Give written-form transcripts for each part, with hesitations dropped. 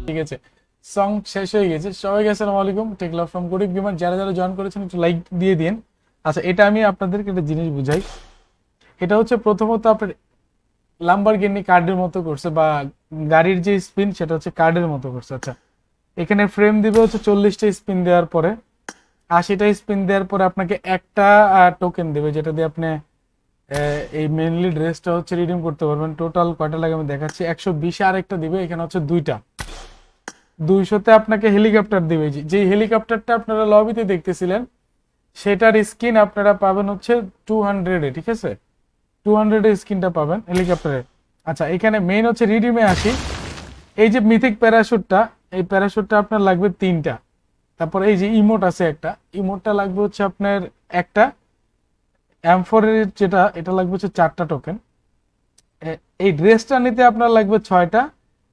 ঠিক আছে, সং শেষ হয়ে গেছে। সবাইকে আসসালামু আলাইকুম, take love from Gorib gamer. যারা যারা জয়েন করেছেন একটু লাইক দিয়ে দিন। আচ্ছা, এটা আমি আপনাদেরকে একটা জিনিস বুঝাই। এটা হচ্ছে প্রথমত আপনার লাম্বরগিনি কার্ডের মতো করছে, বা গাড়ির যে স্পিন সেটা হচ্ছে কার্ডের মতো করছে। আচ্ছা, এখানে ফ্রেম দিবে হচ্ছে 40টা স্পিন দেওয়ার পরে, 80টা স্পিন দেওয়ার পরে আপনাকে একটা টোকেন দেবে, যেটা দিয়ে আপনি এই মেনলি ড্রেসটা হচ্ছে রিডিম করতে পারবেন। টোটাল কয়টা লাগে আমি দেখাচ্ছি। 120 আর একটা দিবে, এখানে হচ্ছে দুইটা। 200তে আপনাকে হেলিকপ্টার দিবে, যে হেলিকপ্টারটা আপনারা লবিতে দেখতেছিলেন সেটার স্কিন আপনারা পাবেন হচ্ছে 200-এ। ঠিক আছে, 200-এর স্কিনটা পাবেন হেলিকপ্টারের। আচ্ছা, এখানে মেইন হচ্ছে রিডিমে আসি। এই যে মিথিক প্যারাশুটটা, এই প্যারাশুটটা আপনার লাগবে 3টা। তারপর এই যে ইমোট আছে একটা, ইমোটটা লাগবে হচ্ছে আপনার একটা। M4 এর যেটা, এটা লাগবে হচ্ছে 4টা টোকেন। এই ড্রেসটা নিতে আপনার লাগবে 6টা,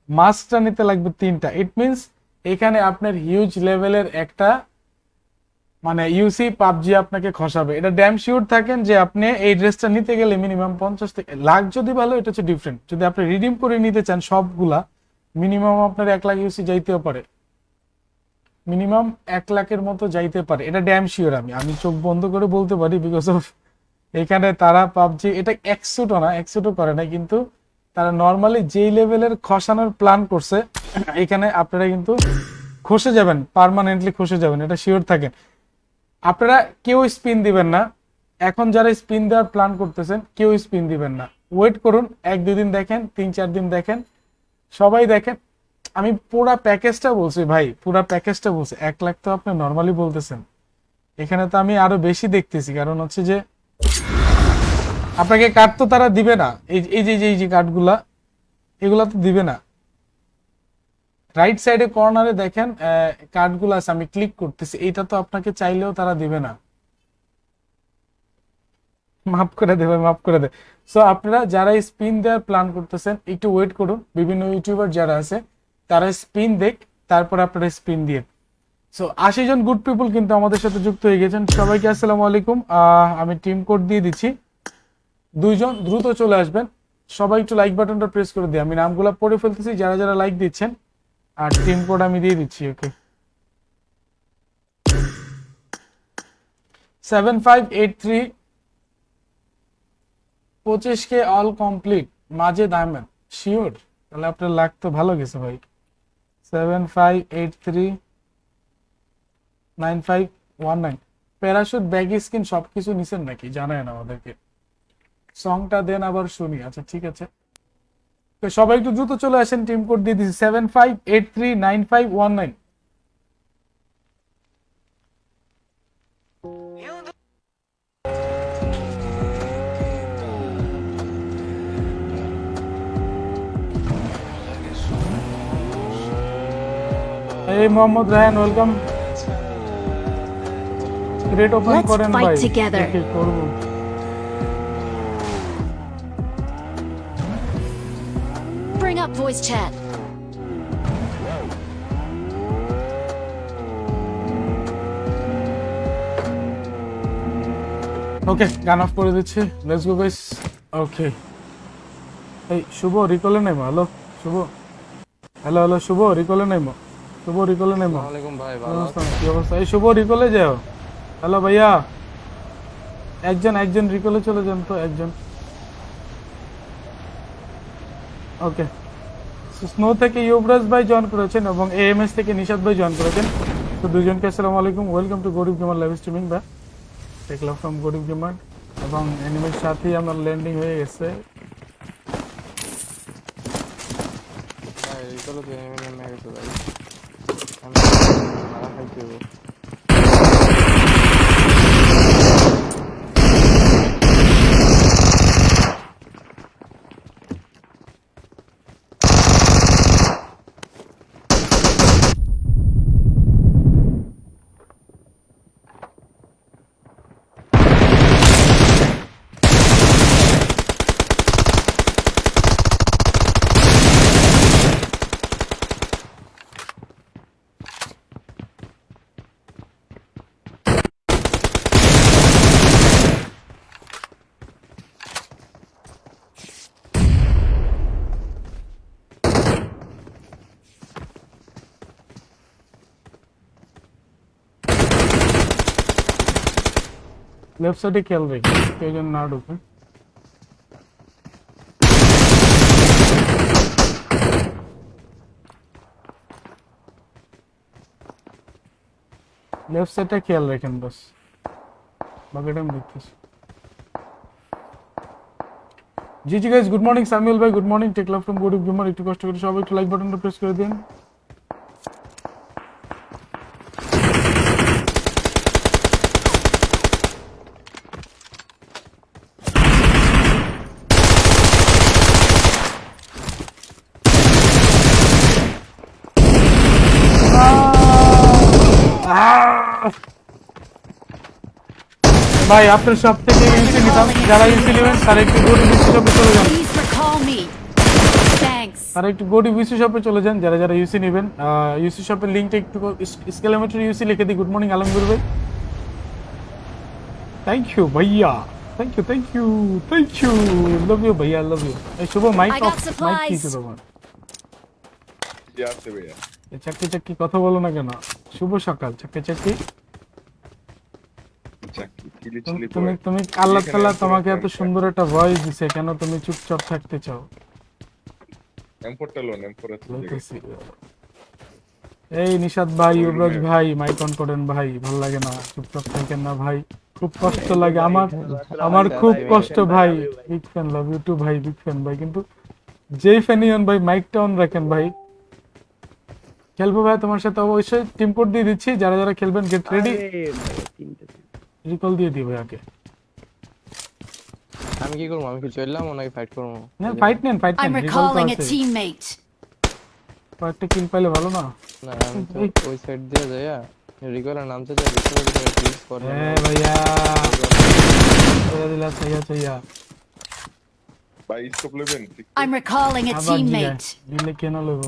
মাস্কটা নিতে লাগবে 3টা। ইট মিনস এখানে আপনার হিউজ লেভেলের একটা মানে ইউসি পাবজি আপনাকে খসাবে। এটা ড্যাম শিওর থাকেন যে আপনি এই ড্রেসটা নিতে গেলে মিনিমাম 50 থেকে লাখ, যদি ভালো এটা হচ্ছে ডিফারেন্ট। যদি আপনি রিডিম করে নিতে চান সবগুলা, মিনিমাম আপনার 1 লাখ ইউসি যাইতেও পারে, মিনিমাম 1 লাখের মতো যাইতে পারে। এটা ড্যাম শিওর, আমি চোখ বন্ধ করে বলতে পারি, বিকজ অফ এখানে তারা পাবজি এটা একশোটো না, একশোটো করে না, কিন্তু তারা নর্মালি যেই লেভেলের খসানোর প্ল্যান করছে, এখানে আপনারা কিন্তু খসে যাবেন, পার্মানেন্টলি খসে যাবেন, এটা শিওর থাকেন। আপনারা কেউ স্পিন দিবেন না, এখন যারা স্পিন দেওয়ার প্ল্যান করতেছেন কেউ স্পিন দিবেন না। ওয়েট করুন, 1-2 দিন দেখেন, 3-4 দিন দেখেন, সবাই দেখেন। আমি পুরা প্যাকেজটা বলছি ভাই, পুরা প্যাকেজটা বলছি। 1 লাখ তো আপনি নর্মালি বলতেছেন, এখানে তো আমি আরো বেশি দেখতেছি। কারণ হচ্ছে যে আপনাকে কার্ড তো তারা দিবে না, এই যে কার্ডগুলা, এগুলা তো দিবে না। রাইট সাইডে কর্নারে দেখেন কার্ডগুলো আছে, আমি ক্লিক করতেছি, এইটা তো আপনাকে চাইলেও তারা দিবে না। মাফ করে দেবে, মাফ করে দে। সো আপনারা যারা স্পিন দেওয়ার প্ল্যান করতেছেন একটু ওয়েট করুন। বিভিন্ন ইউটিউবার যারা আছে তারা স্পিন দেখ, তারপর আপনারা স্পিন দিয়ে। সো 80 জন গুড পিপল কিন্তু আমাদের সাথে যুক্ত হয়ে গেছেন। সবাইকে আসসালামু আলাইকুম। আমি টিম কোড দিয়ে দিচ্ছি, 2 জন দ্রুত চলে আসবেন। সবাই একটু লাইক বাটনটা প্রেস করে দিই, আমি নামগুলো পড়ে ফেলতেছি যারা যারা লাইক দিচ্ছেন, আর টিম কোড আমি দিয়ে দিচ্ছি। ওকে, 7583 25K অল কমপ্লিট, মাঝে ডায়মন্ড শিওর। তাহলে আপনার লাখ তো ভালো গেছে ভাই। 75839519 প্যারাশুট ব্যাগি স্কিন সবকিছু নিছেন নাকি জানায় না আমাদেরকে, সংটা দেন আবার শুনি। আচ্ছা ঠিক আছে, তো সবাই একটু দ্রুত চলে আসেন। টিম কোড দিয়ে দিচ্ছি 75839519। এই Mohammad Raihan, welcome. Crate open Let's করেন ভাই, fight together. ওকে করব। Bring up voice chat. ওকে, গান অফ করে দিচ্ছি, লেটস গো গাইস। ওকে, এই শুভ রিকলে নেই, হ্যালো শুভ, হ্যালো হ্যালো শুভ রিকলে নেই, শুভ রিকলে নেই। ওয়ালাইকুম ভাই, ভালো আছেন? কি অবস্থা? এই শুভ রিকলে যাও। হ্যালো ভাইয়া, একজন একজন রিকলে চলে যান তো, একজন। ওকে, স্নো থেকে ইউবরাজ ভাই জয়েন করেছেন এবং এএমএস থেকে নিশাদ ভাই জয়েন করেছেন। তো দুইজনকে আসসালামু আলাইকুম, ওয়েলকাম টু গরিব গেমার লাইভ স্ট্রিমিং বা take love from Gorib gamer. এবং এনিমের সাথেই আমার ল্যান্ডিং হয়ে গেছে। ভাই চলো তো নেমে গেছে ভাই, আমি মারা খাইতে হবে। লেফট সাইডে খেয়াল রেখে কেউ যেন না ঢুকে। লেফট সাইডটা খেয়াল রাখেন বাস, বাকিটা আমি দেখতেছি। জি জি গাইস, গুড মর্নিং সামিউল ভাই, good morning take love from good gamer. একটু কষ্ট করে সবাই একটু লাইক বাটনটা প্রেস করে দিন। ভাই আপনার সব থেকে ইউসি নিতাম, যারা ইউসি নেবেন তারা একটু গডি বিসি শপে চলে যান। Please recall me. Thanks. তারা একটু গডি বিসি শপে চলে যান যারা যারা ইউসি নেবেন। ইউসি শপের লিঙ্কটা একটু স্কেলোমিটার ইউসি লিখে দিই। গুড মর্নিং আলমগীর ভাই, থ্যাংক ইউ ভাইয়া, thank you thank you thank you, love you ভাইয়া, লাভ ইউ। এই Shuvo mic I off, got mic supplies. কিছু তোমার জি আছে ভাইয়া। এই চাকরি চাকরি কথা বলো না কেন? শুভ সকাল চাকরি চাকরি। চাকরি কিলি তুমি চিলি তুমি পড়ে। তুমি আল্লাহ এখানে তাআলা এত তোমাকে এত রকম সুন্দর একটা ভয়েস দিছে, কেন তুমি চুপচাপ থাকতে চাও? এমপোর্টটা লোন এমপোর্ট আছে জায়গায়। বলতেছি। এই নিশাদ ভাই, ইউবরাজ ভাই, মাইক অন করেন ভাই, ভালো লাগে না, চুপচাপ থাকেন না ভাই, খুব কষ্ট লাগে আমার, আমার খুব কষ্ট ভাই। Big fan, love you too ভাই, বিগ ফ্যান ভাই। কিন্তু যেই ফ্যানিয়ন ভাই মাইকটা অন রাখেন ভাই। খেলবো ভাই তোমার সাথে, অবশ্যই টিম কোড দিয়ে দিচ্ছি, যারা যারা খেলবেন গেট রেডি। রিকল দিয়ে দিই ভাই আগে। আমি কি করবো? আমি কি চললাম নাকি ফাইট করবো? না ফাইট নেন, ফাইট I'm নেন, রিকল তো recalling a আছে। teammate. কয়েকটা কিল পাইলে ভালো না? না আমি তো ওই সাইড দিয়ে যাইয়া রিকলার নামতে চাই, রিকলার প্লিজ কর না। হ্যাঁ ভাইয়া, দিলা চাইয়া চাইয়া ভাই স্কোপ নেবেন? I'm recalling a আবার teammate. দিলে কেন লইব?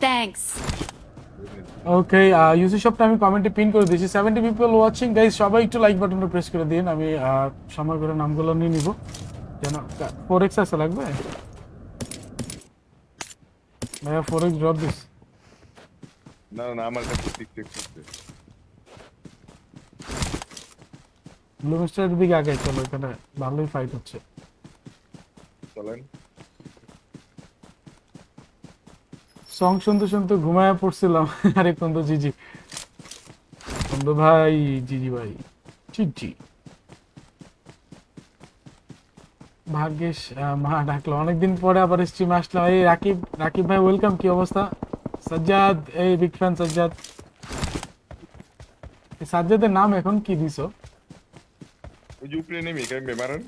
Thanks. ওকে, ইউসি শপটা আমি কমেন্টে পিন করে দিয়েছি। 70 পিপল ওয়াচিং গাইস, সবাই একটু লাইক বাটনটা প্রেস করে দিন। আমি সময় করে নামগুলো নিয়ে নিব, যেন 4x আছে লাগবে ভাইয়া, 4x ড্রপ দিস। না না আমার কাছে টিকটক আছে। ব্লু মিস্টারের দিকে আগে চলো, এখানে ভালোই ফাইট হচ্ছে। চলেন। সং শুনতে শুনতে ঘুমায় পড়ছিলাম। আরে কুন্দু জিজি, কুন্দু ভাই, জিজি ভাই, জিজি। ভাগ্যেশ মা ডাকলো, অনেকদিন পরে আবার স্ট্রিম আসলাম। এই রাকিব, রাকিব ভাই ওয়েলকাম, কি অবস্থা? সাজ্জাদ, এই বিগ ফ্যান সাজ্জাদ। এই সাজ্জাদের নাম এখন কি দিছো? ওই যে উপরে নেমে কেমবে মারেন।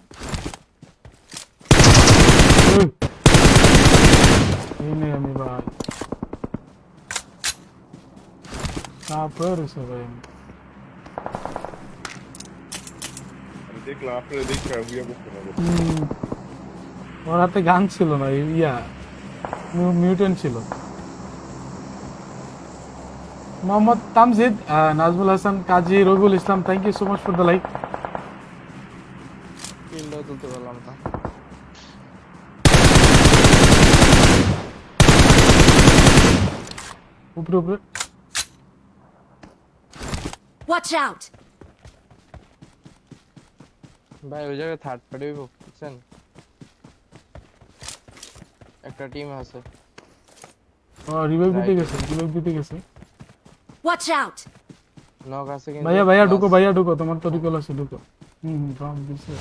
এই নে আমি ভাই তারপর ভাই আমি দেখলাম আপনারা দেখে হুইয়া করতে না। ওর হাতে গান ছিল না, ইয়া মিউটেন্ট ছিল। Mohammad Tamjid, Nazmul Hasan Kazi, Rabiul Islam, thank you so much for the like. কিলটাও তুলতে পারলাম না। উপরে উপরে Watch out. ভাই ওই জায়গায় থার্ড পার্টি বুঝছেন, একটা টিম আছে। রিভাইভ দিতে গেছে, রিভাইভ দিতে গেছে। Watch out. নক আছে কিন্তু। ভাইয়া ভাইয়া ঢুকো, ভাইয়া ঢুকো, তোমার তো রিকল আছে, ঢুকো। ড্রপ দিছে।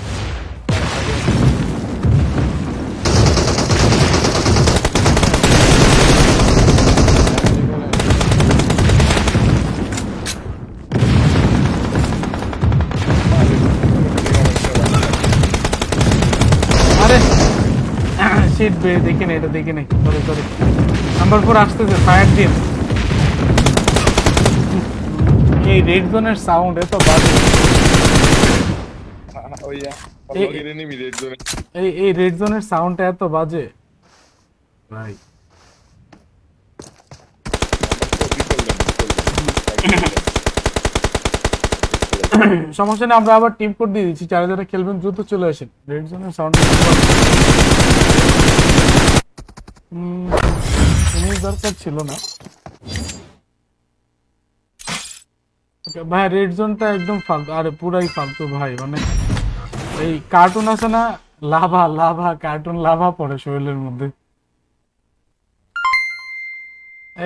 আরে শিট বে, দেখি না, এটা দেখি নাই, সরি সরি। নাম্বার 4 আসতেছে, ফায়ার দিন। এই রেড জোনের সাউন্ড এত বাজে। ওইয়া এই- লগের নেমে রেড জোনে। এই রেড জোনের সাউন্ডটা এত বাজে ভাই। সমস্যা নেই, আমরা আবার টিম কোড দিয়ে দিচ্ছি, যারা যারা খেলবেন দ্রুত চলে আসেন। রেড জোনের সাউন্ড দরকার ছিল না। ভাই রেড জোনটা একদম ফালতু, আরে পুরাই ফালতু ভাই, মানে এই কার্টুন আছে না, লাভা লাভা কার্টুন লাভা পড়ে শরীরের মধ্যে।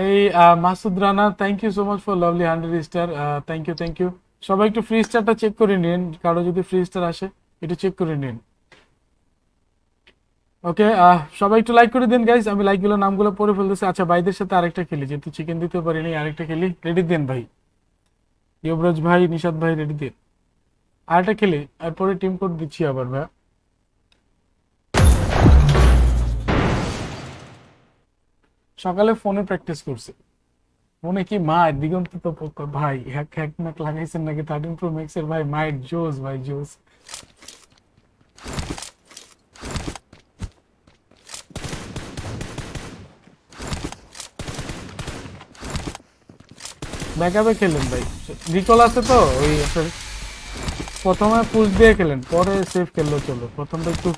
এই Masud Rana, thank you so much for lovely 100 star, thank you thank you. সবাই একটু ফ্রি স্টারটা চেক করে নিন, কারো যদি ফ্রি স্টার আসে একটু চেক করে নিন। ওকে, সবাই একটু লাইক করে দিন গাইস, আমি লাইকগুলো নামগুলো পড়ে ফেলতেছি। আচ্ছা ভাইদের সাথে আরেকটা খেলি, যেহেতু চিকেন দিতে পারিনি, আরেকটা খেলি, রেডি দেন ভাই, ইয়বরাজ ভাই, নিশাদ ভাই, রেডি দেন, আরেকটা খেলি, এরপরে টিম কোড দিচ্ছি আবার ভাই। সকালে ফোনে প্র্যাকটিস করছি, ফোনে কি মায়ের দিগন্ত তো ভাই, হ্যাক হ্যাক ম্যাক লাগাইছেন নাকি 13 Pro Max এর ভাই, মায়ের জোস ভাই জোস। ব্যাকআপে খেলেন ভাই, রিকল আছে তো ওই আপনার, প্রথমে পুশ দিয়ে খেলেন, পরে সেফ খেললো, চলো প্রথমটা একটু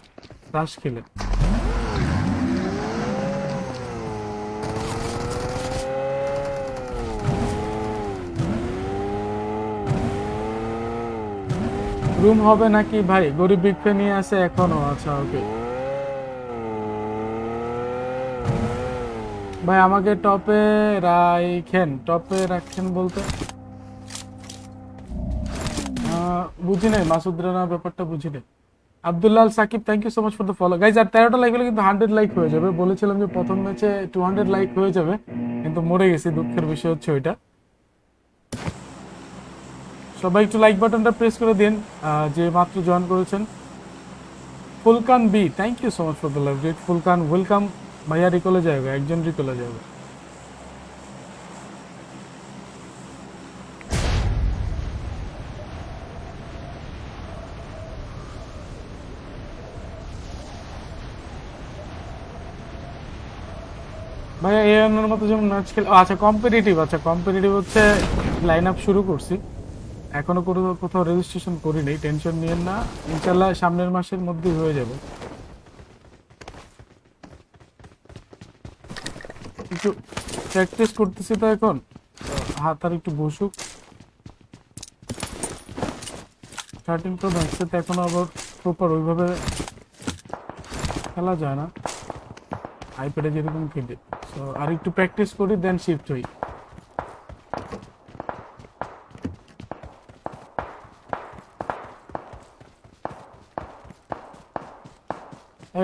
রাশ খেলেন। রুম হবে নাকি ভাই, গরিব বিগ ফ্যান নিয়ে আছে এখনো, আচ্ছা ওকে ভাই, আমাকে টপে টপে রাখেন বলতে বুঝি নাই মাসুদ রানা, ব্যাপারটা বুঝি নাই। Abdullah Sakib, thank you so much for the follow guys. আর 13টা লাইক হলে কিন্তু 100 লাইক হয়ে যাবে, বলেছিলাম যে প্রথম ম্যাচে 200 লাইক হয়ে যাবে, কিন্তু মরে গেছি, দুঃখের বিষয় হচ্ছে ওইটা। সবাই একটু লাইক বাটনটা প্রেস করে দিন যে মাত্র জয়েন করেছেন। ফুলকান বি, thank you so much for the live rate. ফুলকান ওয়েলকাম ভাইয়া, রিকলে যাবে, একজন রিকলে যাবে। ভাইয়া এর মতো যেমন ম্যাচ খেলে, আচ্ছা কম্পিটিটিভ, আচ্ছা কম্পিটিটিভ হচ্ছে লাইন আপ শুরু করছি, এখনো কোনো কোথাও রেজিস্ট্রেশন করি নাই, টেনশন নিয়েন না, ইনশাল্লাহ সামনের মাসের মধ্যেই হয়ে যাবে। একটু প্র্যাকটিস করতেছি তো এখন, হাত আর একটু বসুক। 13 Pro Max তো এখনো আবার প্রপার ওইভাবে খেলা যায় না, আইপ্যাডে যেরকম খেলি, তো আর একটু প্র্যাকটিস করি দেন শিফট হই।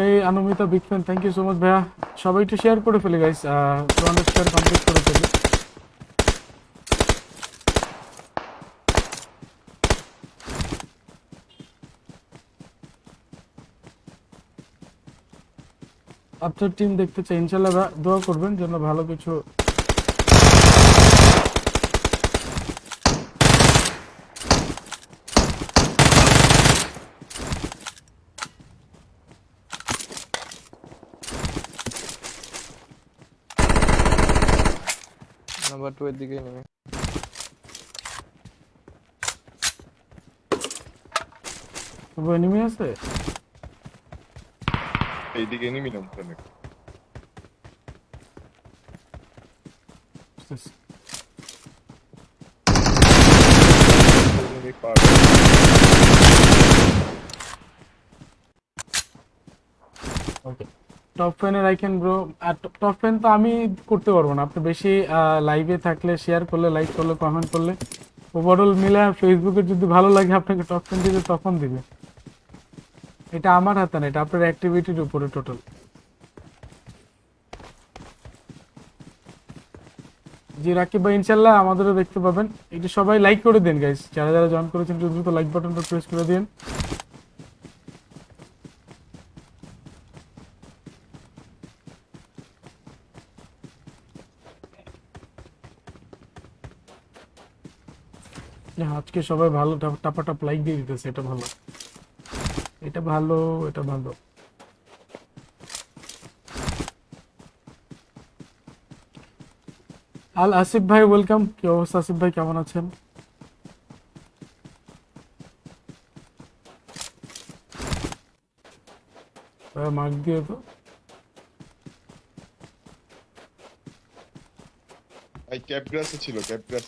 এই Anumita big fan, thank you so much ভাইয়া। সবাই একটু শেয়ার করে ফেলি গাইস, 200 শেয়ার কমপ্লিট করে ফেলি। আপনার টিম দেখতে চাই ইনশাল্লাহ, দোয়া করবেন যেন ভালো কিছু। নাম্বার 2 এর দিকে নেমে এনিমি আছে, এইদিকে enemy নামছে অনেক। Enemy পার। ওকে টপ ফ্যানের আইকেন ব্রো, আর টপ ফ্যান তো আমি করতে পারবো না, আপনি বেশি লাইভে থাকলে, শেয়ার করলে, লাইক করলে, কমেন্ট করলে, ওভারঅল মিলে ফেসবুকে যদি ভালো লাগে আপনাকে টপ ফ্যান দিবে, তখন দিবে, এটা আমার হাতে না, এটা আপনার অ্যাক্টিভিটির উপরে টোটাল। জি রাকিব ভাই, ইনশাল্লাহ আমাদেরও দেখতে পাবেন, একটু সবাই লাইক করে দেন গাইস, যারা যারা জয়েন করেছেন একটু দ্রুত লাইক বাটনটা প্রেস করে দিন। আজকে সবাই ভালো টাপাটাপ লাইক দিয়ে দিতেছে, এটা ভালো, এটা ভালো, এটা ভালো। আল আসিফ ভাই ওয়েলকাম, কি অবস্থা আসিফ ভাই, কেমন আছেন? মার্ক দিয়ে তো ভাই ক্যাপগ্রাসে ছিল, ক্যাপগ্রাস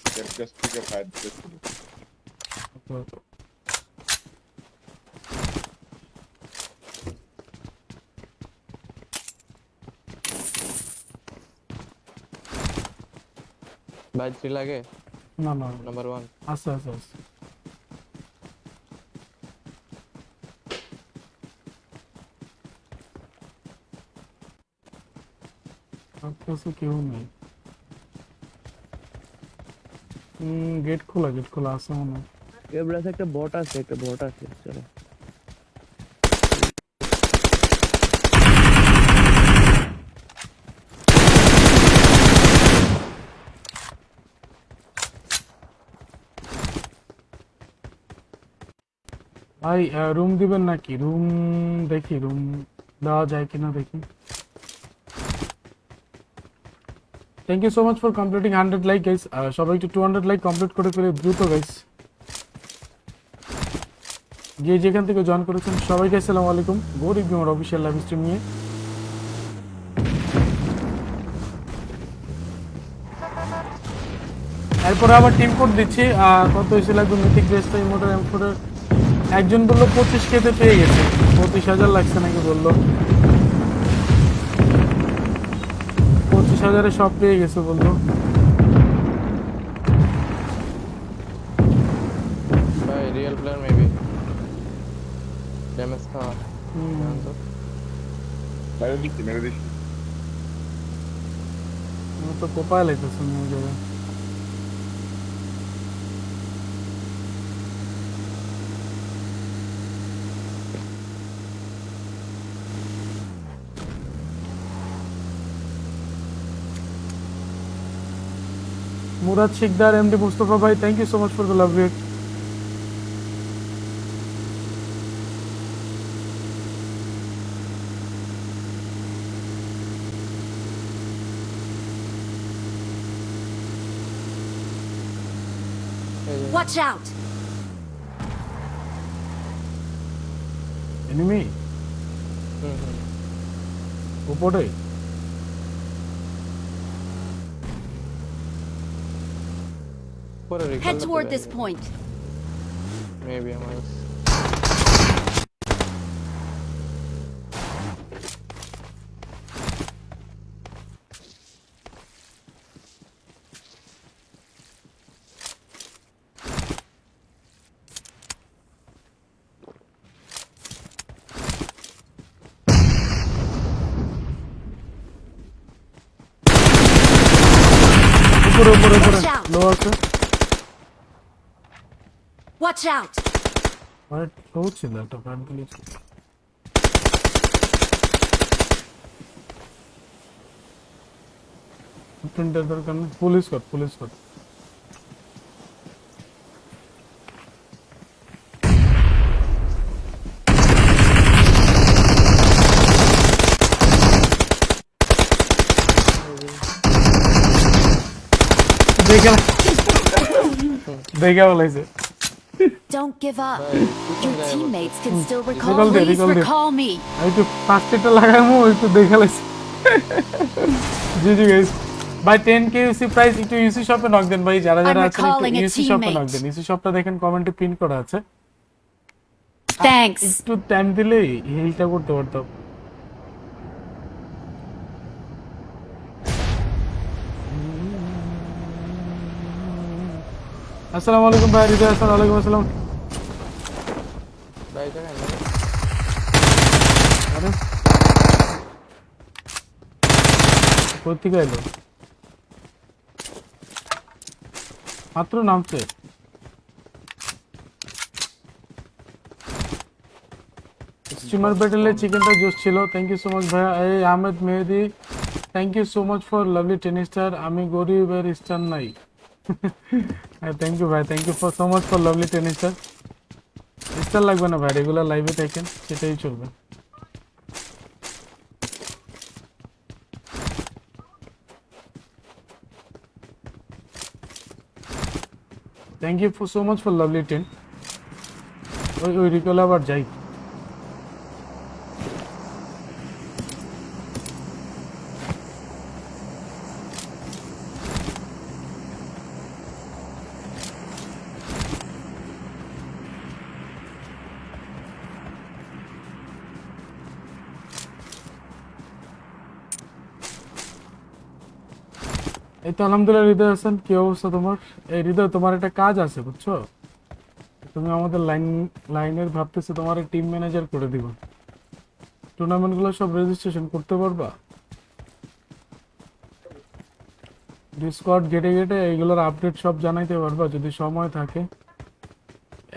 থেকে ফায়ার দিতেছিল। ভাই 3 লাগে না না নাম্বার 1 আচ্ছা আচ্ছা আচ্ছা কাছে কেউ নেই গেট খোলা আছে মনে হয় কেবলাস একটা বট আছে চলো ভাই রুম দিবেন নাকি রুম দেখি রুম দেওয়া যায় কিনা দেখি thank you so much for completing 100 like guys সবাই একটু 200 লাইক কমপ্লিট করে ফেলে দ্রুত গাইস যে যেখান থেকে জয়েন করেছেন সবাইকে আসসালামু আলাইকুম গরিব গেমার অফিশিয়াল লাইভ স্ট্রিম নিয়ে এরপরে আবার টিম কোড দিচ্ছি কত হয়েছিল একদম মিথিক বেস্ট ইমোটার এমফোরের একজন বললো 25 কেতে পেয়ে গেছে 25,000 লাগছে নাকি বললো 25,000-এ সব পেয়ে গেছে বললো ভাই রিয়েল প্লেয়ার মেবি ড্যামেজ খাওয়া মেরে দিচ্ছি। তো কোপায় লাগতেছে নিয়ে যাবে মুরাদ শিকদার এমডি মুস্তফা ভাই thank you so much for the love rate Watch out! Enemy উপরে পরে Head toward this point. Maybe আমার উপরে Watch out! লো আছে Watch out! আরে লো ছিল একটা প্যান্ট প্লিজ প্রিন্টার দরকার নেই পুলিশ কর দেখা বলাইছে Don't give up. Bye. Your teammates can still Recall recall. there, Please recall there. recall me. আমি একটু ফার্স্ট এটা লাগামো একটু দেখা লাইছি জি গাইস ভাই 10k ইউসি প্রাইস একটু ইউসি শপে নক দেন ভাই যারা যারা I'm আছেন recalling একটু a ইউসি শপে নক teammate. দেন ইউসি শপটা দেখেন কমেন্টে পিন করা আছে Thanks. একটু টাইম দিলে হিলটা করতে পারতাম আসসালামু আলাইকুম ভাই রিদা আসসালামু আলাইকুম আসসালাম ভাই জানেন আরে কই থেকে এলো মাত্র নামছে স্টিমার ব্যাটেলে চিকেনটা জোস ছিল থ্যাংক ইউ সো মাচ ভাইয়া এই Ahmed Mehedi thank you so much for lovely tennis star আমি গরিবের স্টার নাই থ্যাংক ইউ ভাই thank you for so much for lovely tennis star star লাগবে না ভাই রেগুলার লাইভে থাকেন সেটাই চলবে thank you so much for lovely ten ওই রিকলে আবার যাই এই তো আলহামদুলিল্লাহ হৃদয় হাসান, কি অবস্থা তোমার? এই হৃদয়, তোমার একটা কাজ আছে বুঝছো, তুমি আমাদের লাইনের ভাবতেছো তোমার টিম ম্যানেজার করে দিব, টুর্নামেন্টগুলো সব রেজিস্ট্রেশন করতে পারবা, ডিসকর্ড ঘেটে ঘেটে এইগুলোর আপডেট সব জানাইতে পারবা যদি সময় থাকে।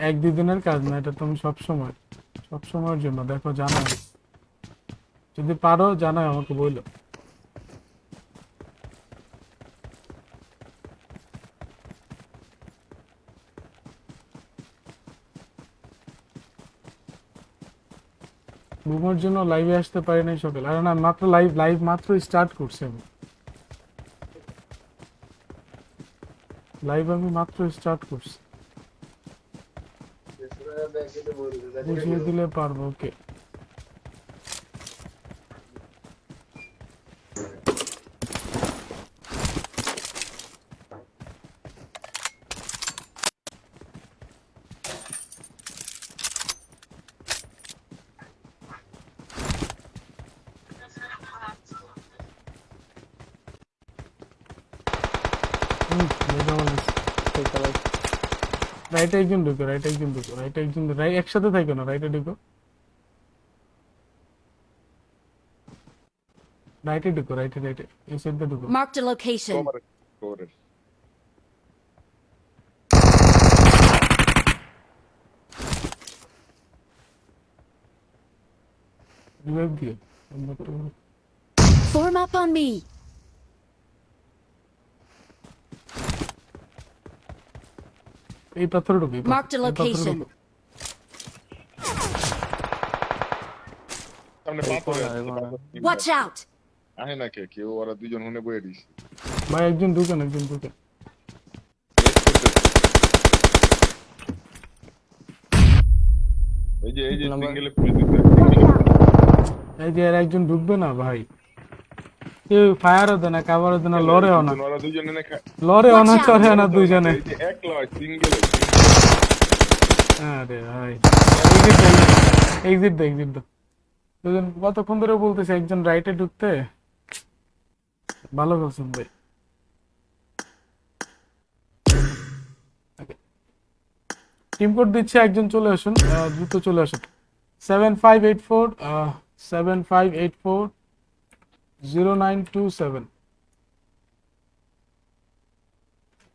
1-2 দিনের কাজ না এটা, তুমি সব সময়ের জন্য দেখো, জানাও যদি পারো, জানাও আমাকে বললো। ঘুমের জন্য লাইভে আসতে পারি নাই সকাল, আর না মাত্র লাইভ মাত্র স্টার্ট করছি আমি, লাইভ আমি মাত্র স্টার্ট করছি, বুঝিয়ে দিলে পারবো। ওকে, রাইটে একজন ঢুকো, একসাথে থাকো না, রাইটে ঢুকো, রাইটে এই সাইডে ঢুকো। Marked a location. Cover it. Cover it. Revive দিও। Form up on me. এই পাথরে ঢুকো, Marked a location. সামনে পাথরে আছে, পাথর। Watch out. আহে না কেউ, ওরা দুজন হুনে বয়ে দিছে। ভাই একজন ঢুকেন। এই যে Number- সিঙ্গেলে পুশ দিতে। এই যে আর একজন ঢুকবে না ভাই, কেউ ফায়ারও দেয় না, কাভারও দেয় না, লড়েও না, ওরা দুজনে না লড়েও না, চড়েও না দুজনে। এই যে একলা সিঙ্গেলে। আরে ভাই, এক্সিট দাও। দুজন কতক্ষণ ধরে বলতেছে একজন রাইটে ঢুকতে, ভালো বলছেন ভাই। টিম কোড দিচ্ছে, একজন চলে আসুন, দ্রুত চলে আসুন। 7584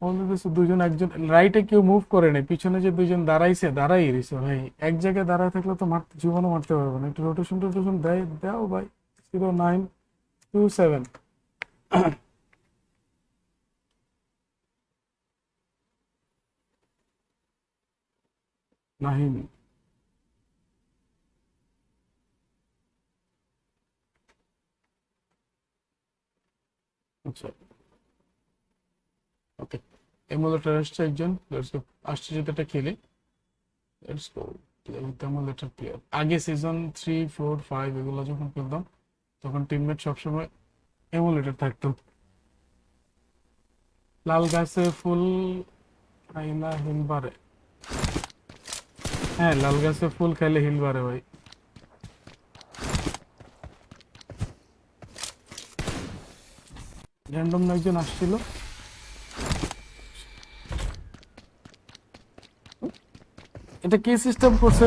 বলতেছে দুজন, একজন রাইটে কেউ মুভ করে নাই, পিছনে যে দুজন দাঁড়াই রয়েছে ভাই, এক জায়গায় দাঁড়ায় থাকলে তো জীবনও মারতে পারবে না, একটু রোটেশন দাও ভাই। 0927 নাহিম, আচ্ছা ওকে, এমুলেটর আসছে একজন, লেটস গো, আসছে যদি এটা খেলি, লেটস গো, এমুলেটর প্লেয়ার। আগে সিজন 3, 4, 5 এগুলো যখন খেলতাম তখন টিমমেট সবসময় এমুলেটর থাকতো। লাল গাছে ফুল খাইলা হিল বাড়ে, হ্যাঁ লাল গাছে ফুল খাইলে হিল বাড়ে ভাই। র্যান্ডম একজন আসছিল, এটা কি সিস্টেম করছে,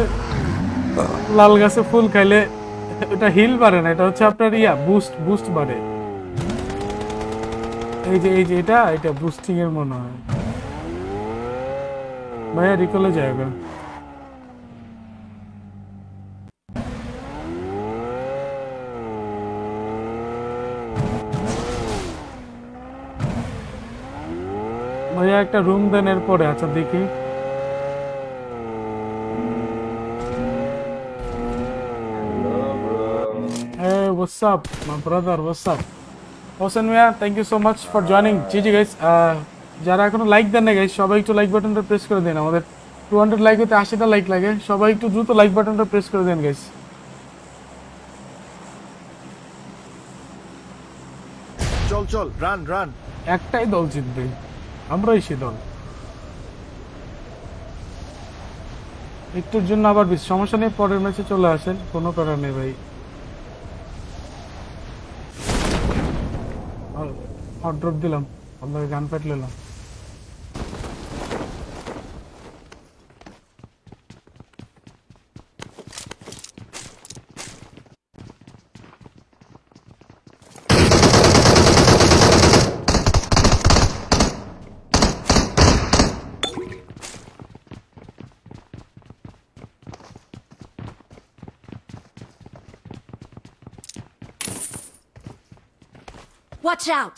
লাল গাছে ফুল খাইলে এটা হিল বাড়ে না, এটা হচ্ছে আপনার বুস্ট বাড়ে। এই যে এটা বুস্টিং এর মনে হয়। ভাইয়া রিকলে যায়গা, ভাইয়া একটা রুম দেন এরপরে। আচ্ছা দেখি, hey what's up my brother, what's up Hossain Mia, thank you so much for joining. জি গাইস, যারা এখনো লাইক দেন না গাইস, সবাই একটু লাইক বাটনটা প্রেস করে দেন, আমাদের 200 লাইক হতে 80টা লাইক লাগে, সবাই একটু দ্রুত লাইক বাটনটা প্রেস করে দেন গাইস। চল রান একটাই দল জিতবে, আমরাই সে দল। একটুর জন্য আবার সমস্যা নেই, পরের ম্যাচে চলে আসেন, কোনো প্যারা নেই ভাই। হট ড্রপ দিলাম। অন্য গান ফাইট নিলাম। Watch out!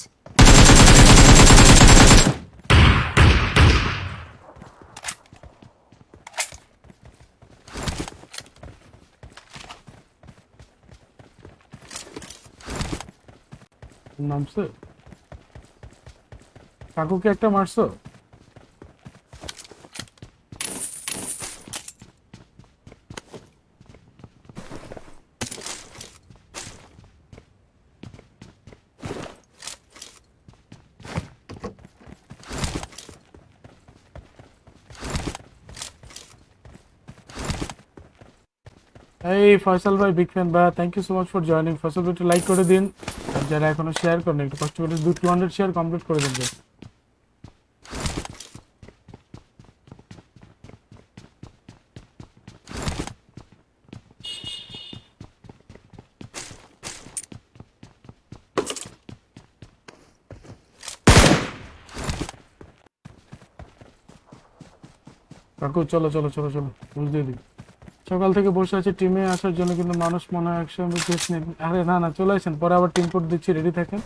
নামছে কাকুকে একটা মারছো? এই ফয়সাল ভাই বিগ ফ্যান ভাই, thank you so much for joining. Faisal ভাই একটু লাইক করে দিন, আর যারা এখনো শেয়ার করেন একটু কষ্ট করে 200 শেয়ার কমপ্লিট করে দিন। কাকু চলো চলো চলো চলো, বুঝতে দিই। সকাল থেকে বসে আছে টিমে আসার জন্য, কিন্তু মানুষ মনে হয় একসঙ্গে কেস নেই। আরে না না, চলে আসেন, পরে আবার টিম কোড দিচ্ছি, রেডি থাকেন।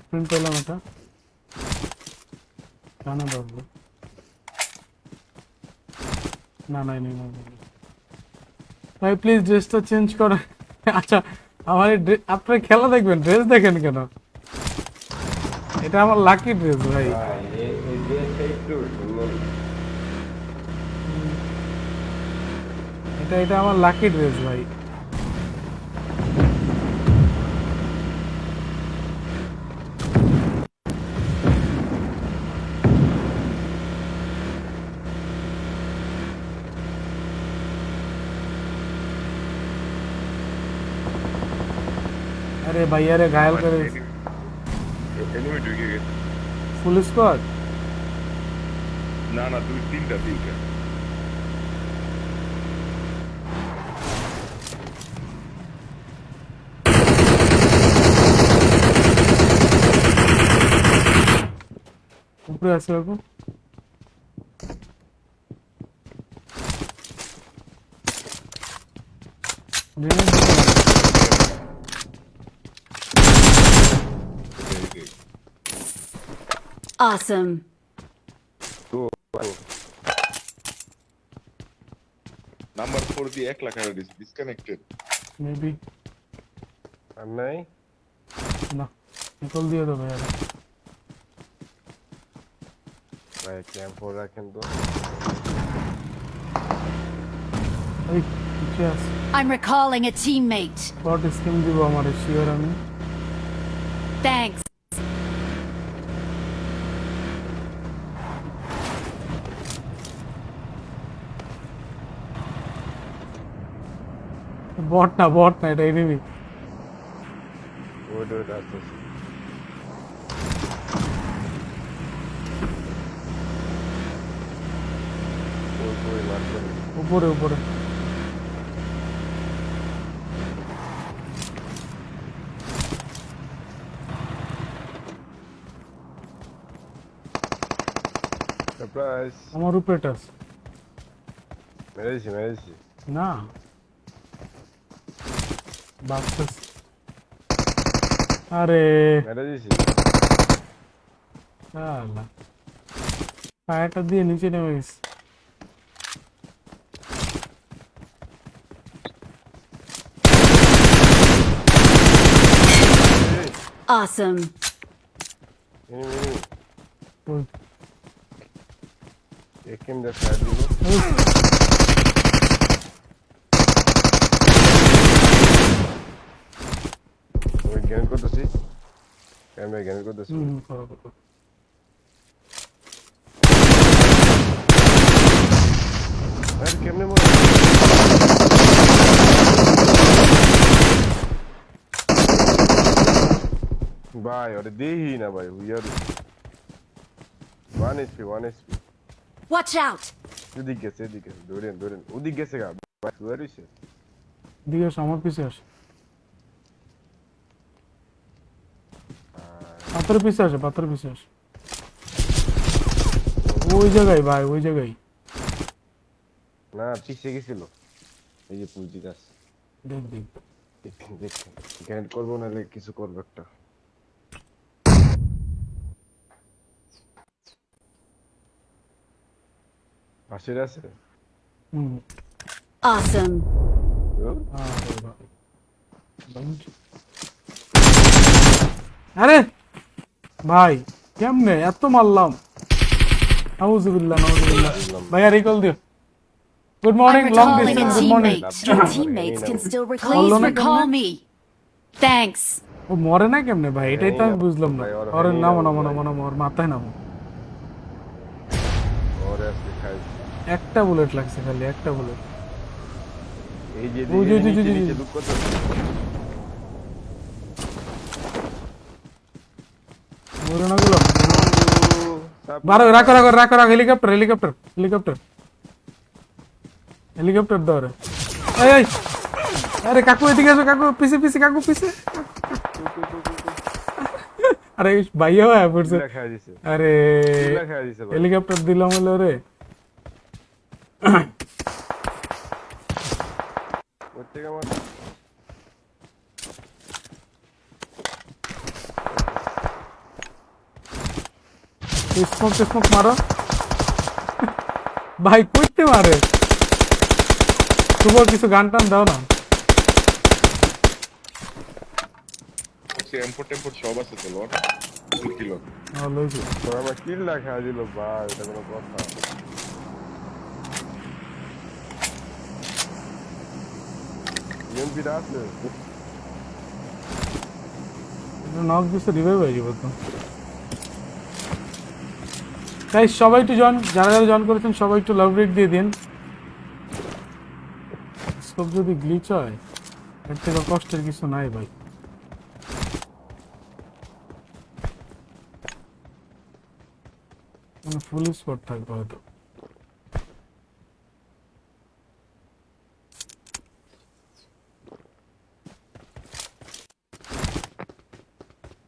প্রিন্ট পেলাম এটা, জানা বাবু। না নাই নেই ভাই, প্লিজ ড্রেসটা চেঞ্জ করে। আচ্ছা আমার আপনার খেলা দেখবেন, ড্রেস দেখেন কেন? এটা আমার লাকি ড্রেস ভাই। এটা এটা আমার লাকি ড্রেস ভাই। अरे भैया रे घायल करे। এনিমি ঢুকে গেছে। ফুল স্কোয়াড। না না, তিনটা। উপরে আছে বাবু। Awesome. নাম্বার 4 দিয়ে 1 লাখ আর ডিসকানেক্টেড। মেবি আর নাই না, নিকল দিয়ে দেবো यार। ভাই ক্যাম্প রাখেন তো। এই পিছে আছে, I'm recalling a teammate. বট স্কিম দিব আমারে, শিওর আমি। Thanks. বট না, এটা এনিমি। ওইটা আসতেছে। ওই মারছে। উপরে উপরে। সারপ্রাইজ। আমার উপরেটা আছে। মেরেছি না বাক্স। আরে মেরেছি। শালা পায়াটা দিয়ে নিচে নেমে গেছে। Awesome. Enemy. ওই একেম দে ফায়ার দিল। ওই গ্যান করতেছি। আমি গ্যান করতেছি। করো, করো। আরে কেমনে মরে? ভাই ওরে দেহি না ভাই wear 1 HP 1 HP Watch out! এদিকে গেছে দৌড়েন ওদিক গেছে গা ভাই উইয়ার হইছে দিকে আসো, আমার পিছে আসো। পাথরের পিছে আসো, পাথরের পিছে আসো। ওই জায়গায় ভাই, ওই জায়গায়। না পিছে গেছিল এই যে পুঁজি গাছ দেখ দেখ। দেখ গ্যান করবো নাহলে কিছু করবো একটা পাশের আছে হুম। Awesome. আরে ভাই। আরে ভাই কেমনে এত মারলাম? নাউজুবিল্লাহ নাউজুবিল্লাহ। ভাইয়া রিকল দিও। Good morning, I'm long recalling a distance, good morning. teammate. Your teammates can still Call on recall it, me. Thanks. ও মরে না কেমনে ভাই? এটাই তো আমি বুঝলাম না। ভাই, ওর ওর হয়নি নামো না, নামো ভাই। নামো নামো, ওর মাথায় নামো। ওরে আজকে খাই একটা বুলেট লাগছে খালি, একটা বুলেট। এই যে ওই যে, নিচে যে, যে, নিচে যে। লুক করতে মরে না গেলাম। বারো রাখো রাখো রাখো রাখো, হেলিকপ্টার হেলিকপ্টার হেলিকপ্টার হেলিকপ্টার দাও রে। এই এই আরে কাকু এদিকে আসো, কাকু পিছে পিছে, কাকু পিছে। আরে ভাইয়া ভাই পড়ছে। লেখা দিছে আরে লেখা দিছে ভাই হেলিকপ্টার দিলাম হলো রে। ওর থেকে আমার স্মোক স্মোক মারো ভাই, করতে মারে। শুভ কিছু গান টান দাও না। সে এম্পোর্ট টেম্পোর্ট সব আছে তো লট কিলো লইছি। তোর আমার কিল লেখা দিল ভাই এটা কোনো কথা এমপি আছে নক দিচ্ছে, রিভাইভ হয়ে যাবে তো। তাই সবাই একটু জয়েন, যারা যারা জয়েন করেছেন সবাই একটু লাভ রেট দিয়ে দিন। সব যদি গ্লিচ হয় এর থেকে কষ্টের কিছু নাই ভাই। মানে ফুল স্পট থাকবে হয়তো।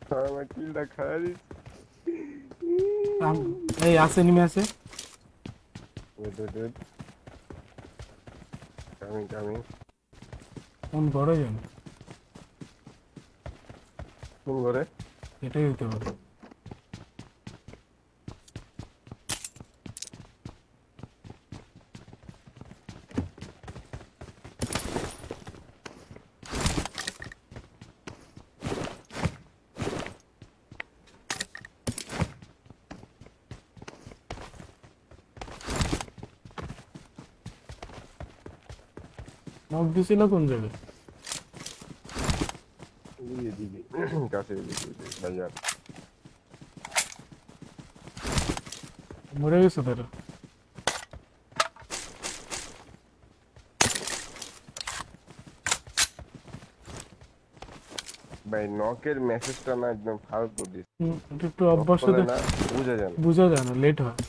তোর আমার কিল লেখা দিছে এই আছে, নেমে আছে। wait coming কোন ঘরে যান? কোন ঘরে এটাই হইতে পারে। নক দিছিল কোন জায়গায়? এদিকে কাছে এদিকে বাজার মরে গেছে তারা। ভাই নকের মেসেজটা না একদম ফালতু দিস এটা একটু অভ্যাস হতে না বুঝা যায় না বোঝা যায় না, লেট হয়।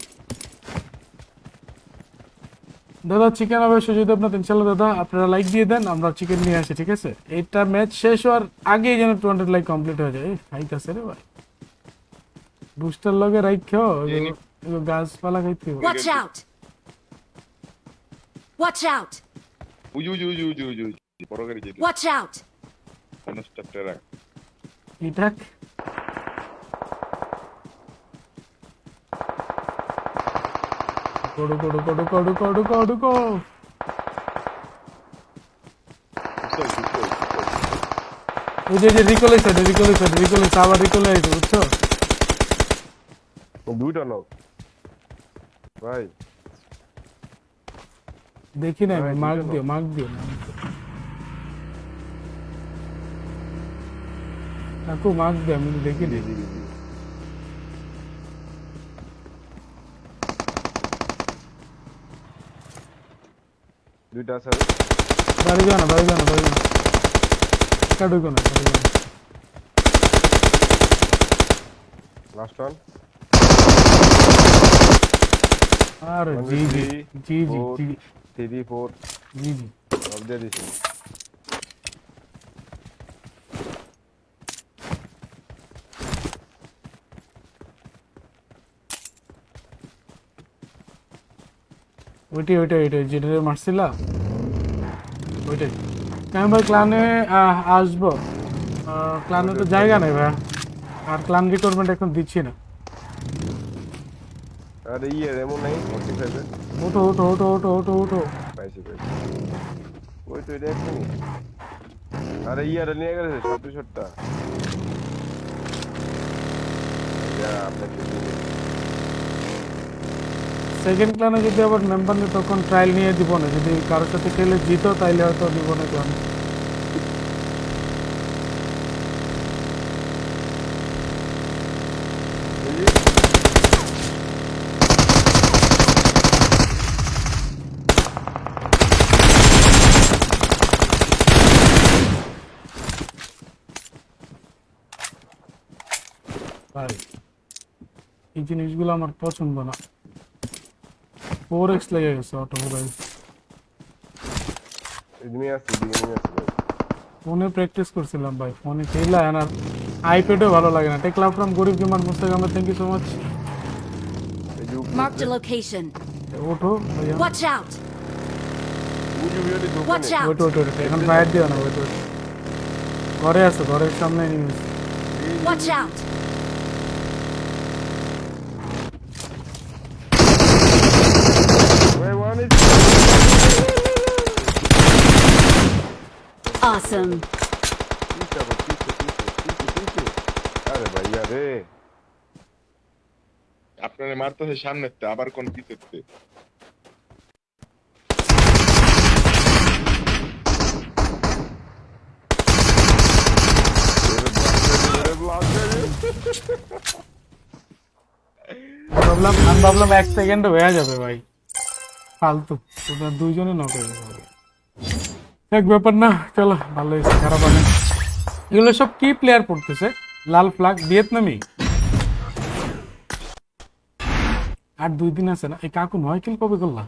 দাদা চিকেন অবশ্যই যদি আপনার ইনশাল্লাহ দাদা আপনারা লাইক দিয়ে দেন, আমরা চিকেন নিয়ে আসি, ঠিক আছে? এটা ম্যাচ শেষ হওয়ার আগেই যেন 200 লাইক কমপ্লিট হয়ে যায়। হাইট আছে রে ভাই, বুস্টার লগে রাইট খাও, গাছপালা খাইতে হবে। Watch out! Watch out! We বড় গাড়ি যেতে Watch out! কোন স্টেপটা রাখ এটা কোডু কোডু কোডু কোডু কোডু কোডু কো। ওই যে রিকলে সাইড আবার রিকলে আছে, বুঝছো? দুইটা নক ভাই দেখি না ভাই, মার্ক দুটো দিও মার্ক দিও কাকু মার্ক দিও আমি দেখি নি দুইটা আছে বাড়ি যাও না কাটু কোন লাস্ট ওয়ান আর জি জি জি জি জি 3 4 জি জি সব দিয়ে দিছি ওইটাই যেটা মারছিলা ওইটাই আমি ভাই ক্লানে আসবো ক্লানে তো জায়গা নেই ভাই আর ক্লান রিক্রুটমেন্ট এখন দিচ্ছি না আরে এমন নাই 45 ওঠো পাইছি ওই তো এটা এখনই আরে নিয়ে গেছে 37টা আপনাকে সেকেন্ড ক্লানে যদি আবার মেম্বার নিয়ে তখন ট্রায়াল নিয়ে দিব না যদি কারোর সাথে খেলে জিতো তাইলে হয়তো দিব না ক্লান ভাই এই জিনিসগুলো আমার পছন্দ না 4x লেগে গেছে অটোমোবাইল এদিকে আছে ভাই ফোনে প্র্যাকটিস করছিলাম ভাই ফোনে খেলা আর আইপ্যাডও ভালো লাগে না tech love from Gorib gamer Mustakam thank you so much Marked a location. ওঠো ভাইয়া Watch out! উজি ভিডিও দোকানে Watch out! ওইট এখন ফায়ার দিও না ওইট ঘরে আছে ঘরের সামনে নিয়ে Watch out! ভাই ওয়ান ইজ Awesome. আরে ভাইয়া রে আপনারে মারতেছে সামনেতে আবার কোন পিছেতে আমি ভাবলাম 1 সেকেন্ড হয়ে যাবে ভাই ফালতু তোমরা দুইজনে নক হয়ে যাবে এক ব্যাপার না চলো ভালো হয়েছে খারাপ হবে এগুলো সব কি প্লেয়ার পড়তেছে লাল ফ্ল্যাগ ভিয়েতনামি আর 2 দিন আছে না এই কাকু 9 কিল কবে করলা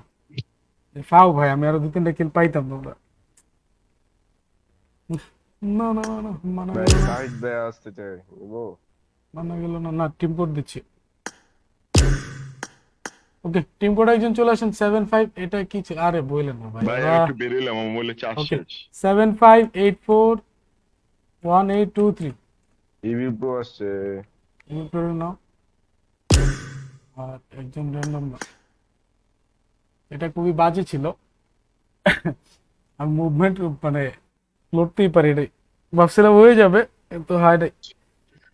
ফাও ভাই আমি আরো 2-3টা কিল পাইতাম তোমরা না মানা ভাই গেল না সাইড বে আসতে চাই গো মানা গেল না টিম কোড দিচ্ছি ওকে টিম কোড একজন চলে আসেন 75 এটা কি ছিল আরে বললেন না ভাই ভাই আমি একটু বেরিলাম আমার মোবাইলে চার্জ ওকে শেষ 75841823 ইভি প্রো আসছে ইউটিউবে নাও আর একজন র্যান্ডম না এটা খুবই বাজে ছিল আমি মুভমেন্ট মানে লড়তেই পারি এটাই ভাবছিলাম হয়ে যাবে কিন্তু হয় নাই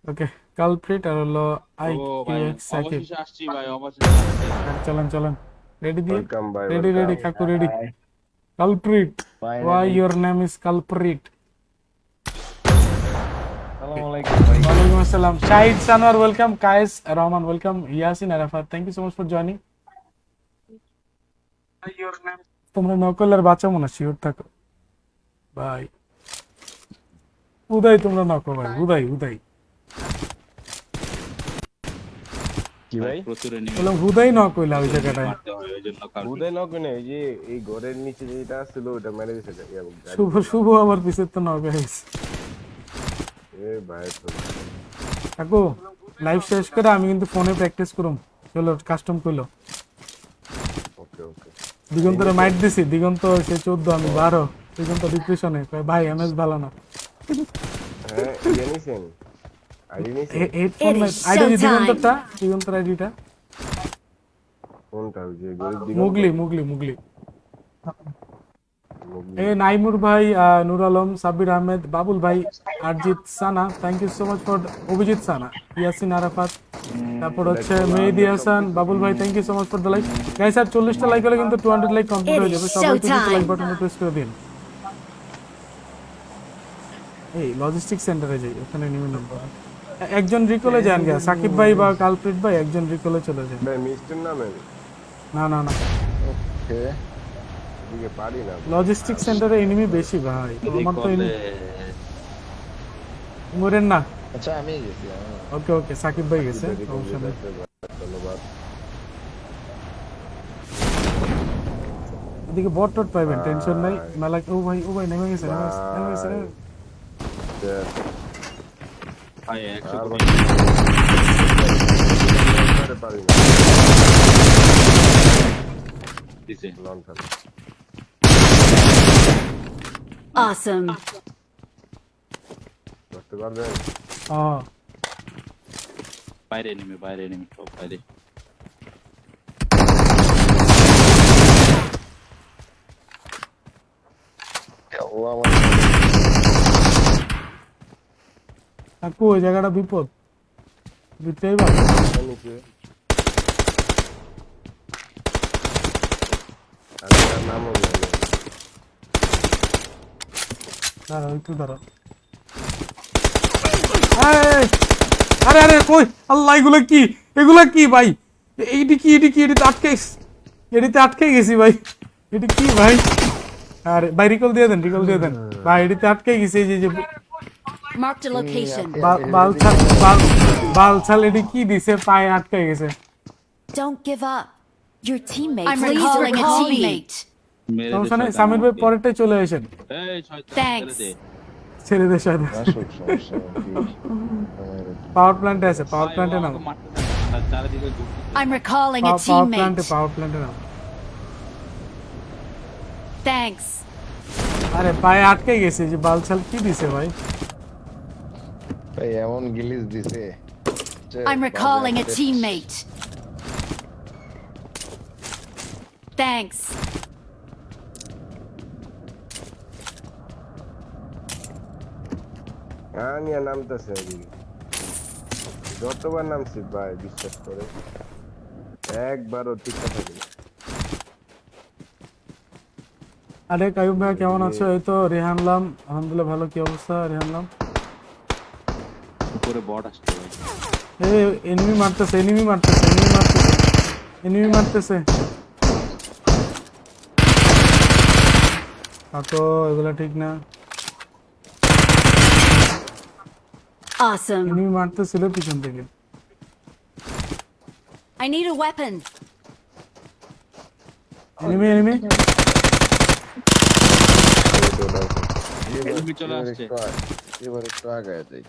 ওকে কালপ্রিট আর হলো আই কিউএক্স সাকিব আসছি ভাই অবশ্যই আসছি চলেন রেডি দিয়ে ওয়েলকাম ভাই রেডি কাকু ready culprit why your name is culprit ওয়ালাইকুম আসসালাম Shahid Sanwar welcome Kayes Rahman welcome Yasin Arafat thank you so much for joining তোমরা নকলের বাচ্চা মনে শিওর থাকো ভাই উদয় তোমরা নকো ভাই উদয় কি ভাই প্রচুরে নেমে বললাম হুদাই নক হইলা ওই জায়গাটায় মারতে হয় ওই জন্য কাল উদয় নক না এই যে এই ঘরের নিচে যেটা ছিল ওটা মেরে দিয়েছে শুভ আমার পিছের তো নক হয়েছে এ ভাই তো কাকু লাইভ শেষ করে আমি কিন্তু ফোনে প্র্যাকটিস করুম চলো কাস্টম করলো ওকে দিগন্তরে মাইট দিছি দিগন্ত সে 14 আমি 12 দিগন্ত ডিপ্রেশনে কয় ভাই এমএস ভালো না হ্যাঁ জানিছেন আইডি নিছেন হেডফোন আইডি দিগন্তর আইডিটা কোনটা ওই যে গরিব মুগলি এ নাইমুর ভাই নূর আলম সাব্বির আহমেদ বাবুল ভাই Arijit Sana thank you so much for Abhijit Sana Yasin Arafat তারপর হচ্ছে মেহেদি হাসান, বাবুল ভাই, thank you so much for the like. Guys আর 40টা লাইক হলে কিন্তু 200 লাইক কমপ্লিট হয়ে যাবে। সবাই কিন্তু লাইক বাটনে প্রেস করে দিন। এই লজিস্টিক সেন্টারে যাই, ওখানে নেমে নেব। একজন রিকলে যান গা, সাকিব ভাই বা কালপ্রিট ভাই একজন রিকলে চলে যান। ভাই মিস্টার নামে না না না, ওকে এদিকে পারি না লজিস্টিক সেন্টারে এনিমি বেশি ভাই। আমার তো মরেন না। আচ্ছা আমি গেছি ওকে ওকে, সাকিব ভাই গেছে, সমস্যা নেই। ধন্যবাদ। এদিকে বট টট পাইবেন, টেনশন নাই। মেলা ও ভাই নেমে গেছে, নেমে গেছে। ভাই 100 আর কোটি পারি না দিছে। Long term Awesome. করতে পারবেন বাইরে এনিমি সব বাইরে। আল্লাহ আমার কাকু ওই জায়গাটা বিপদ, বুঝতেই পারো। নিচে আর নামও নেই দাঁড়াও একটু দাঁড়াও। এই, আরে আরে কই আল্লাহ, এগুলা কি ভাই? এটিতে আটকে গেছি ভাই। এটি কি ভাই? আরে ভাই রিকল দিয়ে দেন ভাই, এটিতে আটকে গেছি। এই যে Marked a location. বালছাল এটি কি দিছে, পায়ে আটকে গেছে। Don't give up. Your teammates. I'm recalling a teammate. মেরে দে সমস্যা নেই, শয়তান সামির ভাই আমাকে। পরেরটাই চলে আসেন। এই শয়তান Thanks. ছেড়ে দে সাদা। আসুক সমস্যা পাওয়ার প্ল্যান্টে আছে, পাওয়ার প্ল্যান্টে নাও। চারিদিকে ঘুরতে I'm recalling a power teammate. প্ল্যান্টে now. Thanks. আরে পায়ে আটকে গেছে, যে বালছাল কি দিছে ভাই? ভাই এমন গিলিস দিছে I'm recalling a teammate. Thanks. আনিয়া নামতেছে এদিকে যতবার নামছি ভাই বিশ্বাস করে একবারও টিকা থাকি না। আরে কায়ুম ভাই কেমন আছো? এই তো রেহানলাম, আলহামদুলিল্লাহ ভালো। কি অবস্থা রেহানলাম? উপরে বট আসছে ভাই। এই এনিমি মারতেছে। তো এগুলা ঠিক না। Awesome. এনিমি মারতেছিল পিছন থেকে। I need a weapon. Enemy enemy চলে আসছে। এবার একটু আগায় যাই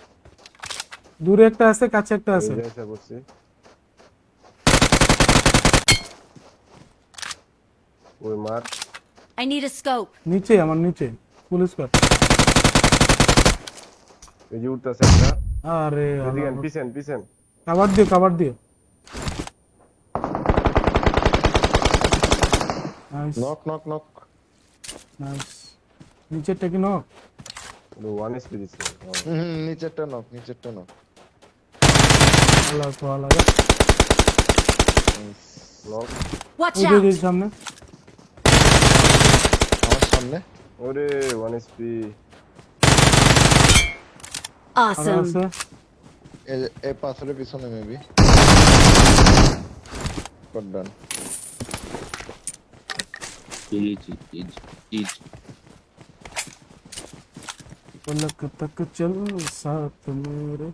দূরে একটা আছে, কাছে একটা আছে। এসে বসছি ওই মার I need a scope. নিচে, আমার নিচে পুলিশ স্কোয়াড। এই যে উঠতেছে একটা আরে এদিকে পিছন কাভার দিও। Nice knock nice. নিচেরটা কি নক? ওয়ান এসপি দিছে নিচেরটা নক আল্লাহ নক Watch ওই out. যে সামনে। আমার সামনে ওরে ওয়ান এসপি আর Awesome. আছে এই পাথরের পিছনে মেবি কটডান ইজি पलक तक चल साथ मेरे।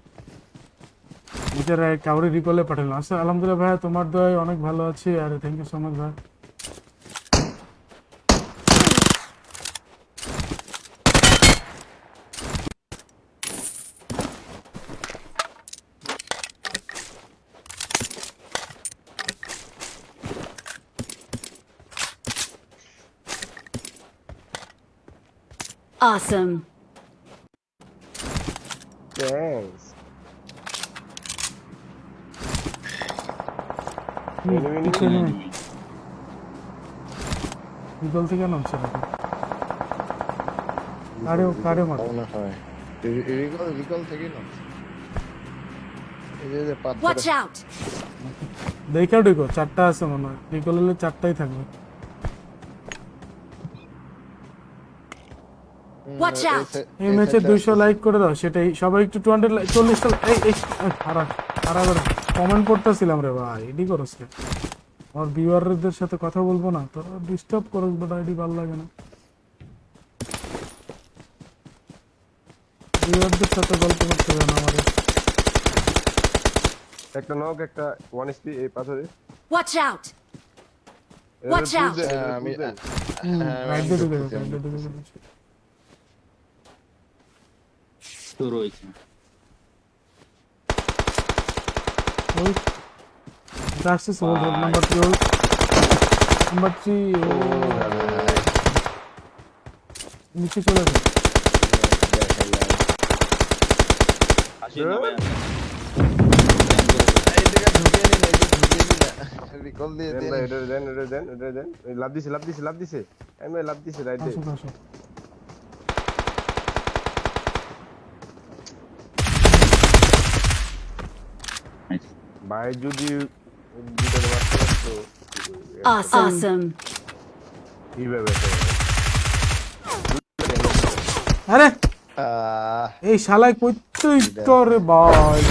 নিজেরা কাউরে রিকলে পাঠালাম। আচ্ছা আলহামদুলিল্লাহ ভাই, তোমার দয়ায় অনেক ভালো আছি। আর থ্যাংক ইউ সো মাচ ভাই। Awesome. থ্যাঙ্কস রিকল থেকে নামছে নাকি? কারে মার। মনে হয় রিকল থেকে না এই যে পাথর Watch out! দেখা ঢুকো, 4টা আছে মনে হয়, রিকল হলে 4টাই থাকবে। Watch out! এই ম্যাচে 200 লাইক করে দাও, সেটাই সবাই একটু 240 এই এই হারা হারা করে কমেন্ট পড়তেছিলাম রে ভাই, এডি করছ রে। আর ভিউয়ারদের সাথে কথা বলবো না তো ডিস্টার্ব করছ, বাট আইডি ভালো লাগে না। ভিউয়ারদের সাথে গল্প করতে হবে না আমাদের। একটা নক, একটা 1 এসপি এই পাথরে। Watch out! Watch out! আমি রাইট দিয়ে ঢুকে রাইট দিয়ে ঢুকে। তো রয়েছে ওই That's all number 3 number 3 নিচে চলে যাবে। আসি না ভাই রিকল দিয়ে দেন ভাই, এটা দেন। এই লাভ দিছে আমি লাভ দিছে রাইট দে। আসো আসো। ভাই যদি দুটো মারতে তো Awesome! কিভাবে আরে এই শালায় কইতেই তো রে ভাই,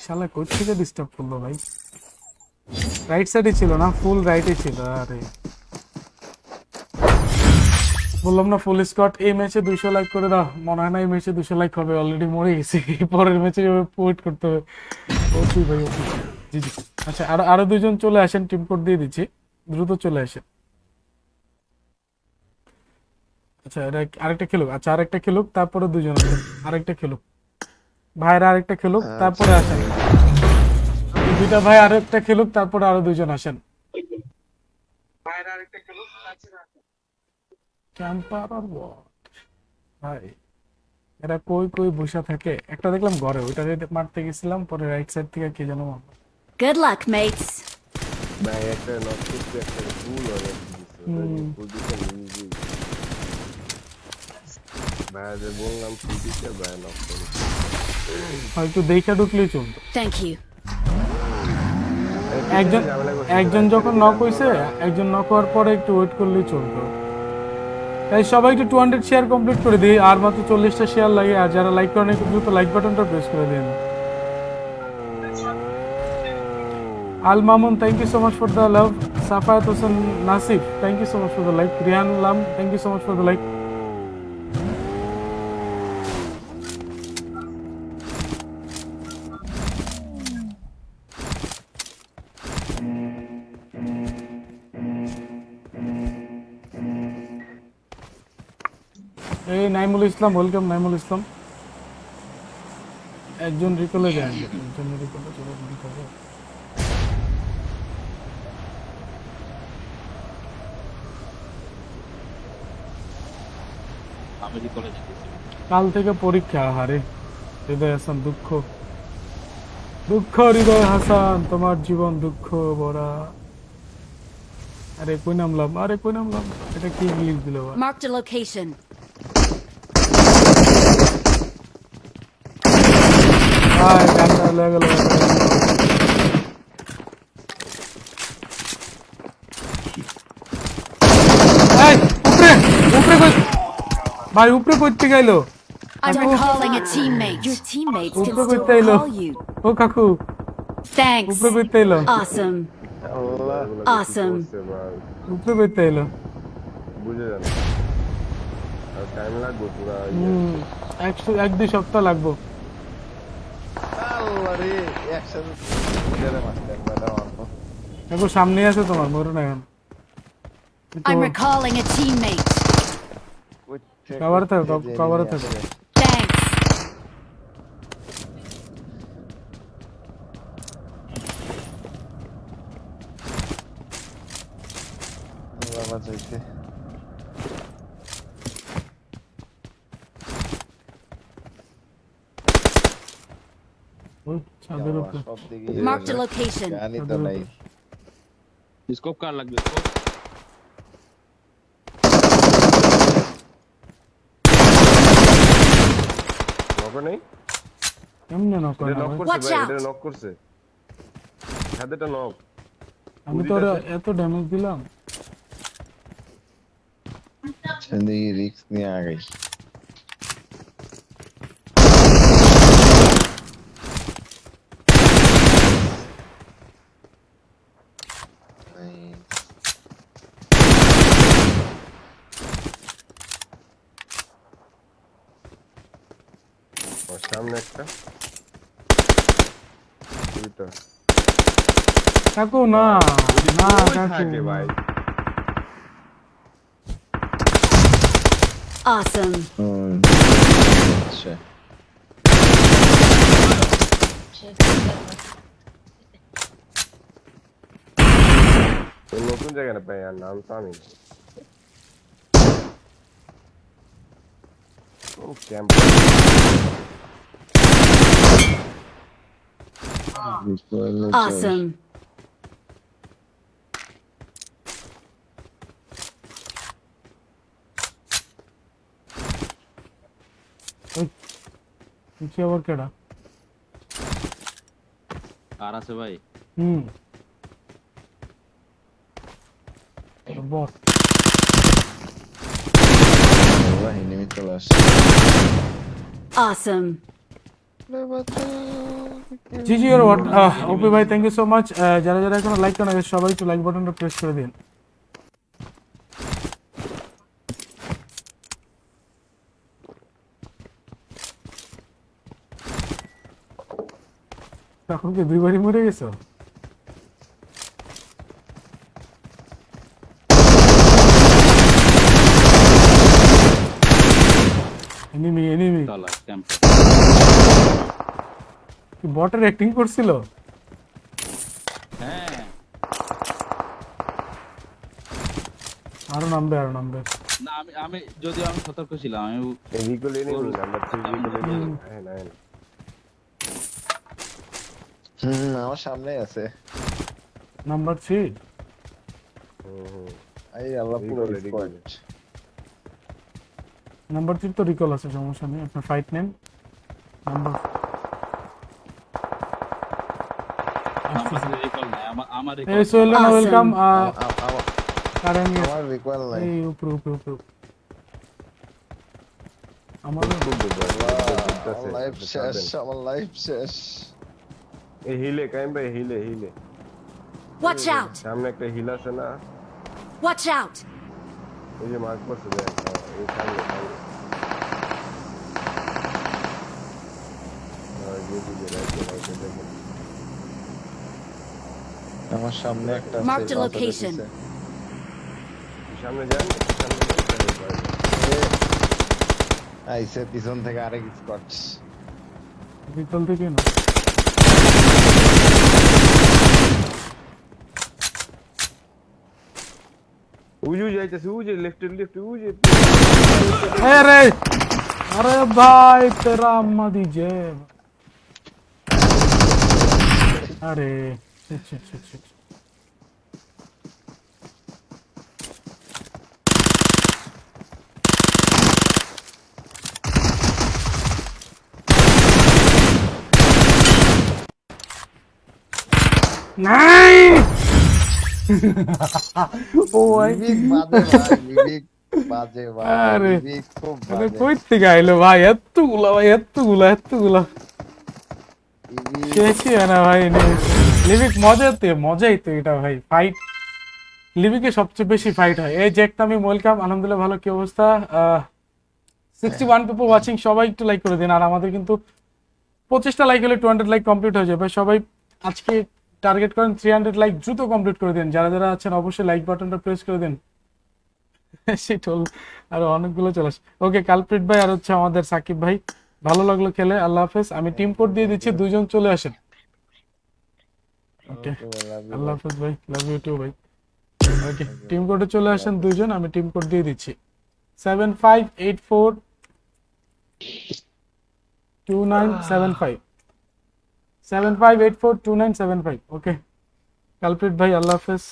শালা কই থেকে ডিস্টার্ব করলো ভাই। রাইট সাইডে ছিল না, ফুল রাইটে ছিল। আরে বললাম না ফুল স্কোয়াড। এই ম্যাচে 200 লাইক করে দাও। মনে হয় না এই ম্যাচে 200 লাইক হবে, অলরেডি মরে গেছি। পরের ম্যাচে ওয়েট করতে হবে। ওকে ভাই ওকে। জি জি। আচ্ছা আরো দুইজন চলে আসেন, টিম কোড দিয়ে দিচ্ছি, দ্রুত চলে আসেন। আচ্ছা এটা আরেকটা খেলুক, আচ্ছা আরেকটা খেলুক, তারপরে দুজন আসেন। আরেকটা খেলুক ভাইরা, আরেকটা খেলুক, তারপরে আসেন। এই দুইটা ভাই আরেকটা খেলুক, তারপরে আরো দুজন আসেন। ভাইরা আরেকটা খেলুক, তারপরে আসেন। ক্যাম্পার আর বট ভাই, এরা কই কই বসে থাকে। একটা দেখলাম ঘরে, ওইটা মারতে গেছিলাম, পরে রাইট সাইড থেকে কে যেন মারলো। Good luck, mates! ভাই একটা নক করতে একটা ফুল হয়ে গেছে পজিশন ইজি। ভাই যে বললাম ফুলটিতে ভাই নক করে হয়তো দেখা ঢুকলেই চলতো। Thank you. একজন যখন নক হইছে, একজন নক হওয়ার পরে একটু ওয়েট করলেই চলতো। তাই সবাই একটু 200 শেয়ার কমপ্লিট করে দিই, আর মাত্র 40টা শেয়ার লাগে। আর যারা লাইক করেন একটু দ্রুত লাইক বাটনটা প্রেস করে দিন। Al Mamun, thank you so much for the love. Safayat Hossain Nasif, thank you so much for the like. Rian Lam, thank you so much for the like. এই নাইমুল ইসলাম, ওয়েলকাম নাইমুল ইসলাম। একজন রিকলে যায়, একজন রিকলে চলে যাবে। আমি কলেজে গেছি কাল থেকে পরীক্ষা। হারে হৃদয় হাসান, দুঃখ দুঃখ হৃদয় হাসান, তোমার জীবন দুঃখ ভরা। আরে কই নামলাম, আরে কই নামলাম, এটা কি ইংলিশ দিল? Marked a location. ভাই গানটা লেগে গেল। এই উপরে উপরে কই ভাই, উপরে কইতে গেলো? I'm recalling a teammate. Your teammates can উপরে still কইতে এলো? call you. ও কাকু Thanks. উপরে কইতে এলো? Awesome. Awesome. ভাই উপরে কইতে এলো? বুঝে যান, আর টাইম লাগবে পুরা। 1-2 সপ্তাহ লাগবো। আল্লাহ রে একসাথে ধরে মাস্টার দাদা মারবো। কাকু সামনে আছে তোমার, মরো না এখন। I'm recalling a teammate. কভারে থাকো, কভারে থাকো। Thanks. আল্লাহ বাঁচাইছে। ওই ছাদের উপরে। সব দিকে Marked a location. জানি তো নাই। স্কোপ কার লাগবে স্কোপ হবে নেই এমনি নক করে এটা না নক ভাই। করছে Watch ভাই, out! এটা নক করছে। হাতেটা নক। আমি তো ওরে এত ড্যামেজ দিলাম। जिंदगी रिस्क में आ गई। नहीं, ওর সামনে একটা দুইটা কাকু না না ওই কাকু থাকে ভাই। Awesome. अच्छा ওই নতুন জায়গা না ভাই, আর নাম তো আমি না। ও ক্যাম্প Awesome. কি আবার কেডা? আর আছে ভাই? হুম বট। والله انمي خلاص Awesome. জিজি আর হোয়াট ওপি ভাই থ্যাংক ইউ সো মাচ। যারা যারা এখনো লাইক করেন সবাই একটু লাইক বাটনটা প্রেস করে দিন। এখন কি দুইবারই মরে গেছো? এনিমি এনিমি চলা ক্যাম্প। কি বটের অ্যাক্টিং করছিল? হ্যাঁ আরো নামবে আরো নামবে। না আমি যদিও আমি সতর্ক ছিলাম, আমি recall enemy number 3 recall enemy. হ্যাঁ না আমার সামনে আছে নাম্বার 3 এই আল্লাহ পুরো Recall, রিকল নাম্বার 3 তো রিকল আছে, সমস্যা নেই। আপনার ফাইট নেন নাম্বার রিকল নাই, আমার এই রিকল। সোহেল Awesome. ওয়েলকাম। আমার কারণ আমার রিকল নাই এই উপরে উপরে উপরে আমার লাইফ শেষ আমার লাইফ শেষ এই হিলে কাইম ভাই, হিলে হিলে Watch out! সামনে একটা হিল আছে না, Watch out! ওই যে মার্ক করছে দেখ, এই সামনে সামনে। যে দিকে রাইটে রাইটে দেখেন। আমার সামনে একটা Mark the আছে, location. সামনে যান, সামনে যান। আইসে পিছন থেকে আরেক স্কট রিকল থেকে না। উজু যাইতেছে, উজে লেফট লেফট উজে। अरे अरे भाई तेरा अम्मा दीजिए। अरे shit, shit, shit, shit. नहीं ओ भाई বিবিক বাজে ভাই আরে, বিবিক খুব আরে বাজে কই থেকে আইলো ভাই এতগুলা ভাই এতগুলা বিবিক শেষই হয় না ভাই। লিভিক মজাই তো এটা ভাই। ফাইট লিভিকে সবচেয়ে বেশি ফাইট হয়। এই যে একটা আমি ওয়েলকাম, আলহামদুলিল্লাহ ভালো। কি অবস্থা? 61 পিপল ওয়াচিং, সবাই একটু লাইক করে দিন। আর আমাদের কিন্তু 25টা লাইক হলে 200 লাইক কমপ্লিট হয়ে যাবে। সবাই আজকে টার্গেট করেন 300 লাইক দ্রুত কমপ্লিট করে দিন। যারা যারা আছেন অবশ্যই লাইক বাটনটা প্রেস করে দিন। শীতল আর অনেকগুলো চলে আসে। ওকে কালপ্রিট ভাই আর হচ্ছে আমাদের সাকিব ভাই, ভালো লাগলো খেলে। আল্লাহ হাফেজ। আমি টিম কোড দিয়ে দিচ্ছি, দুইজন চলে আসেন। ওকে আল্লাহ হাফেজ ভাই, লাভ ইউ টু ভাই। ওকে টিম কোডে চলে আসেন দুইজন, আমি টিম কোড দিয়ে দিচ্ছি 75842975 75842975। ওকে কালপ্রিট ভাই আল্লাহ হাফেজ।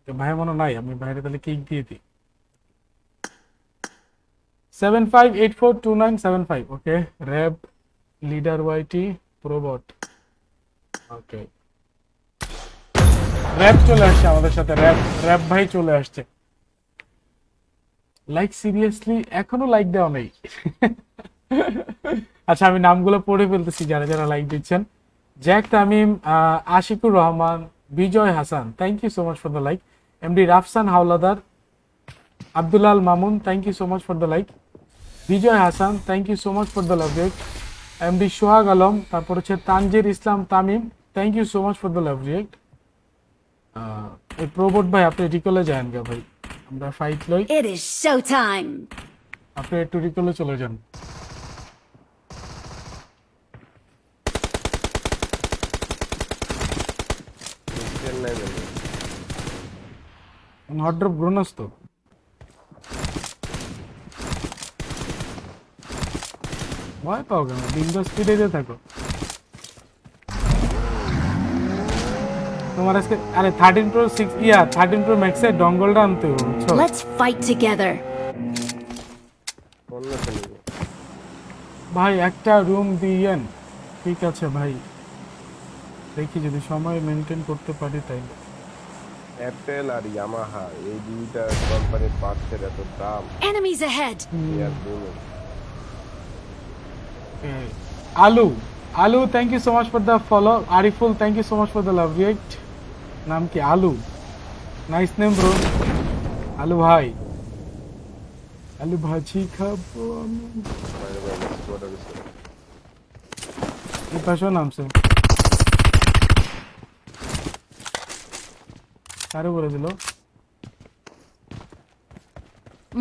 ভাই মনে নাই, আমি বাইরে তাহলে কিক দিয়ে দিই। 75842975 ওকে র্যাব লিডার ওয়াইটি প্রোবট ওকে র্যাব চলে আসছে আমাদের সাথে র্যাব র্যাব ভাই চলে আসছে লাইক সিরিয়াসলি এখনো লাইক দেওয়া নেই আচ্ছা আমি নামগুলো পড়ে ফেলতেছি যারা যারা লাইক দিচ্ছেন Jack Tamim Ashikur Rahman Bijoy Hasan thank you so much for the like MD Rafsan Howlader Abdulal Mamun thank you so much for the like Bijoy Hasan thank you so much for the love react MD Sohag Alam তারপর হচ্ছে Tanjir Islam Tamim thank you so much for the love react এই প্রোবট ভাই আপনি রিকলে যান গা ভাই আমরা ফাইট লই It is showtime. আপনি একটু রিকলে চলে যান চেন্নাই যাবে। হট ড্রপ গ্রোনাস তো ভয় পাও কেন বিন্দাস স্পিডে যেতে থাকো তোমার আজকে আরে 13 প্রো 6 ইয়া 13 প্রো ম্যাক্স এর ডঙ্গলটা আনতে হবে বুঝছো Let's fight together. অন্য খেলবে। ভাই একটা রুম দিয়েন ঠিক আছে ভাই দেখি যদি সময় মেনটেন করতে পারি তাই অ্যাপেল আর ইয়ামাহা এই দুইটা কোম্পানির পার্টসের এত দাম Enemies ahead. ইয়ার দুটো আলু thank you so much for the follow Ariful thank you so much for the love react নাম কি আলু নাইস নেম ব্রো আলু ভাই আলু ভাজি খাবো আমি বাইরে বাইরে স্কোয়াড আছে এই পাশেও নামছে কারো বলে দিল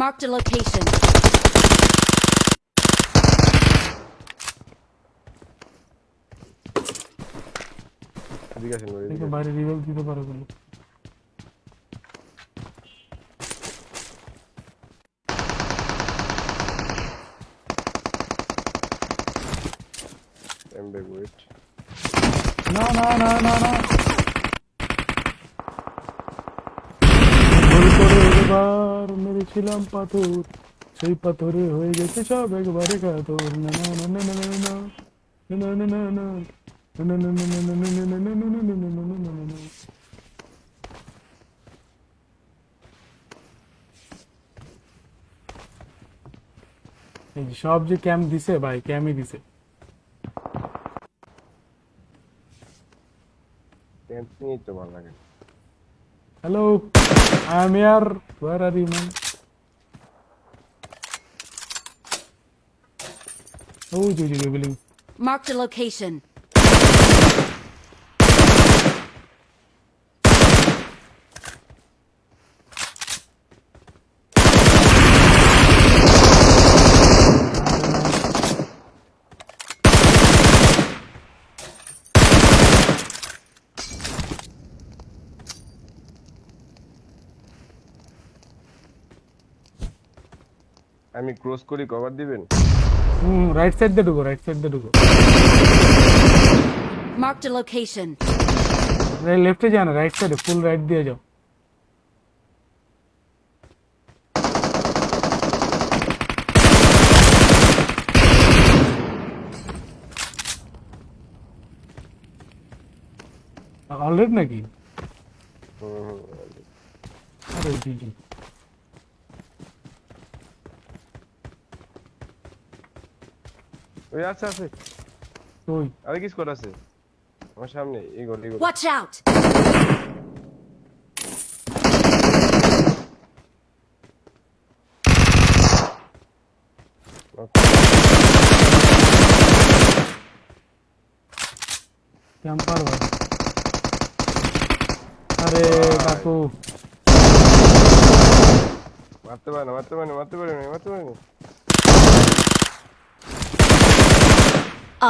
Marked a location. এদিকে আসেন ভাই, দেখে এদিকে। বাইরে রিভেল দিতে পারো বলে এমবে ওয়েট না না না না না ভুল করে একবার মেরেছিলাম পাথর সেই পাথরে হয়ে গেছে সব একবারে কাতর না না না না না না না না না না না সব যে ক্যাম্প দিছে ভাই ক্যাম্পই দিছে টেন্স নিয়ে তো ভালো লাগে hello I am here where are you man ও জি জি বিলিং Marked a location. আমি ক্রস করি কভার দিবেন রাইট সাইড দিয়ে ঢুকো রাইট সাইড দিয়ে ঢুকো Marked a location. লেফটে যাও না রাইট সাইডে ফুল রাইট দিয়ে যাও অলরেডি নাকি আরে জি জি ওই আছে আছে ওই আরে কি স্কোয়াড আছে আমার সামনে এগোল এগোল Watch out. ক্যাম্পার ভাই আরে কাকু মারতে পারে না মারতে পারে না মারতে পারে না মারতে পারে না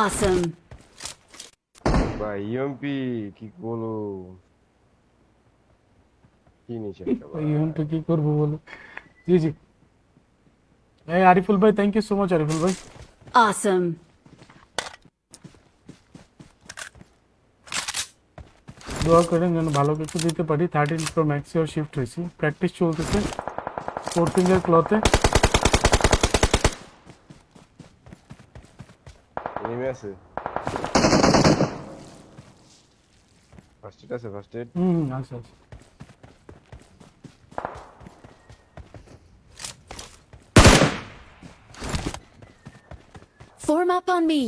Awesome. ভাই ইএমপি কি বলো কি নিচে একটা ভাই। এখন তো কি করবো বলো জি জি এই আরিফুল ভাই thank you so much Ariful ভাই Awesome. দোয়া করেন যেন ভালো কিছু দিতে পারি 13 প্রো ম্যাক্সে শিফট হয়েছি প্র্যাকটিস চলতেছে 4 ফিঙ্গার ক্লথে নেমে আছে ফার্স্ট এড আছে ফার্স্ট এড আচ্ছা আচ্ছা Form up on me.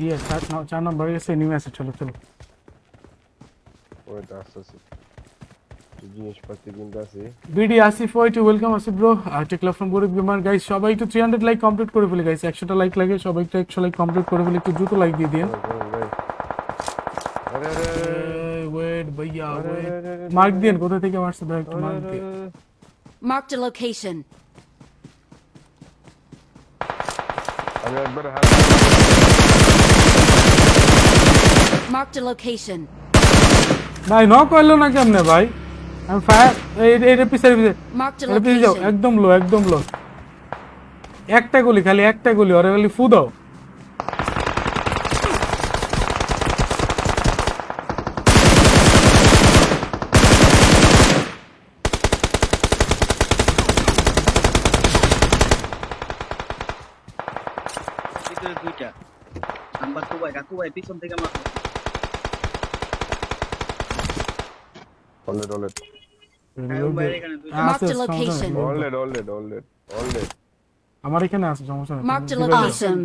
ইয়ে 4 নম্বর গেছে নেমে আছে চলো চলো ওইটা আসছে জিনিসপাতি কিনতে আছে BD Asif YT welcome Asif bro tech love from Gorib gamer guys সবাই একটু 300 লাইক কমপ্লিট করে ফেলে গাইস 100টা লাইক লাগে সবাই একটু 100 লাইক কমপ্লিট করে ফেলে একটু দ্রুত লাইক দিয়ে দিন আরে আরে ওয়েট ভাইয়া ওয়েট মার্ক দিন কোথা থেকে মারছে ভাই একটু মার্ক দিন Marked a location. আমি একবার Marked a location. ভাই নক করলো না কেমনে ভাই আমি ফায়ার এই পিছারে Marked a পিছে যাও location. একদম লো একটা গুলি খালি একটা গুলি ওরে খালি ফু দাও ভিতরে দুইটা নাম্বার কাকু ভাই পিছন থেকে মারো অলরেড অলরেড কাকু ভাই এখানে দুইটা Marked a location. অলরেড আমার এখানে আছে সমস্যা নেই Marked a location.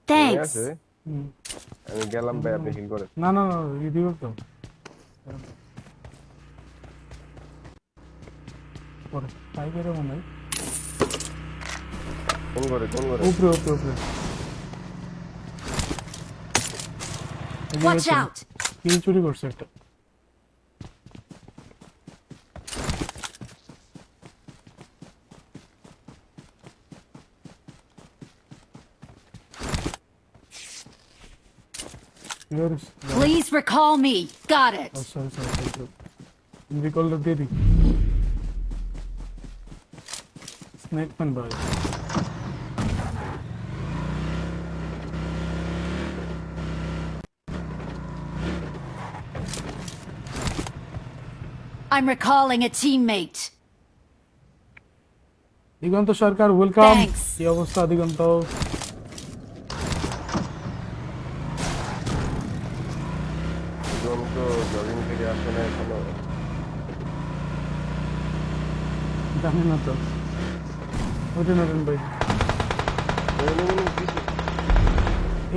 Thanks. আছে আমি গেলাম ভাই আপনি হিল করেন না রিভিউ তো পরে টাইগারে মনে হয় কোন করে উপরে Watch out. কিল চুরি করছে একটা Please recall me. Got it. sorry recall দিয়ে দি স্নেক ম্যান ভাই I'm recalling a teammate. Diganta Sarkar welcome Thanks. কি অবস্থা দিগন্ত তো জগিং থেকে আসলে এখনো জানি না তো ওঠেন ভাই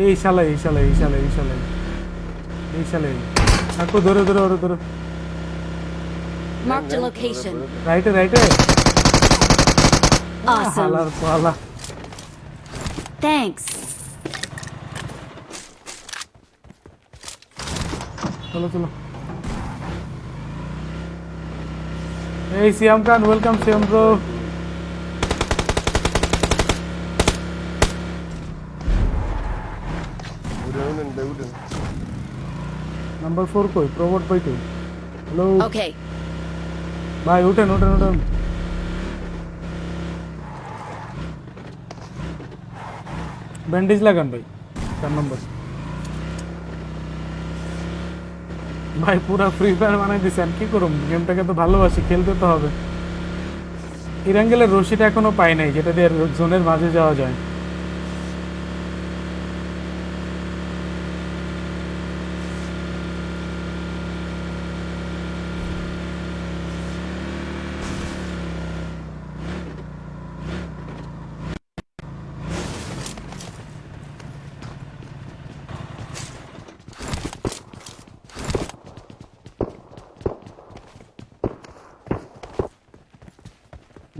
এই শালাই আকো ধরে Marked a location. রাইটে Awesome. হালার পালা Thanks. চলো এই সিয়াম খান ওয়েলকাম সিয়াম ব্রো উঠেন নাম্বার 4 কই প্রমোট ভাই কই হ্যালো Okay. ভাই উঠেন ব্যান্ডেজ লাগান ভাই 4 নম্বর ভাই পুরা ফ্রি ফায়ার বানাই দিছেন কি করুম গেমটাকে তো ভালোবাসি খেলতে তো হবে ইরাঙ্গেলের রশিটা এখনো পাই নাই যেটা দিয়ে জোনের মাঝে যাওয়া যায়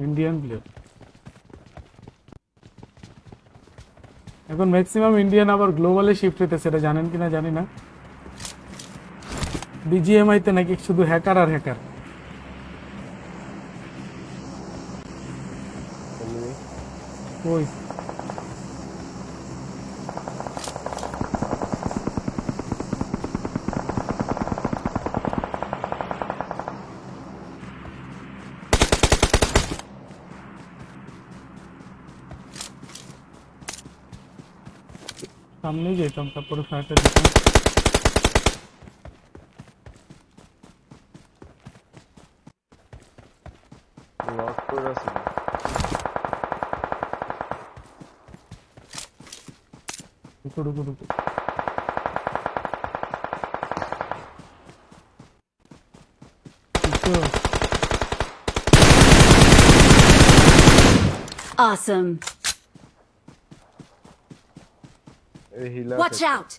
ইন্ডিয়ান প্লেয়ার এখন ম্যাক্সিমাম ইন্ডিয়ান আবার গ্লোবালে শিফট হইতেছে এটা জানেন কিনা জানি না বিজিএমআই তে নাকি শুধু হ্যাকার আর হ্যাকার ওই সামনে যেতাম তারপরে ফায়ারটা দিতাম লক করে আছে रुको रुको रुको रुको। Awesome. এই হিলা Watch out.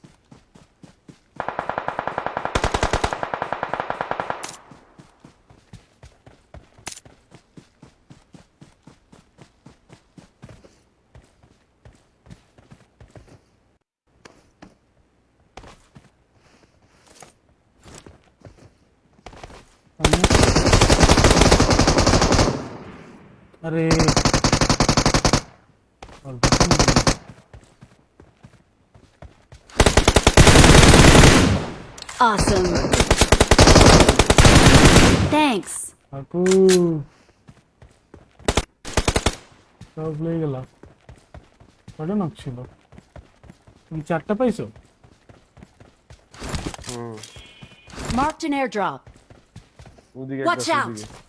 अरे Awesome. Thanks. আপু সব লেগে গেল কটা নক ছিল তুমি 4টা পাইছো Marked an airdrop. ওদিকে Watch একটা out. ওদিকে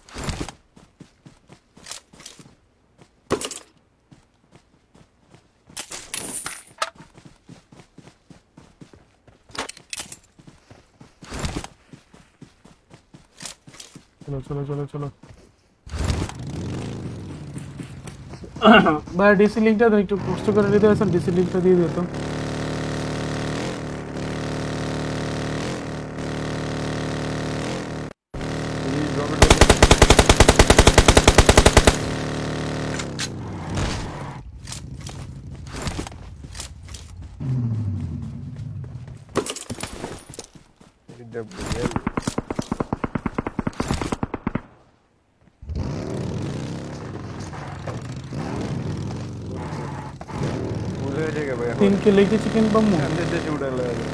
চলো চলো চলো চলো ভাই ডিসি লিংকটা একটু পোস্ট করে দিতে আসেন ডিসি লিংকটা দিয়ে দিত এই রকেট এটা বুঝেন বুঝে গেছে ভাই এখন 3 কে লেগে চিকেন বাম্মু সামনে দেশে উড়ে লাগে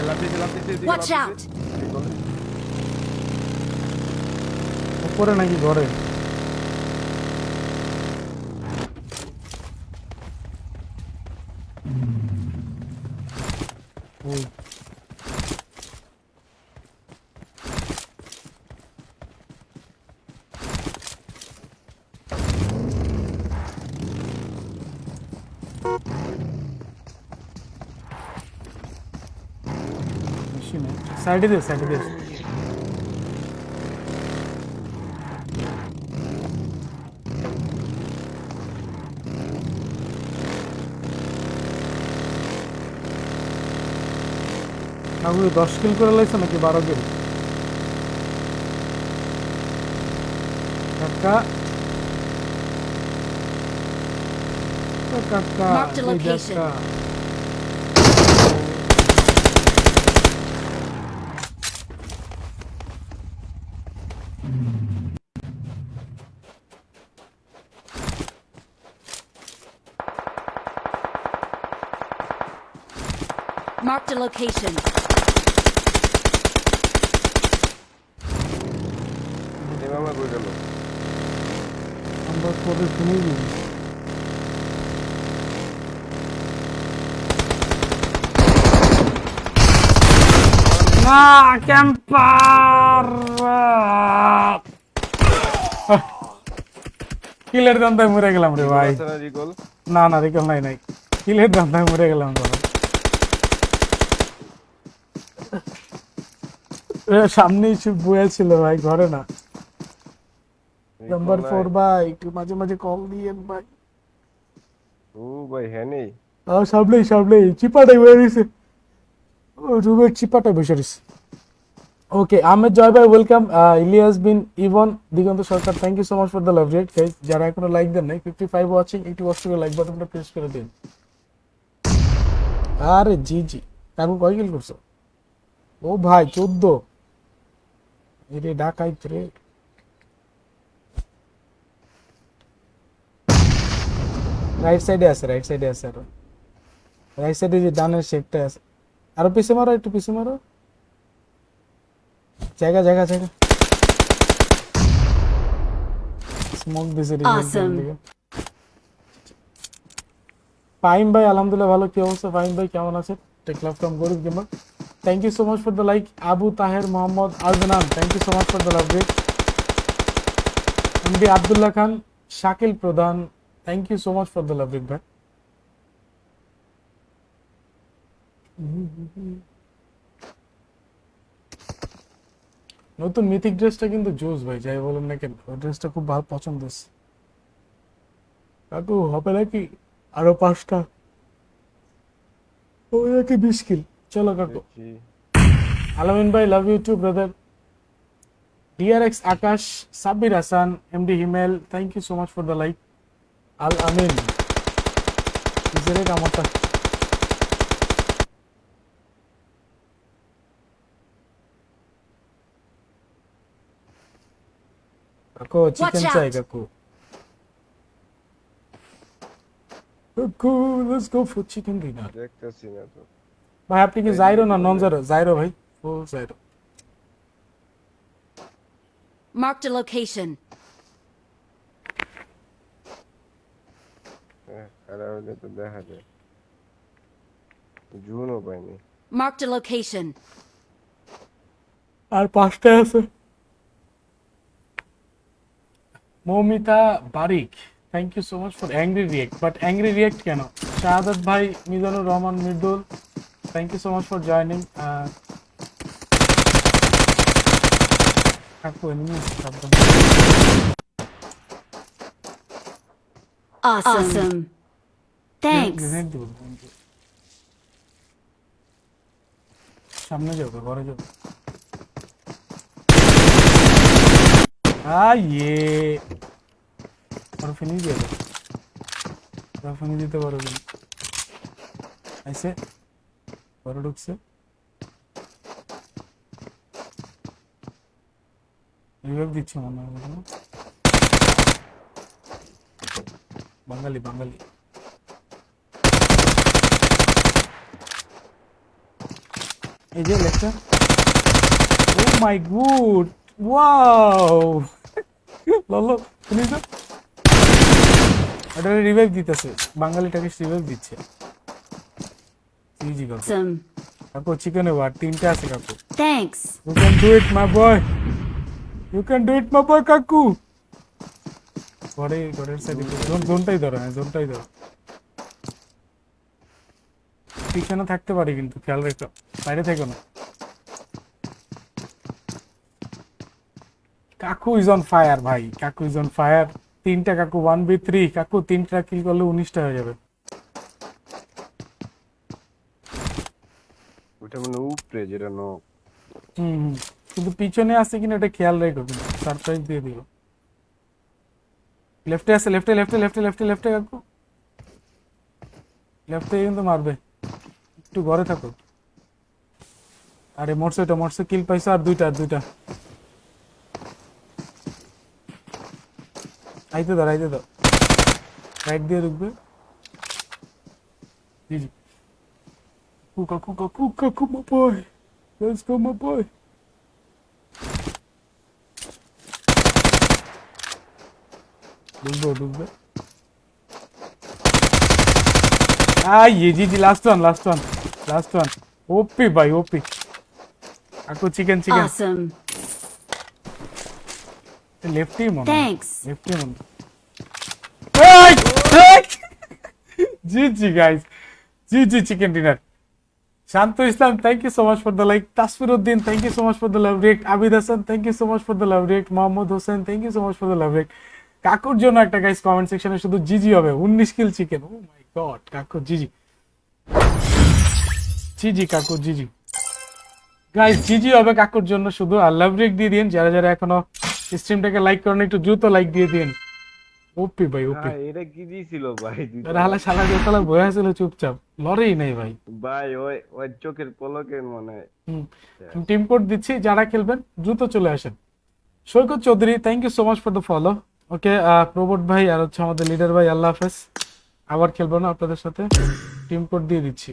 লাফিছে Watch out. উপরে নাকি ঘরে ওই সাইডে দে সাইডে দে আপনি 10 কিল করে লাইছেন নাকি 12 কিল কাকা কাকা Marked a এই location. কাকা Marked a location. এই মামা কই গেল আমরা পরে শুনে দিই না ক্যাম্পার কিলের দান্দায় মরে গেলাম রে ভাই আছে না রিকল না না রিকল নাই নাই কিলের দান্দায় মরে গেলাম ভাই সামনেই সব বয়ে ছিল ভাই ঘরে না নাম্বার 4 ভাই একটু মাঝে মাঝে কল দিয়েন ভাই ও ভাই হ্যাঁ নেই সামনেই চিপাটাই বয়ে রয়েছে রুমের চিপাটাই বসে রয়েছে ওকে আহমেদ জয় ভাই welcome Ilias Bin Evan Diganta Sarkar thank you so much for the love rate guys যারা এখনো লাইক দেন নাই 55 ওয়াচিং একটু কষ্ট করে লাইক বাটনটা প্রেস করে দিন আরে জি জি কাকু কয় কিল করছো ও ভাই 14 এরে ডাকাইত রে রাইট সাইডে আছে আরো রাইট সাইডে যে ডানের শেপটা আছে আরো পিছে মারো একটু পিছে মারো জায়গা স্মোক দিছে Awesome. ফাইম ভাই আলহামদুলিল্লাহ ভালো কি অবস্থা ফাইম ভাই কেমন আছেন tech love from Gorib gamer thank you so much for the like Abu Taher Mohammad Ajnan thank you so much for the love rate MD Abdullah Khan Shakil Prodhan thank you so much for the love rate ভাই নতুন মিথিক ড্রেসটা কিন্তু জোস ভাই, যাই বলেন না কেন, ওই ড্রেসটা খুব ভালো পছন্দ হয়েছে। কাকু হবে নাকি আরো 5টা? ওই নাকি 20 কিল। চলো কাকু। দেখছি আলামিন ভাই love you too brother. DRX Akash, Sabbir Hasan, MD Himel, thank you so much for the like. Al Amin ইজরে কামতা। কাকু চিকেন Watch চাই out! কাকু। কাকু let's go for chicken dinner. দেখতেছি না তো। ভাই আপনি কি জাইরো না নন জাইরো? জাইরো ভাই, ফুল জাইরো। Marked a location. খারাপ হলে তো দেখা যায়। জুনও পাইনি। Marked a location. আর 5টা আছে। Moumita Barik, thank you so much for angry react. But angry react কেন? শাহাদাত ভাই, Mizanur Rahman Mridul, thank you so much for joining. কাকু এনিমি সাবধান। Awesome. Thanks. গ্রেনেড দেবো। সামনে যাবে, ঘরে যাবে। ইয়ে ফিনিশ দিয়ে দাও, ফিনিশ দিতে পারো কিন্তু। আইসে ঘরে ঢুকছে। রিভাইভ দিচ্ছে মনে হয় না? বাঙালি বাঙালি। এই যে lecture. Oh my good, wow ললো শুনি তো, এটা রিভাইভ দিতেছে, বাঙালিটাকে রিভাইভ দিচ্ছে। জি কাকু। Awesome. কাকু চিকেন ওভার 3টা আছে কাকু। Thanks. You can do it my boy, you can do it my boy কাকু। ঘরের সাইডে জোনটাই ধরো, হ্যাঁ জোনটাই ধরো। পিছনে থাকতে পারি কিন্তু খেয়াল রেখো, বাইরে থেকো না। কাকু ইজ অন ফায়ার ভাই, কাকু ইজ অন ফায়ার। 3টা কাকু 1v3, কাকু 3টা কিল করলে 19টা হয়ে যাবে। ওটা মানে উপরে যেটা নক। কিন্তু পিছনে আছে কিনা এটা খেয়াল রেখো, কিন্তু সারপ্রাইজ দিয়ে দিল। লেফটে আছে, লেফটে লেফটে লেফটে লেফটে লেফটে কাকু, লেফটে কিন্তু মারবে, একটু ঘরে থাকো। আরে মরছে কিল পাইছো, আর দুইটা। আইতে দাও রাইট দিয়ে ঢুকবে। জি জি কাকু my boy, let's go my boy। ঢুকবে। ये जी लास्ट वन। ओपी भाई ओपी। काकू chicken Awesome. Lefty man, Thanks. Lefty man. जी गाइस, जी chicken dinner. Shanto Islam, thank you so much for the like. Tasfir Uddin, thank you so much for the love react. Abid Hasan, thank you so much for the love react. Mohammad Hossain, thank you so much for the love react. কাকুর জন্য একটা guys comment সেকশনে শুধু জিজি হবে, 19 কিল chicken. O my god কাকু জিজি কাকু জিজি গাইস, জিজি হবে কাকুর জন্য শুধু। আর লাভ রিয়েক্ট দিয়ে দিন যারা এখনো স্ট্রিমটাকে লাইক করেন, একটু দ্রুত লাইক দিয়ে দিন। ওপি ভাই ওপি। এটা কি দিছিল ভাই? হালা শালা গোসালা বয়ে আছিল চুপচাপ, লড়েই নাই ভাই। ভাই ওই চোখের পলকের মনে হয়। টিম কোড দিচ্ছি, যারা খেলবেন দ্রুত চলে আসেন। Saikat Chowdhury, thank you so much for the follow. Okay প্রবোট ভাই আর হচ্ছে আমাদের লিডার ভাই, আল্লাহ হাফেজ। আবার খেলবো না আপনাদের সাথে, টিম কোড দিয়ে দিচ্ছি।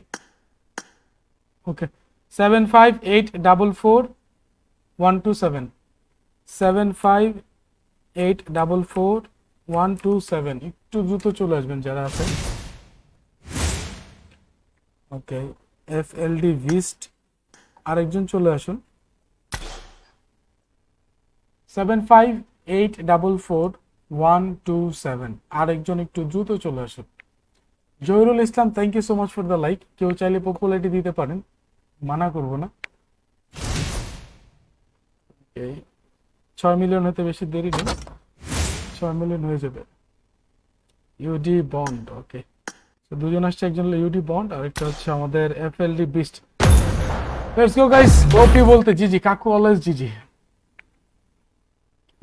ওকে 75844127 75844127। একটু দ্রুত চলে আসবেন যারা আছেন। ওকে এফএলডি ভিস্ট, আরেকজন চলে আসুন। 75844127, আরেকজন একটু দ্রুত চলে আসুন। Zahirul Islam, thank you so much for the like. কেউ চাইলে পপুলারিটি দিতে পারেন, মানা করব না। 6 মিলিয়ন হতে বেশি দেরি নেই, 6 মিলিয়ন হয়ে যাবে। ইউডি বন্ড, ওকে। তো দুজন আসছে, একজন হলো ইউডি বন্ড আর একটা হচ্ছে আমাদের FLD beast. Let's go guys. OP বলতে জিজি, কাকু অলওয়েজ জিজি।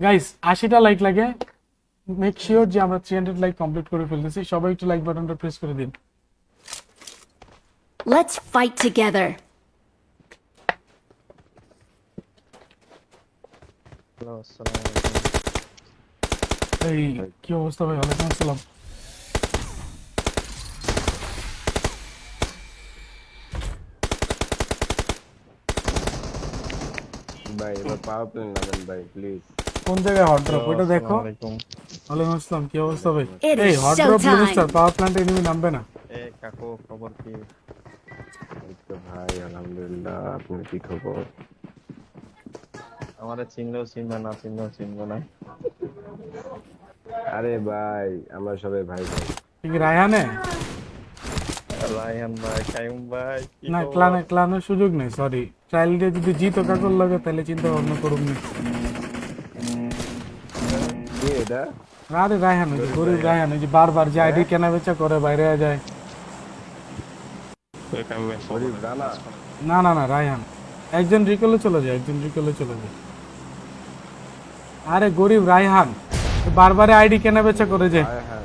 গাইস 80টা লাইক লাগে, মেক শিওর যে আমরা 300 লাইক কমপ্লিট করে ফেলতেছি। সবাই একটু লাইক বাটনটা প্রেস করে দিন। Let's fight together. হ্যালো, আসসালামু আলাইকুম। এই কি অবস্থা ভাই? ওয়ালাইকুম আসসালাম। ভাই এবার পাওয়ার প্লেন নামেন ভাই প্লিজ। কোন জায়গায় হট ড্রপ ওটা দেখো। আসসালামু আলাইকুম। ওয়ালাইকুম আসসালাম, কি অবস্থা ভাই? It এই is hot drop showtime. Minister power প্ল্যান্টে এনিমি নামবে না। এ কাকু, খবর কি? এই তো ভাই আলহামদুলিল্লাহ, আপনার কি খবর? আমাদের চিনলেও চিনবে না, চিনলেও চিনবে না। আরে ভাই আমরা সবাই ভাই ভাই। ঠিক রায়হানে রায়হান ভাই, কাইম ভাই, কি না, খবর? ক্লানের সুযোগ নেই, সরি। ট্রায়াল দিয়ে যদি জিতো কাকুর লাগে তাহলে চিন্তা ভাবনা করুন না। কে এটা? আরে রায়হান, ওই যে গরিব রায়হান, ওই যে বারবার যে আইডি কেনা বেচা করে, বাইরে যায়। ওই কাইম ভাই, গরিব রানা? না না না, রায়হান। একজন রিকলে চলে যায়, একজন রিকলে চলে যায়। আরে গরিব রায়হান বারবার আইডি কেনা বেচা করে যায়, হ্যাঁ হ্যাঁ।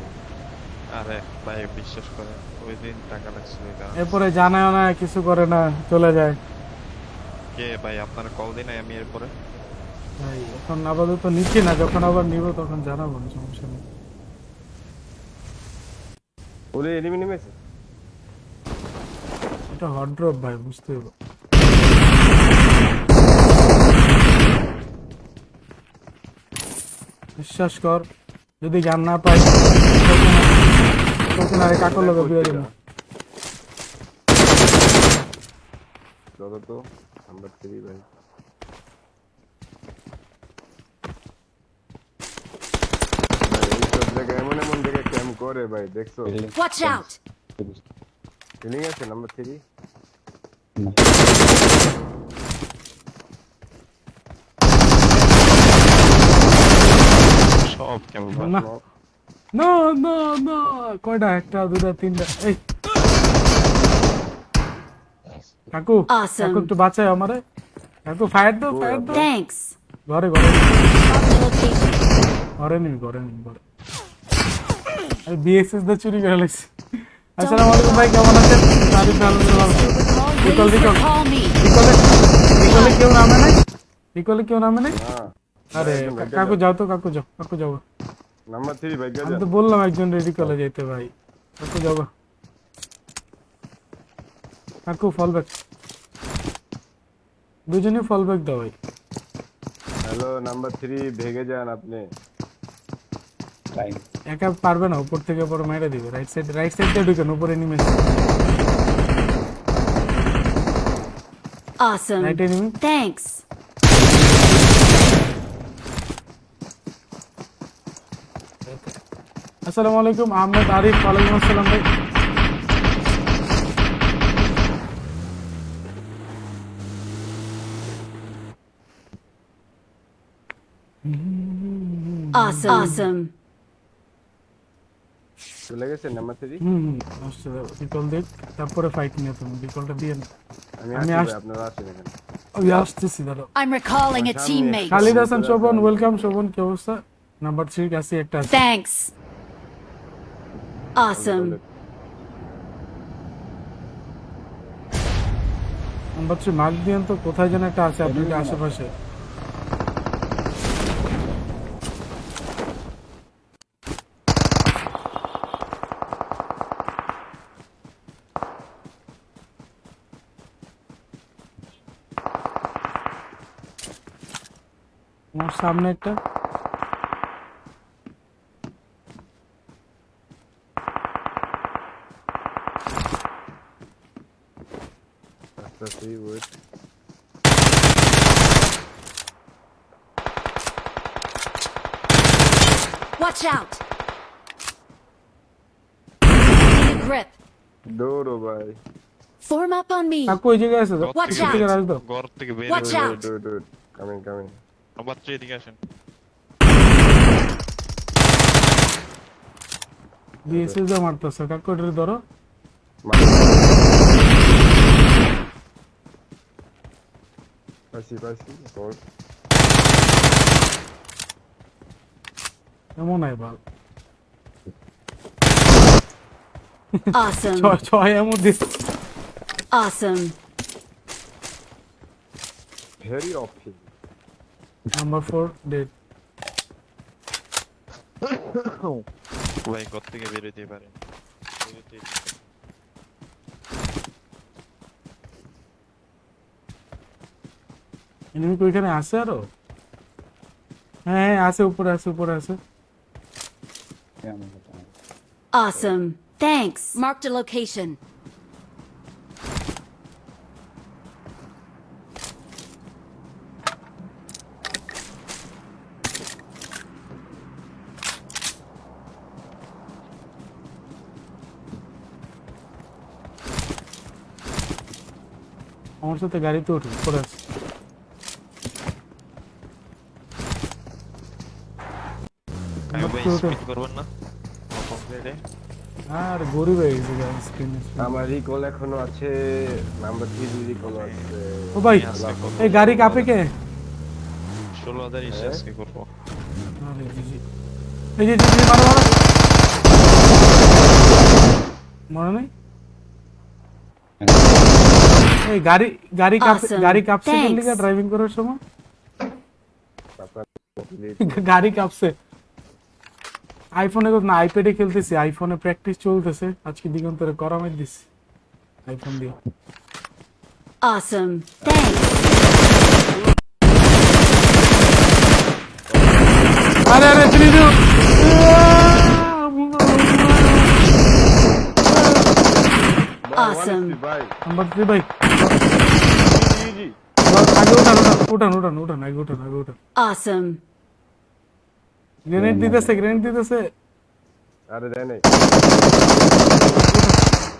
আরে ভাই বিশ্বাস করে, ওই দিন টাকা লাগছিল এটা। এরপরে জানায় না, কিছু করে না, চলে যায়। কে ভাই আপনার কল দিন আমি এরপরে? ভাই এখন আপাতত নিচ্ছি না, যখন আবার নিব তখন জানাবো না, সমস্যা নেই। ওরে এনিমি নেমেছে। এটা হট ড্রপ ভাই, বুঝতে হবে। বিশ্বাস কর, যদি গান না পাই তখন আরে কাকর লোক বিয়ে দেবো। চলো তো নাম্বার 3 ভাই। ভাই এই সব জায়গায় এমন এমন জায়গায় ক্যাম্প করে ভাই, দেখছো? Watch out. ফিলিং আছে নাম্বার 3? সব কেমন ভাই? না না না না, কয়টা? একটা, দুটা, তিনটা। এই কাকু, Awesome. কাকু একটু বাঁচায় আমারে। কাকু ফায়ার দাও, ফায়ার দাও। Thanks. ঘরে ঘরে Mark the location. ঘরে নিবি, ঘরে নিবি, ঘরে। আরে বিএসএস দা চুরি করে লাগছে। আসসালামু আলাইকুম ভাই, কেমন আছেন? আরিফ ভালো আছি। Recall Recall, recall. call me. রিকলে কেউ নামে নাই? রিকলে কেউ নামে নাই? না আরে কাকু যাও তো, কাকু যাও, কাকু যাও। নাম্বার 3 ভাই আমি গেছে। তো বললাম একজন রেডি কলে যেতে ভাই। কাকু যাও, কাকু ফল ব্যাক, দুজনে ফল ব্যাক দাও ভাই। হ্যালো নাম্বার 3 ভেগে যান আপনি। একা পারবে না, উপর থেকে পরে মেরে দিবে। রাইট সাইড দিয়ে ঢুকেন, উপরে নেমে Awesome. রাইটে নেমে। Thanks. আসসালামু আলাইকুম আহমেদ আরিফ, ওয়ালাইকুম আসসালাম ভাই। Awesome. Awesome. চলে গেছে নাম্বার 3? আসছে, রিকল দেখ, তারপরে ফাইট নিয়ে তুমি রিকলটা দিয়ে না। আমি আমি আসছি ভাই, আপনারা আসেন এখানে। ওই আসতেছি, দাঁড়াও। I'm recalling a teammate. Khalid Hasan Shovon, welcome Shovon, কি অবস্থা? নাম্বার 3 কাছে একটা আছে। Thanks. Awesome. নাম্বার 3 মার্ক দিয়েন তো, কোথায় যেন একটা আছে আপনাদের আশেপাশে। আমার সামনে একটা। আসতেছি, wait. Watch out. Enemy grip. দৌড়ো ভাই। Form up on me. কাকু ওই জায়গায় আছে তো Watch পিছন থেকে out. রাখ দাও ঘর থেকে বের Watch হয়ে out. Dude coming coming. আবার এদিকে আসেন। বিএসএস দা মারতেছে কাকু এটা ধরো পাইছি পাইছি। ওর এমন নাই বাল Awesome. ছয় এমন this Awesome. Very office. Number 4 dead ভাই ঘর থেকে বের হইতে পারেন। এনিমি কি ওইখানে আছে আরো হ্যাঁ আছে উপরে আছে Awesome. Thanks. Marked a location. আমার সাথে গাড়িতে উঠে উপরে আছে আমি ভাই স্পিড করবেন না কমপ্লিটে। আর গরিব হয়ে গেছে স্ক্রিনে আমার রিকল এখনো আছে, নাম্বার 3 রিকল আছে। ও ভাই এই গাড়ি কাপে কে 16000 ইসকে করব। আরে জি এই যে মারো মনে নাই এই গাড়ি কাপছে কোন দিকে ড্রাইভিং করার সময় গাড়ি কাপছে আইফোনে না আইপ্যাডে খেলতেছি আইফোনে প্র্যাকটিস চলতেছে আজকে দিগন্তরে করামাই দিছি আইফোন দিয়ে Awesome. Thanks. আরে ত্রিজু Awesome. ভাই নাম্বার 3 ভাই ইজি আগে উঠান আগে উঠান Awesome. গ্রেনেড দিতেছে আরে দেয় নাই।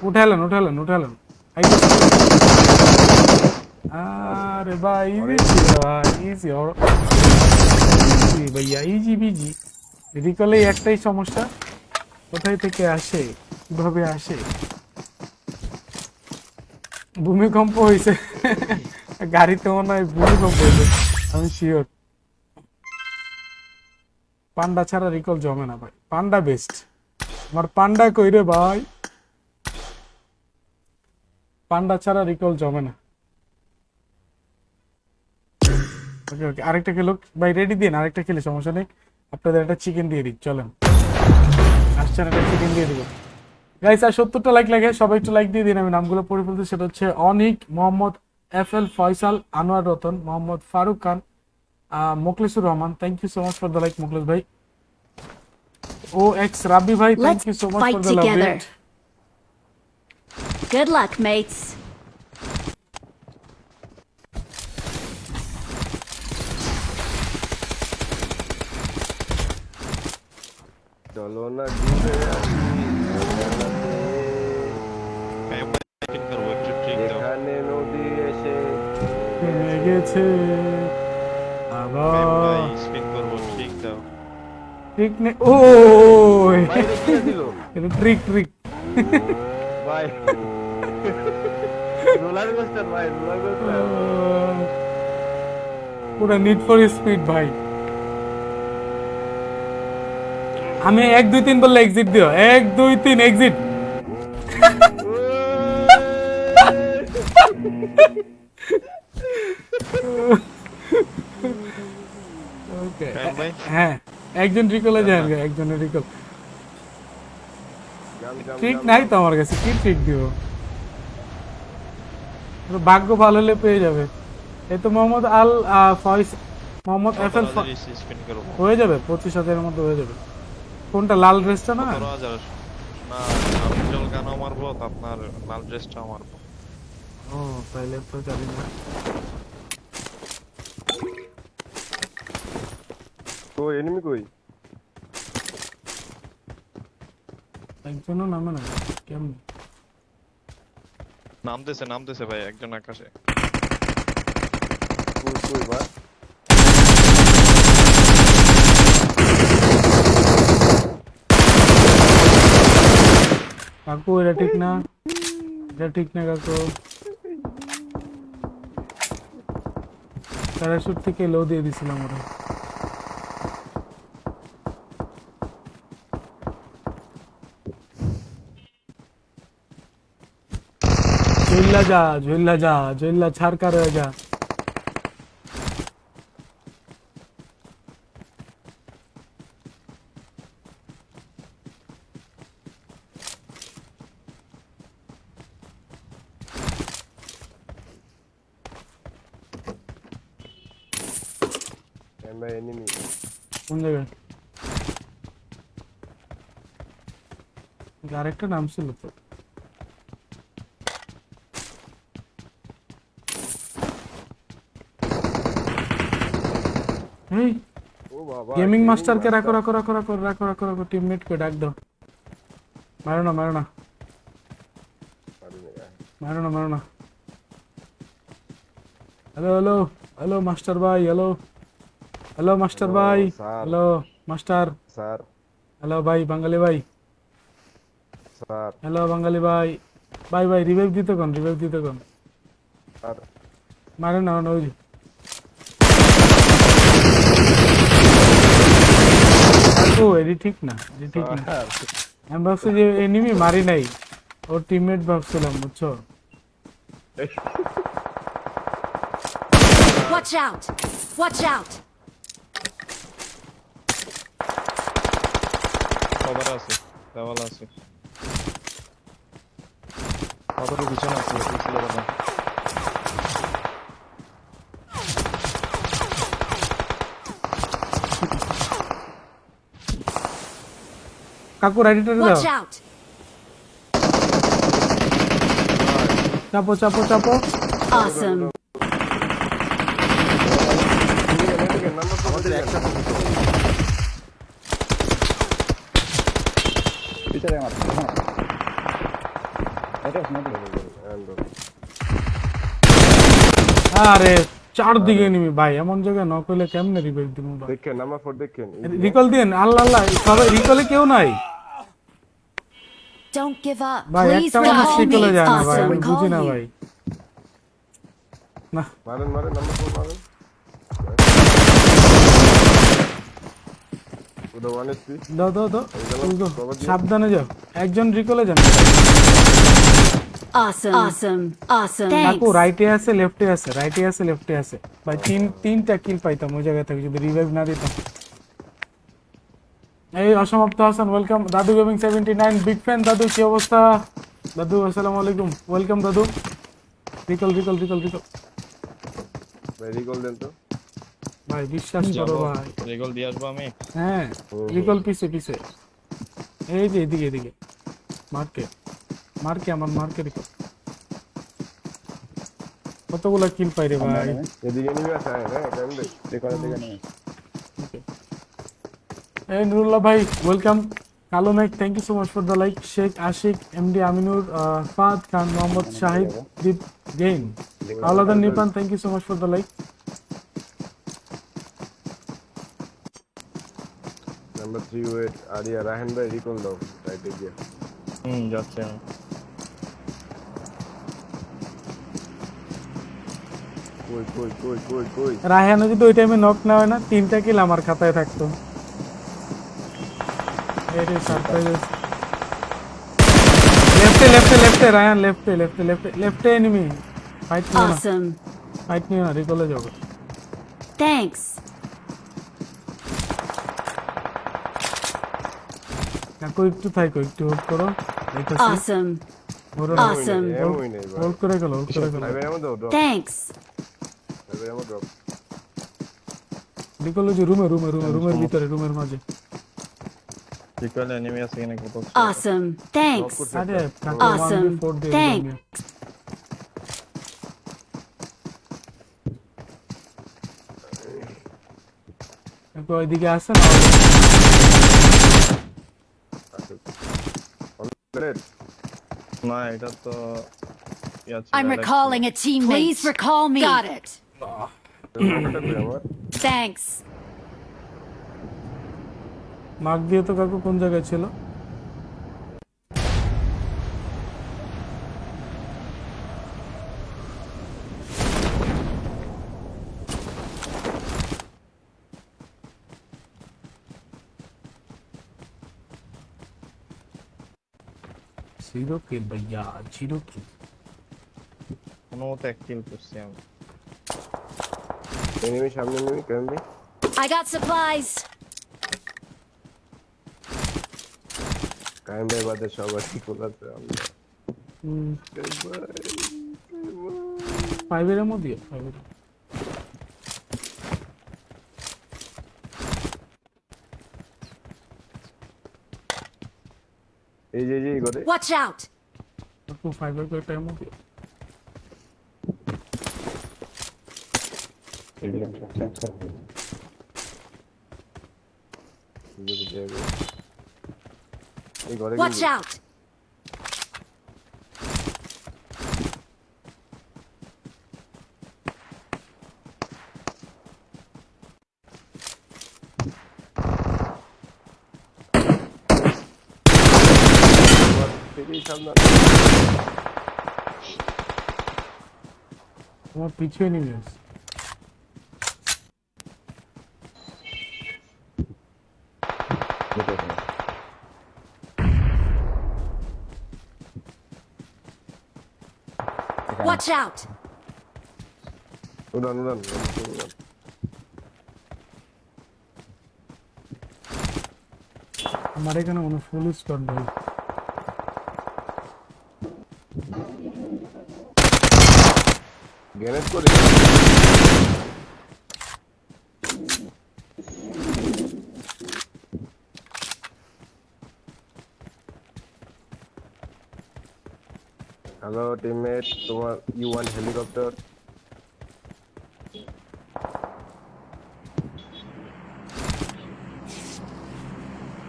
উঠালেন আরে ভাই ইজি ভাইয়া ইজি বিজি রিকলে একটাই সমস্যা কোথায় থেকে আসে কিভাবে আসে ভূমিকম্প হয়েছে গাড়িতে মনে হয় ভূমিকম্প হয়েছে আমি শিওর পান্ডা ছাড়া রিকল জমে না ভাই পান্ডা বেস্ট আমার পান্ডা কই রে ভাই পান্ডা ছাড়া রিকল জমে না ওকে আরেকটা খেলো ভাই রেডি দিন আরেকটা খেলে সমস্যা নেই আপনাদের একটা চিকেন দিয়ে দিই চলেন আসছেন একটা চিকেন দিয়ে দিব গাইস আর 70টা লাইক লাগে সবাই একটু লাইক দিয়ে দিন আমি নামগুলো পড়ে ফেলতে সেটা হচ্ছে Anik Mohammad FL Faisal Anwar Ratan Mohammad Faruk Khan Mokhlesur Rahman thank you so much for the like Mokhles ভাই OX রাবি ভাই thank Let's you so much fight for the love together. Good luck, mates. চলো না ঘুরে আসি আমি ভাই স্পিড করব একটু ট্রিক দাও। এখানে নদী এসে থেমে গেছে আমি আবার ভাই স্পিড করব ট্রিক দাও। ট্রিক নে ও বাইরে কি দিল এটা ট্রিক ভাই রোলার কোস্টার ভাই রোলার কোস্টার পুরো নিড ফর স্পিড ভাই আমি 1 2 3 বললে এক্সিট দিও 1 2 3 এক্সিট ওকে আমি ভাই হ্যাঁ একজন রিকলে যায় একজনের রিকল জাম জাম ঠিক নাই তো আমার কাছে কি ঠিক দিব ভাগ্য ভালো হলে পেয়ে যাবে এই তো মোহাম্মদ আল ফয়েজ মোহাম্মদ FL স্পিড করব। হয়ে যাবে 25,000 এর মধ্যে হয়ে যাবে কোনটা লাল ড্রেসটা না 15000 না আমি জল গানও মারবো তো আপনার লাল ড্রেসটাও মারবো। ও তাইলে তো জানি না তো এনিমি কই একজনও নামে না কেমন? নামতেছে ভাই একজন আকাশে। কই বা কাকু এটা ঠিক না, এটা ঠিক না কাকু। প্যারাশুট থেকে লো দিয়ে দিছিলাম ওরা। ঝুল্লা যা ছাড়কার হয়ে যা। ভাই এনিমি কোন জায়গায়? আরেকটা নাম ছিল তো। এই ও বাবা গেমিং মাস্টারকে রাখো টিমমেট কে ডাক দাও। মারো না হ্যালো মাস্টার ভাই, হ্যালো মাস্টার ভাই, sir. Hello master, sir hello ভাই বাঙালি ভাই, স্যার হ্যালো বাঙালি ভাই। ভাই রিভাইভ দিতে কোন স্যার মারে না ওই ও এডি ঠিক না আমি ভাবছি যে এনিমি মারি নাই, ওর টিমমেট ভাবছিলাম বুঝছো। Watch out! Watch out! Cover আছে, দেওয়াল আছে। কতটা পিছনে আছে পিছলে না। কাকু রাইটটা দাও, Watch out! চাপো। Awesome! আমাদের একটা ভিতরে আমার এটা আরে চারদিকে এনিমি ভাই, এমন জায়গায় নক হইলে কেমনে রিভাইভ দিব ভাই? দেখেন নাম্বার 4 দেখেন রিকল দিন, আল্লাহ সবাই রিকলে কেউ নাই Don't give up. ভাই, Please একটা মানুষ recall me. রিকলে যায় না ভাই, Awesome. আমি বুঝি Recall না you. ভাই। না মারেন নাম্বার 4 মারেন ওটা 1 এসপি দাও সাবধানে যাও, একজন রিকলে যান। Awesome. কাকু Thanks. রাইটে আছে লেফটে আছে ভাই, তিনটা কিল পাইতাম ওই জায়গা থেকে যদি রিভাইভ না দিতাম। এই অসমাপ্ত হাসান ওয়েলকাম। দাদু গেমিং 79 বিগ ফ্যান দাদু, কি অবস্থা দাদু? আসসালামু আলাইকুম, ওয়েলকাম দাদু। রিকল ভাই রিকল দেন তো ভাই, বিশ্বাস করো ভাই। রেগল দিয়ে আসবো আমি। হ্যাঁ রিকল পিছে এই যে এদিকে মার্কে আমার মার্কে রিকল। কতগুলা কিল পাই রে ভাই। এদিকে এনিমি আছে হ্যাঁ টাইম দে রেকর্ডের দিকে নিয়ে এই নুরুল্লাহ ভাই ওয়েলকাম। কালো নাইক thank you so much for the like. Sheikh Ashik, MD Aminur, Fahad Khan, Mohammad Shahid, Deep গেইন, আলাদা নিপান thank you so much for the like. Number 3 wait Ariya Rahan ভাই রিকল দাও রাইটে গিয়ে যাচ্ছে আমি। কই রায়হানও যদি ওই টাইমে নক না হয় না, 3টা কিল আমার খাতায় থাকতো। এটা সারপ্রাইজ। লেফটে রায়হান, লেফটে এনিমি। ফাইট নিও না রিকলে যাও। Thanks. কাকু একটু থাকো, একটু হোল্ড করো। Awesome. এমই নেই ভাই হোল্ড করে গেল। ভাই এমন দাও ড্রপ Thanks. ভাই এমন ড্রপ রিকলে যে রুমের ভিতরে, রুমের মাঝে। রিকল এনিমি আছে কিনা কত? Awesome. Thanks. আরে কাকু Awesome. 1v4 দিয়ে Thanks. দিলাম। কাকু ওইদিকে আসেন। গ্রেনেড না এটা তো I'm recalling a teammate. Please recall me. Got it. মার্কটা কই আমার Thanks. মার্ক দিয়ে তো কাকু কোন জায়গায় ছিল? জিরো কিল ভাইয়া, জিরো কিল। কোনো মতে এক কিল করছি আমি। এনিমি সামনে এনিমি কেমনে I got supplies. কাইম ভাই বাদে সবাই ঠিক আছে আমরা 5 এর মধ্যে 5 এর এই যে এই করে Watch out. কাকু 5 এর কয়টা মধ্যে? এই ঘরে Watch out. এই সামনে তোমার পিছনে নেমে আছে। Watch out. উড়ান আমার এখানে কোনো ফুল স্কোয়াড ভাই। গ্রেনেড করে হ্যালো টিমমেট তোমার ইউ ওয়ান হেলিকপ্টার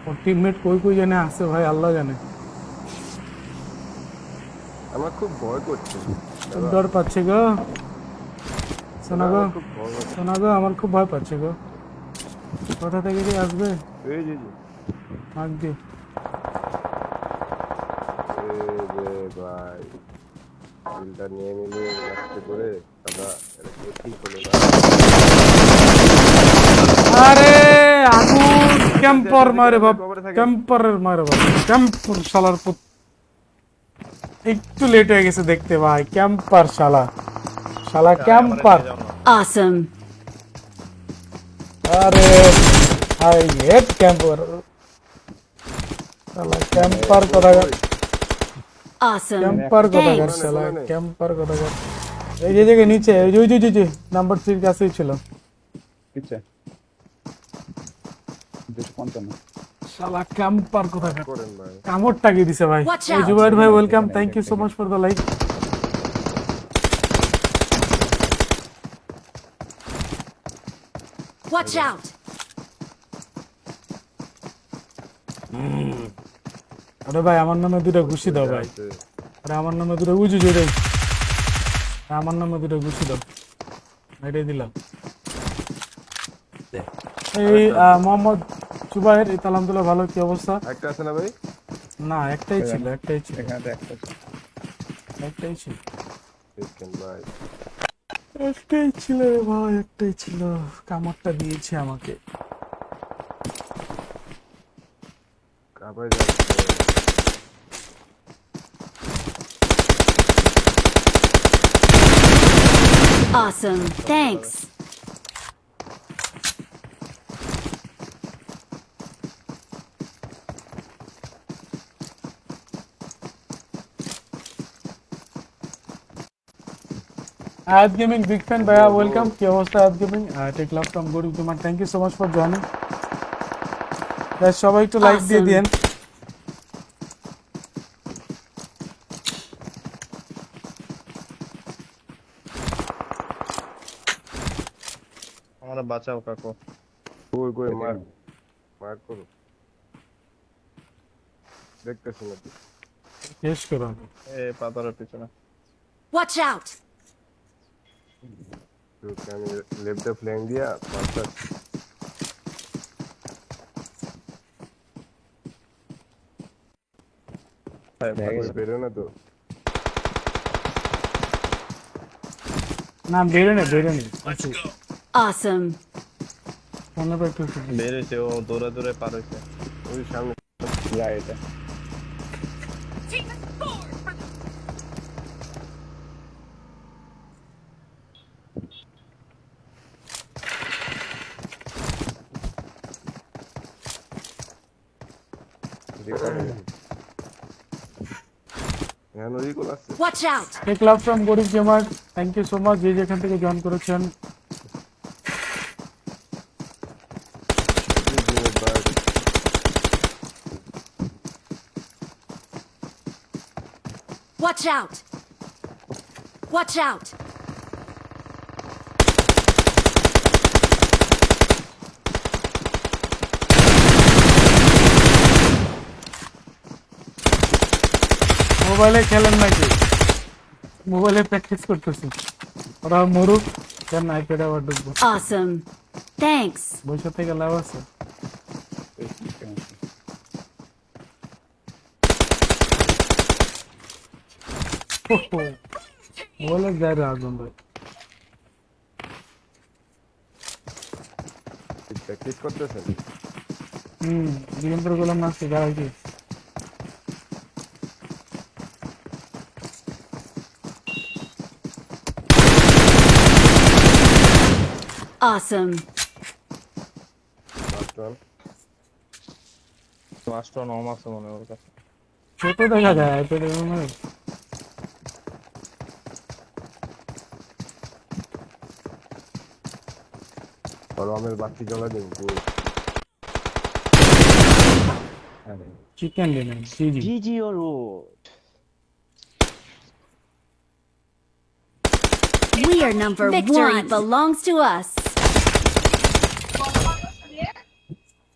ওর টিমমেট কই জানে আছে ভাই, আল্লাহ জানে। আমার খুব ভয় করছে খুব ডর পাচ্ছে গো সোনা গো, খুব ভয় করছে। সোনা গো, আমার খুব ভয় পাচ্ছে গো। কোথা থেকে যে আসবে? এই যে মার্ক দিয়ে ভাই বিলটা নিয়ে নিলে রাস্তে করে দাদা এটা কি ঠিক হলো না আরে আগুন ক্যাম্পার মারে বাপ, ক্যাম্পারের মারে বাপ, ক্যাম্পার শালার পুত। একটু লেট হয়ে গেছে দেখতে ভাই, ক্যাম্পার শালা, শালা ক্যাম্পার। Awesome. আরে আই হেট ক্যাম্পার, শালা ক্যাম্পার কোথাকার, Awesome. ক্যাম্পার কোথাকার, Thanks. শালা ক্যাম্পার কোথাকার। এই যে জায়গায় নিচে ওই যে নাম্বার 3 এর কাছেই ছিল। পিছে 255 শালা ক্যাম্পার কোথাকার, করেন ভাই কামড় টাকিয়ে দিছে ভাই। Watch এই out. জুবাইর ভাই welcome, thank you so much for the like. Watch out. আরে ভাই আমার নামে দুটো ঘুষি দাও ভাই, আরে আমার নামে দুটো উজু জোরে, আমার নামে দুটো ঘুষি দাও, এটাই দিলাম। এই মোহাম্মদ জুবাইর, আলহামদুলিল্লাহ ভালো, কি অবস্থা? একটা আছে না ভাই না একটাই ছিল, একটাই ছিল, এখানে তো একটা একটাই ছিল, দেখেন ভাই একটাই ছিল রে ভাই, একটাই ছিল। কামড়টা দিয়েছে আমাকে। কাবাই যাচ্ছে Awesome. Thanks. Ayat gaming big fan ভাইয়া ওয়েলকাম, কি অবস্থা Ayat gaming? Take love from good YouTuber, thank you so much for joining. Guys সবাই একটু লাইক দিয়ে Awesome. দেন। আমরা বাঁচাও কাকু। কই মার করো দেখতেছি নাকি শেষ করো আগে। এ পাথরের পিছনে Watch out! তোকে আমি লেফটে ফ্ল্যাং দিয়া মাস্টার ওই বেরো না তো না বেরোনি আচ্ছা Awesome. সামনে পর একটু বের হয়েছে, ও দৌড়ে দৌড়ে পার হয়েছে। ওই সামনে যায় এটা এখানে রিকল আছে Watch out! Tech love from Gorib gamer, thank you so much যে যেখান থেকে জয়েন করেছেন। Watch out! Watch out! মোবাইলে খেলেন নাকি? মোবাইলে প্র্যাকটিস করতেছি, ওরা মরুক দেন আইপ্যাডে আবার ঢুকবো। Awesome. Thanks. বসে থেকে লাভ আছে? মোবাইলে যায় রে আগুন ভাই। প্র্যাকটিস করতেছেন বিগেন্দ্র গোলাম নাচছে যারা কি Awesome. মাস্টার নম আছে মনে হয় ওর কাছে। ছোট দেখা যায় আইপ্যাডের মধ্যে। গরমের বাতি জ্বলা দিন পুরো চিকেন ডিনার জিজি জিজি ওর We are number Victory one. belongs to us.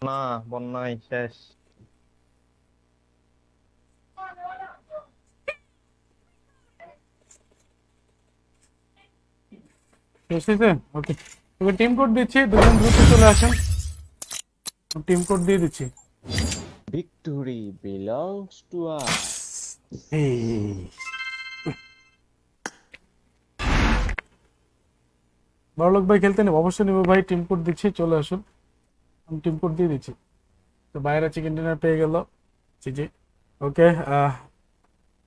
না বন্যাই শেষ। শেষ হয়েছে? ওকে ওকে টিম কোড দিচ্ছি, দুজন দ্রুত চলে আসেন। টিম কোড দিয়ে দিচ্ছি। Victory belongs to us. বড়লোক ভাই খেলতে নেব, অবশ্যই নেব ভাই। টিম কোড দিচ্ছি, চলে আসুন। আমি টিম কোড দিয়ে দিচ্ছি। তো বাইরে চিকেন ডিনার পেয়ে গেল জি জি। ওকে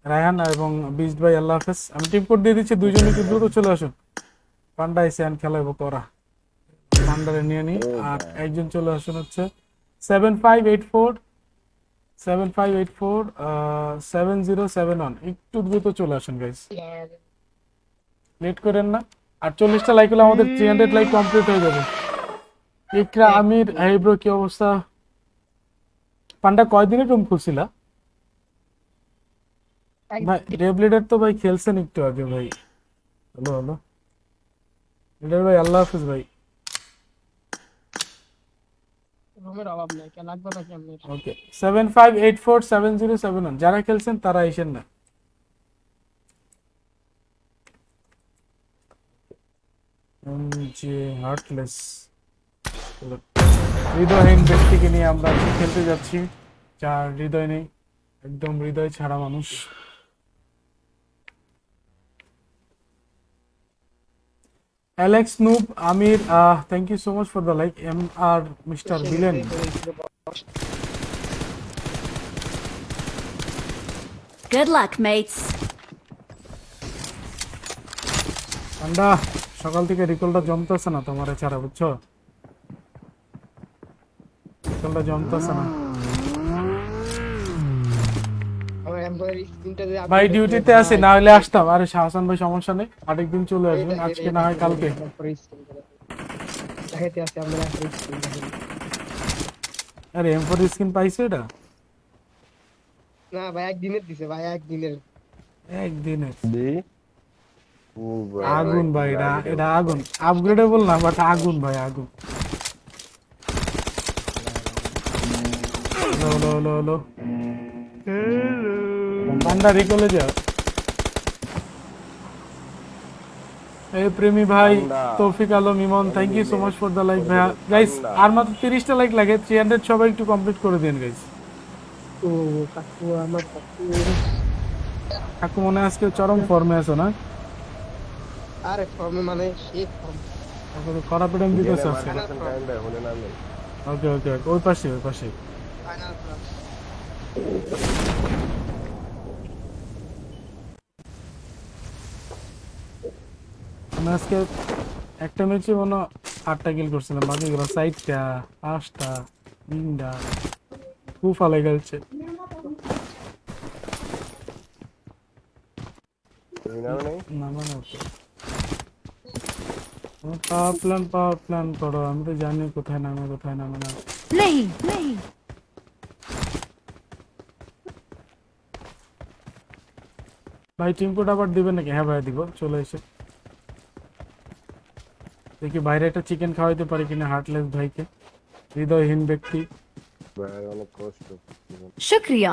রায়হান এবং বিস্ট ভাই আল্লাহ হাফেজ। আমি টিম কোড দিয়ে দিচ্ছি, দুইজন একটু দ্রুত চলে আসুন। পান্ডা এসে আন খেলাবো করা, পান্ডারে নিয়ে নিই। আর একজন চলে আসুন হচ্ছে 7584 7071। একটু দ্রুত চলে আসুন গাইস, লেট করেন না। আর 40টা লাইক হলে আমাদের 300 লাইক কমপ্লিট হয়ে যাবে। ইকরা আমির, এই ব্রো কি অবস্থা? পান্ডা কয়দিনের রুম খুলছিলা ভাই? রেবলিডার তো ভাই খেলছেন একটু আগে ভাই। হ্যালো হ্যালো লিডার ভাই আল্লাহ হাফেজ ভাই। ওকে 75847071 যারা খেলছেন তারা আইসেন না। যে হার্টলেস হৃদয়হীন ব্যক্তিকে নিয়ে আমরা খেলতে যাচ্ছি, যার হৃদয় নেই, একদম হৃদয় ছাড়া মানুষ। Alex noob Amir, thank you so much for the like. M R mister villain, Good luck, mates. ঠান্ডা সকাল থেকে রিকলটা জমতেছে না তোমার ছাড়া, বুঝছো? রিকলটা জমতেছে না ভাই, ডিউটিতে আছি, না হলে আসতাম। আরে শাহসান ভাই সমস্যা নেই, আরেকদিন চলে আসবেন, আজকে না হয় কালকে। আরে M4 স্কিন পাইছো এটা? না ভাই একদিনের দিছে ভাই, একদিনের। একদিনের ও ভাই আগুন ভাই, এটা আগুন। আপগ্রেডেবল না, বাট আগুন ভাই, আগুন। Hello hello hello hello panda রিকলে যা। এই প্রেমী ভাই panda. Toufik Alam Emon, thank you so much for the like করে ভাইয়া। দেবে গাইস পান্ডা। আর মাত্র 30টা লাইক লাগে, 300 সবাই একটু কমপ্লিট করে দিন গাইস। ও কাকু আমার কাকু। কাকু মনে হয় আজকে চরম ফর্মে আছো না? আরে ফর্মে মানে সেই ফর্ম। কাকু তো কড়া পেটাম দিতেছে জেনে আজকে। মারতেছেন কাইন্ড হলে না নেই। ওকে ওকে ওকে, ওই পাশে ওই পাশে। Final class. আমি আজকে একটা ম্যাচে মনে হয় 8টা কিল করছিলাম, বাকিগুলো 4টা 5টা 3টা খুব ফালে গেছে। তুমি নামে নেই? না মানে পাওয়ার প্ল্যান করো, আমি তো জানি কোথায় নামে কোথায় নামে না। नहीं नहीं ভাই টিম কোড আবার দিবেন নাকি? হ্যাঁ ভাই দিব, চলে এসে দেখি বাইরে একটা চিকেন খাওয়াইতে পারি কিনা হার্টলেস ভাইকে, হৃদয়হীন ব্যক্তি। ভাই অনেক কষ্ট। शुक्रिया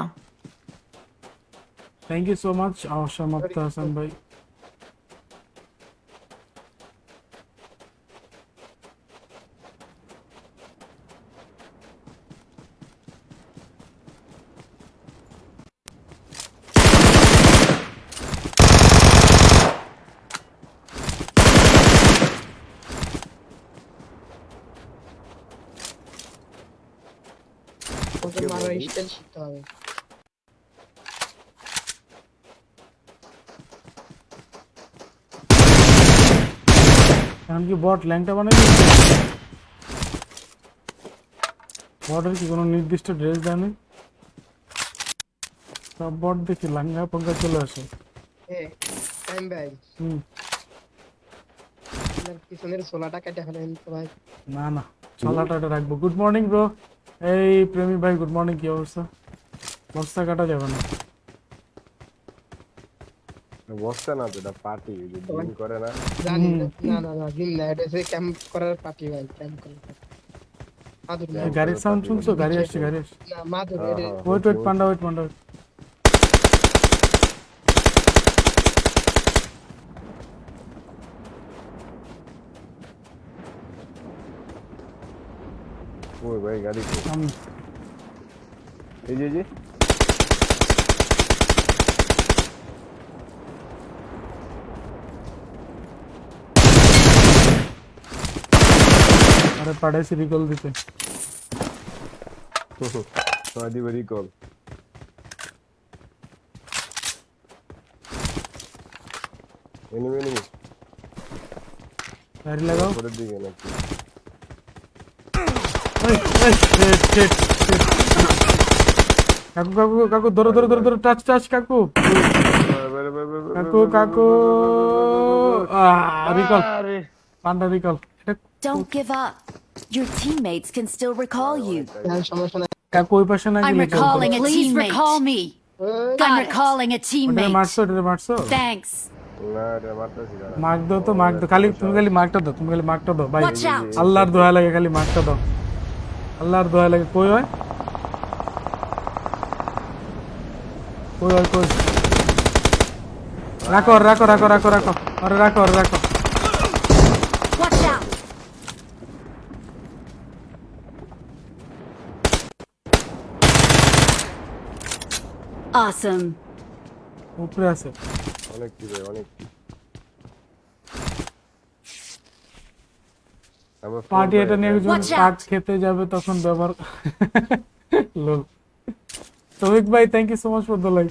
থ্যাংক ইউ সো মাচ অসমাপ্ত হাসান ভাই। ওকে মারার স্টাইল শিখতে হবে। এখন কি বট ল্যাংটা বানাই দিচ্ছে? বটের কি কোনো নির্দিষ্ট ড্রেস দেয় না? সব বট দেখি লাঙ্গা পঙ্গা চলে আসে। টাইম ভাই হুম, আপনার পিছনের সোলাটা কেটে ফেলেন তো ভাই। না না ছলাটা রাখবো। Good morning bro. এই প্রেমী ভাই গুড মর্নিং, কি অবস্থা? বস্তা কাটা যাবে না। বসছে না তো, এটা পার্টি যে ডিম করে না। জানি না না না জিম না, এটা হচ্ছে ক্যাম্প করার পার্টি ভাই, ক্যাম্প করার party। মাদুর না, এই গাড়ির সাউন্ড শুনছো? গাড়ি আসছে গাড়ি আসছে। না মাদুর হ্যাঁ, এটা হ্যাঁ। ওয়েট ওয়েট পান্ডা ওয়েট পান্ডা wait। ওই ভাই গাড়ি কই? আমি এই যে আরে পাড়াইছি রিকল দিতে। সময় দিবে রিকল। এনিমি গাড়ি লাগাও। করে দিকে নাকি? এই, এই, shit, shit। কাকু কাকু কাকু ধরো ধরো ধরো ধরো, টাচ টাচ কাকু কাকু কাকু। Recall panda recall. Don't give up. Your teammates can still recall you. সমস্যা নাই। কাকু ওই পাশে না I'm গেলে চলতো। recalling a teammate. Please recall me. I'm recalling a ওটা teammate. মারছো ওটা মারছো। Thanks. না এটা মারতেছি না। মার্ক দাও তো মার্ক দাও, খালি তুমি খালি মার্কটা দাও, তুমি খালি মার্কটা দাও ভাই। Watch out. আল্লাহর দোয়া লাগে, খালি মার্কটা দাও, আল্লাহর দোয়া লাগে। কই হয় কই হয় কই? রাখো রাখো রাখো রাখো রাখো, আরে রাখো আরে রাখো। Watch out. Awesome. উপরে আছে। অনেক কি ভাই অনেক কি। আমরা পার্টি এটা নিয়ে যখন Watch out. পাট খেতে যাবে তখন ব্যবহার। লোক তৌফিক ভাই thank you so much for the like.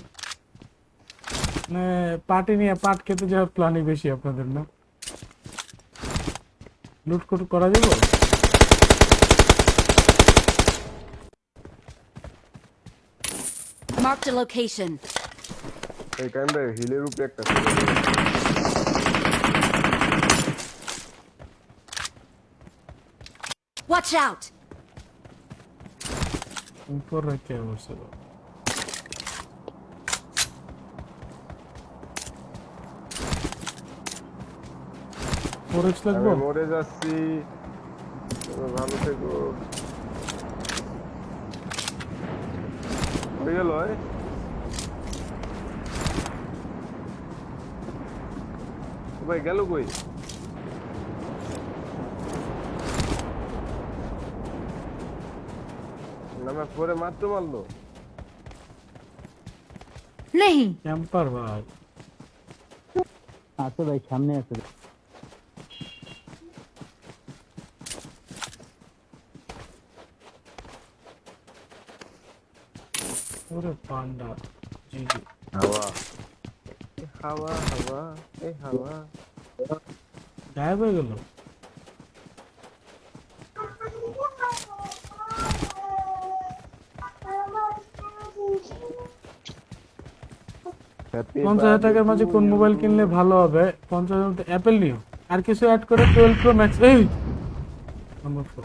মানে পার্টি নিয়ে পাট খেতে যাওয়ার প্ল্যানই বেশি আপনাদের না? লুট করা যাবে? Marked a location. এই কাইম ভাই হিলের উপরে একটা Watch out. উপর রেখে বসে। ফরেক্স লাগবো। আমি মরে যাচ্ছি, তোমরা ভালো থেকো। হয়ে গেল ভাই গেল কই? নামে পরে মাত্র মারলো। नहीं ক্যাম্পার ভাই। আছে ভাই, সামনে আছে। ওরে পান্ডা। জি জি। হাওয়া হাওয়া হাওয়া এই হাওয়া। গায়েব হয়ে গেল। হ্যাপি 50,000 টাকার মাঝে কোন মোবাইল কিনলে ভালো হবে? 50,000 অ্যাপেল নিও, আর কিছু অ্যাড করে 12 প্রো ম্যাক্স। এই আমার ফোন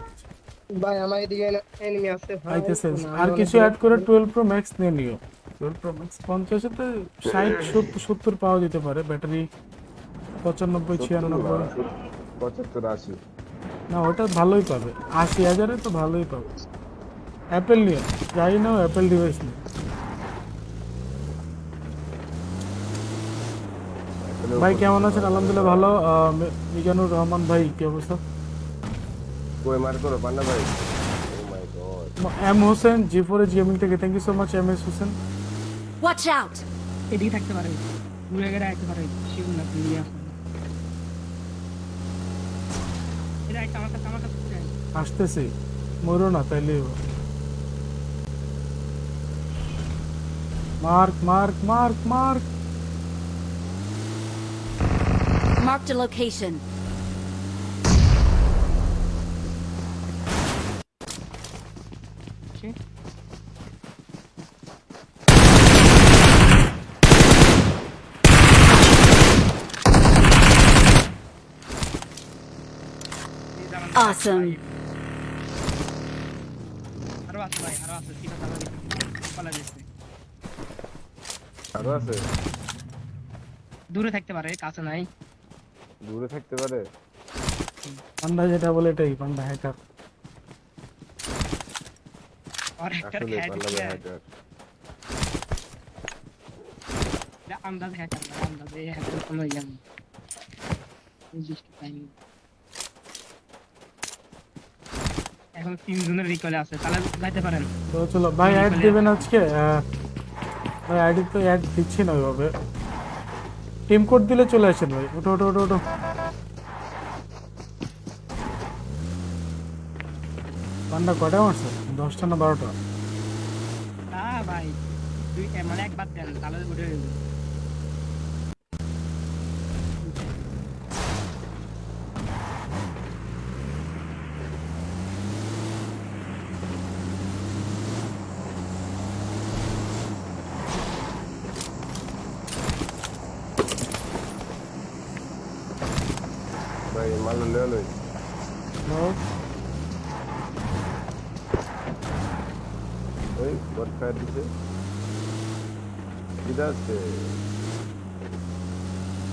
ভাই আমার এদিকে এনিমি আছে ভাই। আইতেছে। না, আর আমি কিছু অনেক অ্যাড করে 12 প্রো ম্যাক্স নিয়ে নিও। 12 প্রো ম্যাক্স 50 তে 60 70 পাওয়া যেতে পারে, ব্যাটারি 95 96। 75 80। না ওটা ভালোই পাবে, 80,000-এ তো ভালোই পাবে। অ্যাপেল নিও, যাই নাও অ্যাপেল ডিভাইস নিও। ভাই কেমন আছেন? আলহামদুলিল্লাহ ভালো। মিজানুর রহমান ভাই কি অবস্থা? কই মার করো পান্ডা ভাই। Oh my god. M Hossain G4 gaming থেকে, thank you so much M S Hossain. watch out এদিকে থাকতে পারে, দূরে গেলে আসতে পারে। শিব না তুমি আসো। এটা একটা আমার কাছে যায়। আসতেছি, মরো না তাইলে। Mark mark mark mark. marked a location awesome আরো আছে ভাই, আরো আছে। ঠিক আছে, পালা যাচ্ছে। আরো আছে? দূরে থাকতে পারে, কাছে নাই। দূরে থাকতে পারে। পান্ডা যেটা বলে এটাই, পান্ডা হ্যাকার। আর একটা আসলে হ্যাক পান্ডা ভাই হ্যাকার। এটা আন্দাজ হ্যাক করে, আন্দাজে হ্যাকের কোনো ইয়া নেই। নির্দিষ্ট টাইম। এখন 3 জনের রিকলে আছে, তাহলে যাইতে পারেন। তো চলো ভাই, অ্যাড দিবেন আজকে? ভাই আইডি তো অ্যাড দিচ্ছি না ওইভাবে। টিম কোড দিলে চলে আসেন ভাই। ওটো ওটো ওটো ওটো। পান্ডা কটা মারছে? 10টা না 12টা? ভাই দুই মানে একবার দেন, তাহলে উঠে যাবে। ভাই মাল লয়ে লই। ওই বট ফায়ার দিছে। কিদা আছে?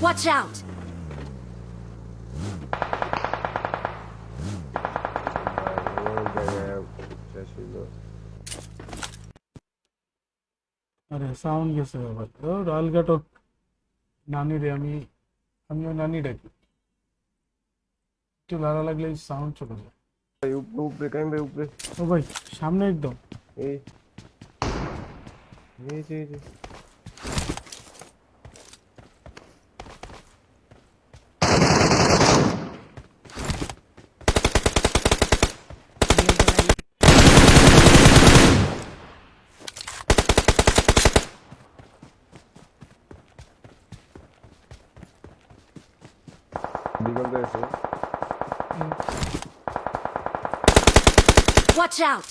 watch out ভাই ওই জায়গায় শেষ হইলো। আরে সাউন্ড গেছে বাবা। ও রয়্যাল গাটো নানি রে, আমিও নানি ডাকি। একটু লাড়া লাগলে সাউন্ড চলে যায়। ভাই উপরে উপরে কাইম ভাই উপরে। ও ভাই সামনে একদম। এই এই যে দিগন্ত আছে। watch out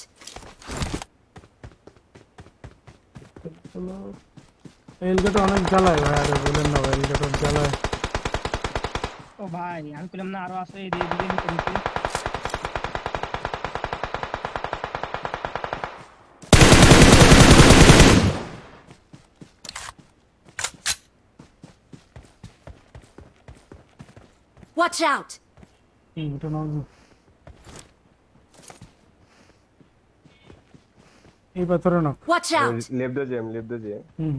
এলগাটা অনেক জ্বালায় ভাই, আরে বলেন না ভাই, এলগাটা জ্বালায়। ও ভাই আমি বললাম না আরো আছে, এদিকে নিচে নিচে। watch out এটা নাও। এই পাথরে না। watch out লেফট দে যে। হুম।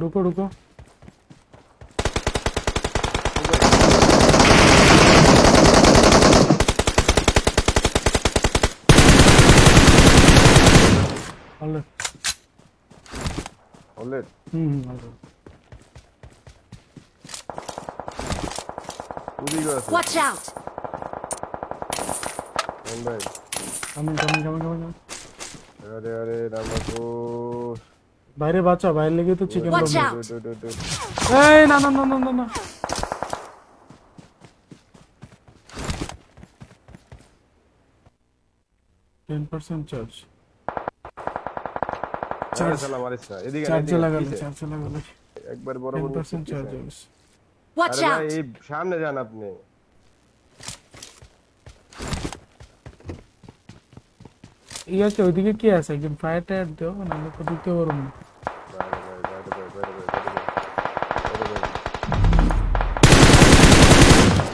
रुको रुको অলরেড অলরেড অলরেড ওদিকে আছে Watch out! ভাই কামিং কামিং কামিং কামিং আরে আরে রামপুর বাইরে বাঁচা বাইরে লেগে তো চিকেন Watch বম out! এই না না না না না না 10% চার্জ চার্জ চালা মারিস না এদিকে চার্জ এদিকে লাগালে পিছে। চার্জ লাগালে একবার বরাবর 10% চার্জ হবে Watch আরে ভাই out! এই সামনে যান আপনি এই আছে ওইদিকে কি আছে একজন ফায়ার টায়ার দাও না আমি তো ঢুকতে পারবো না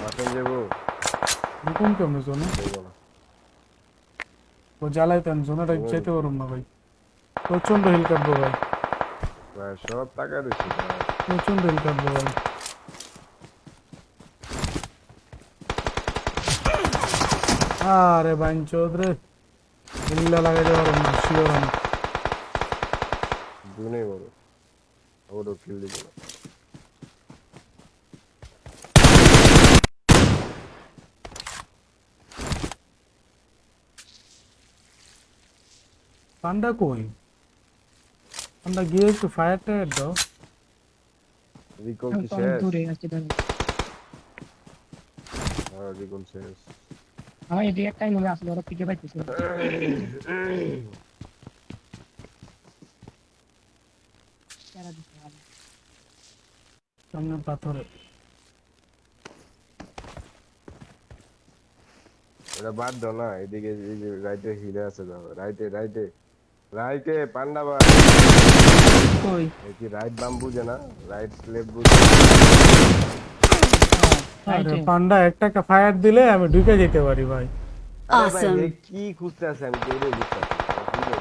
মাথন যাবো ঢুকুন কেমন জোনে ও জ্বালাইতেন জোনাটা চাইতে পারবো না ভাই প্রচন্ড হিল কাটবো ভাই ভাই সব টাকা দিচ্ছি প্রচন্ড হিল কাটবো ভাই আরে বাইন চৌধুরী হিল্লা লাগাইতে পারবো না শিওর আমি দুনেই বড় ওরও কিল দিবে না পান্ডা কই পান্ডা গিয়ে একটু ফায়ার টায়ার দাও রিকল কি তো অনেক শেষ দূরে আছে দাঁড়া হ্যাঁ রিকল শেষ আমার এদিকে একটা এনিমি আসলে ওরা পিকে পাইতেছে কেরা দিছে ভালো। সামনে পাথরে এটা বাদ দাও না এদিকে এই যে রাইটে হিলে আছে দাও রাইটে রাইটে রাইটে পান্ডা বা কই এই কি রাইট বাম বুঝে না রাইট লেফট বুঝে আরে পান্ডা একটা ফায়ার দিলে আমি ঢুকে যেতে পারি ভাই আরে ভাই Awesome! এ কি খুঁজতে আছে আমি তো এটাই বুঝতে পারছি না।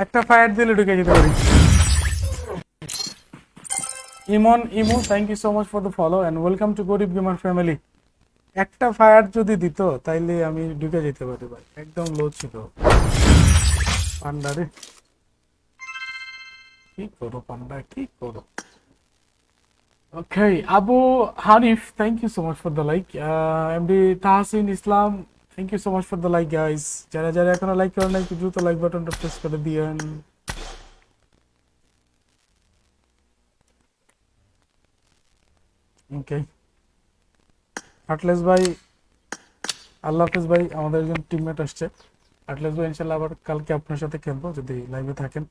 একটা ফায়ার দিলে ঢুকে যেতে পারি ইমো thank you so much for the follow and welcome to গরিব গেমার ফ্যামিলি একটা ফায়ার যদি দিত তাইলে আমি ঢুকে যেতে পারি ভাই একদম লো ছিল পান্ডা রে কি করো পান্ডা কি করো okay Abu Hanif thank you so much for the like MD Tahsin Islam thank you so much for the like guys যারা যারা এখনো লাইক করেন নাই একটু দ্রুত লাইক বাটনটা প্রেস করে দিয়েন ওকে আটলেস ভাই আল্লাহ হাফেজ ভাই আমাদের একজন টিমমেট আসছে আটলেস ভাই ইনশাল্লাহ আবার কালকে আপনার সাথে খেলবো যদি লাইভে থাকেন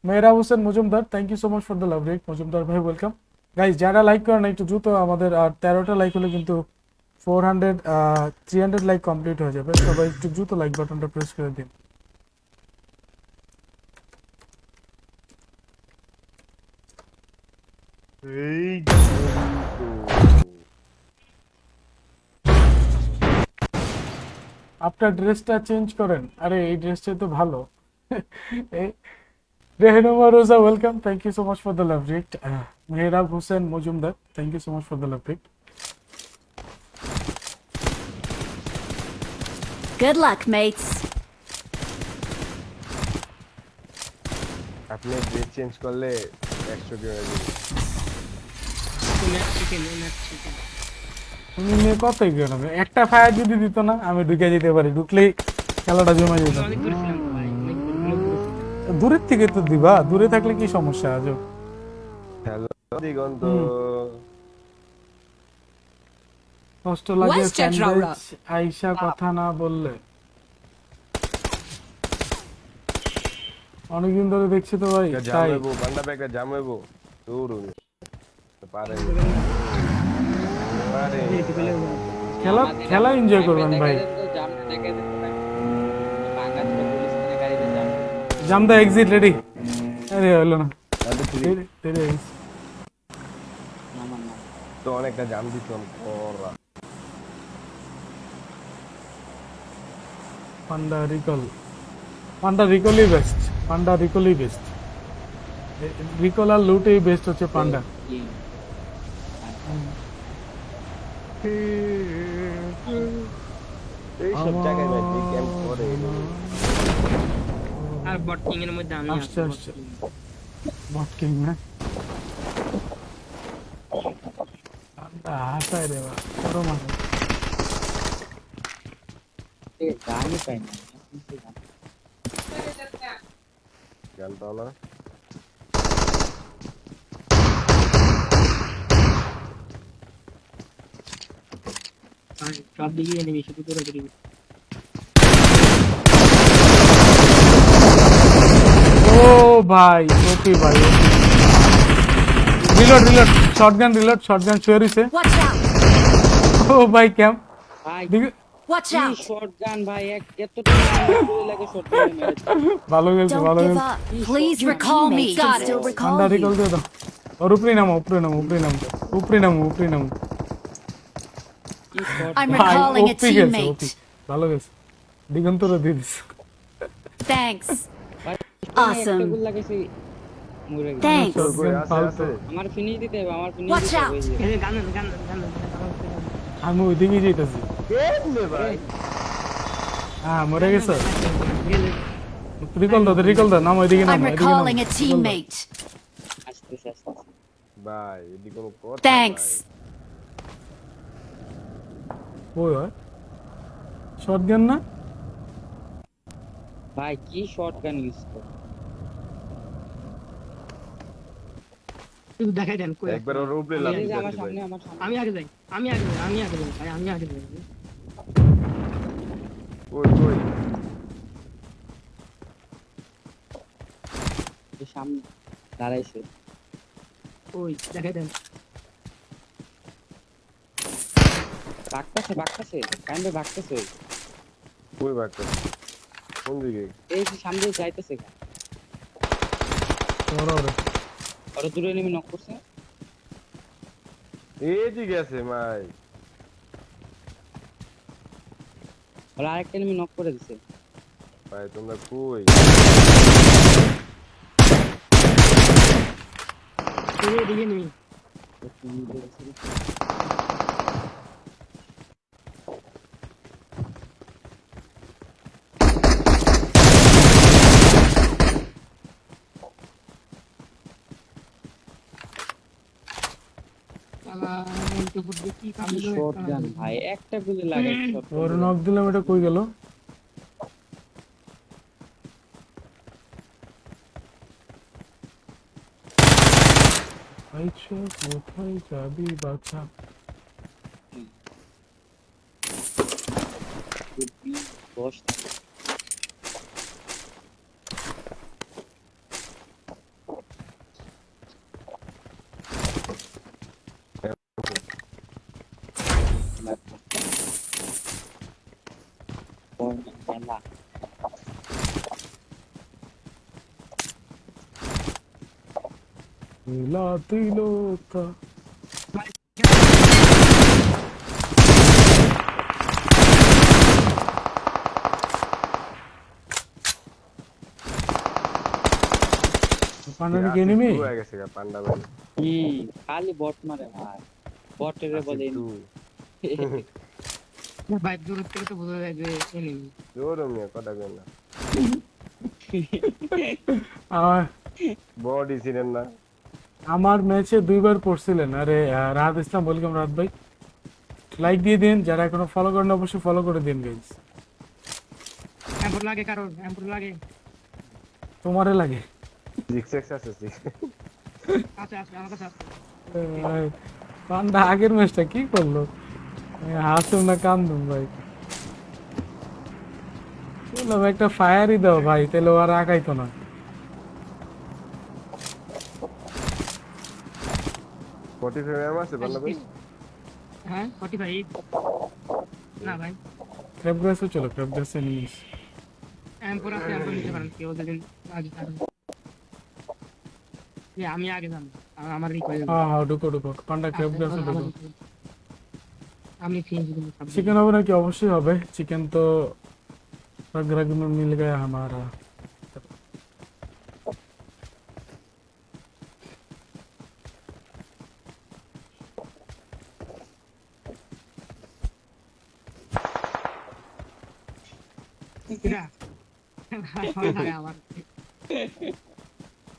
Mehra Hossain Majumder thank you so much for the love rate Majumder ভাই ওয়েলকাম গাইস যারা লাইক করেন একটু দ্রুত আমাদের আর 13টা লাইক হলে কিন্তু 300 লাইক কমপ্লিট হয়ে যাবে সবাই একটু দ্রুত লাইক বাটনটা প্রেস করে দিন এই আপনার ড্রেসটা চেঞ্জ করেন আরে এই ড্রেসটা তো ভালো এই Rehnuma Roza welcome thank you so much for the love rate Mehrab Hossain Majumder thank you so much for the love rate Good luck, mates. আপনি ড্রেস চেঞ্জ করলে 100 করে দিবেন তুমি নিয়ে কত এগিয়ে নেবে একটা ফায়ার যদি দিত না আমি ঢুকে যেতে পারি ঢুকলেই খেলাটা জমে যেত অনেক দূরে ছিলাম তো ভাই অনেক দূরে। দূরের থেকে তো দিবা দূরে থাকলে কি সমস্যা আজ হ্যালো দিগন্ত কষ্ট লাগে West Jet Rora. স্যান্ডউইচ আইসা কথা না বললে অনেকদিন ধরে দেখছি তো ভাই তাই জামাইবো পান্ডা ব্যাগটা জামাইবো দূর পারে পারে খেলা এনজয় করবেন ভাই জামদা এক্সিট রেডি আরে হলো না রেডি তো অনেকটা জাম দিতাম ওরা পান্ডা রিকল, পান্ডা রিকলই বেস্ট, পান্ডা রিকলই বেস্ট, রিকল আর লুটেই বেস্ট হচ্ছে পান্ডা। এইসব জায়গায় ভাই যে ক্যাম্প করে আর বট কিং এর মধ্যে আমি আসছে আসছে বট কিং না, পান্ডা হাসায় রে বা বড় মাথা। গানই পাই না গান পাও না? সব দিকে এনিমি শুধু করে করি। ও ভাই ওপি ভাই, রিলোড রিলোড, শটগান শুয়ে রইছে। Watch out! ও ভাই ক্যাম্প ভাই দিকে Watch out! শটগান ভাই এতটা লাগে শটগান মেরে ভালো গেছে, ভালো Don't give গেছে। up. Please recall me. Can still recall panda recall you. দিয়ে দাও, ওর উপরে নামো, উপরে নামো, উপরে নামো, উপরে নামো, উপরে নামো। I'm ভাই recalling a ওপি গেছে, ওপি teammate. ভালো গেছে, দিগন্তরে দিয়ে দিস। Thanks. একটা Awesome. গোল লাগাইছি মরে গেছে Thanks. কই আছে ফালতু। আছে? আমার ফিনিশ দিতে হবে আমার ফিনিশ Watch দিতে out. হবে এই যে গান আমি ওইদিকে যেতেছি। কেমনে ভাই? হ্যাঁ মরে গেছে, রিকল দাও নাম, ওইদিকে নাম, I'm ওইদিকে নাম। recalling a teammate. আসতেছে ভাই এদিকে কোনো কথা Thanks. ওই হয় শটগান না, ভাই কি শটগান ইউজ করে শুধু দেখাই দেন কই নাই। একবার ওর উপরে লাফ এই যে দিয়ে আমার দিছি সামনে ভাই। আমার সামনে আমি আগে যাই ভাই আমি আগে যাই। কই কই? এই সামনে দাঁড়াইছে ওই দেখাই দেন। বাগতাছে কাইন্ডে বাগতাছে কই বাক্কা? কোন দিকে? এই যে সামনে দিয়ে যাইতেছে ওরা ওরা আর দূরে এনিমি নক করছে এইদিকে আছে ভাই। আর আরেকটা এনিমি নক করে দিছে ভাই তোমরা কই? এই দিকে এনিমি। শটগান ভাই একটা গুলি লাগাই ওর নক দিলাম, এটা কই গেল? আচ্ছা কোথায় যাবি বাচ্চা? বস খেলা Latinoca. পান্ডা কি এনিমি? হয়ে গেছে গা পান্ডা ভাই। কি খালি বট মারে ভাই বটের বলে টু ভাই দূর থেকে তো বোঝা যায় যে এনিমি। জোর মিয়া কথা কই না। আমার বডি ছিলেন না। আমার ম্যাচে দুইবার পড়ছিলেন। আরে রাত ইসলাম, ওয়েলকাম রাত ভাই, লাইক দিয়ে দিন, যারা এখনো ফলো করেন অবশ্যই ফলো করে দিন গাইস। এম্পুর লাগে কারণ এম্পুর লাগে। তোমারে লাগে? জিক্সেক্স আছে আচ্ছা আমার কাছে আছে। ভাই, পান্ডা আগের ম্যাচটা কি করলো? হাসুন না কান্দুন ভাই। বললাম একটা ফায়ারই দাও ভাই, তাহলে ও আর আগাইতো না। ফর্টি ফ্রেম আছে পান্ডা ভাই। হ্যাঁ 45 না ভাই ক্র্যাব গ্রাসে চলো, ক্র্যাব গ্রাসে নিয়ে এসো। এম্পুর আছে এম্পুর নিতে পারেন কেউ যদি আগে পারেন। আমি আগে যাবো আমার রিকোয়েস্ট। হ্যাঁ হ্যাঁ ঢুকো ঢুকো, পান্ডা ক্র্যাব গ্রাসে ঢুকো। আমি ফিনিশ দিই। চিকেন হবে নাকি? অবশ্যই হবে চিকেন। তো रग रग में मिल गया हमारा।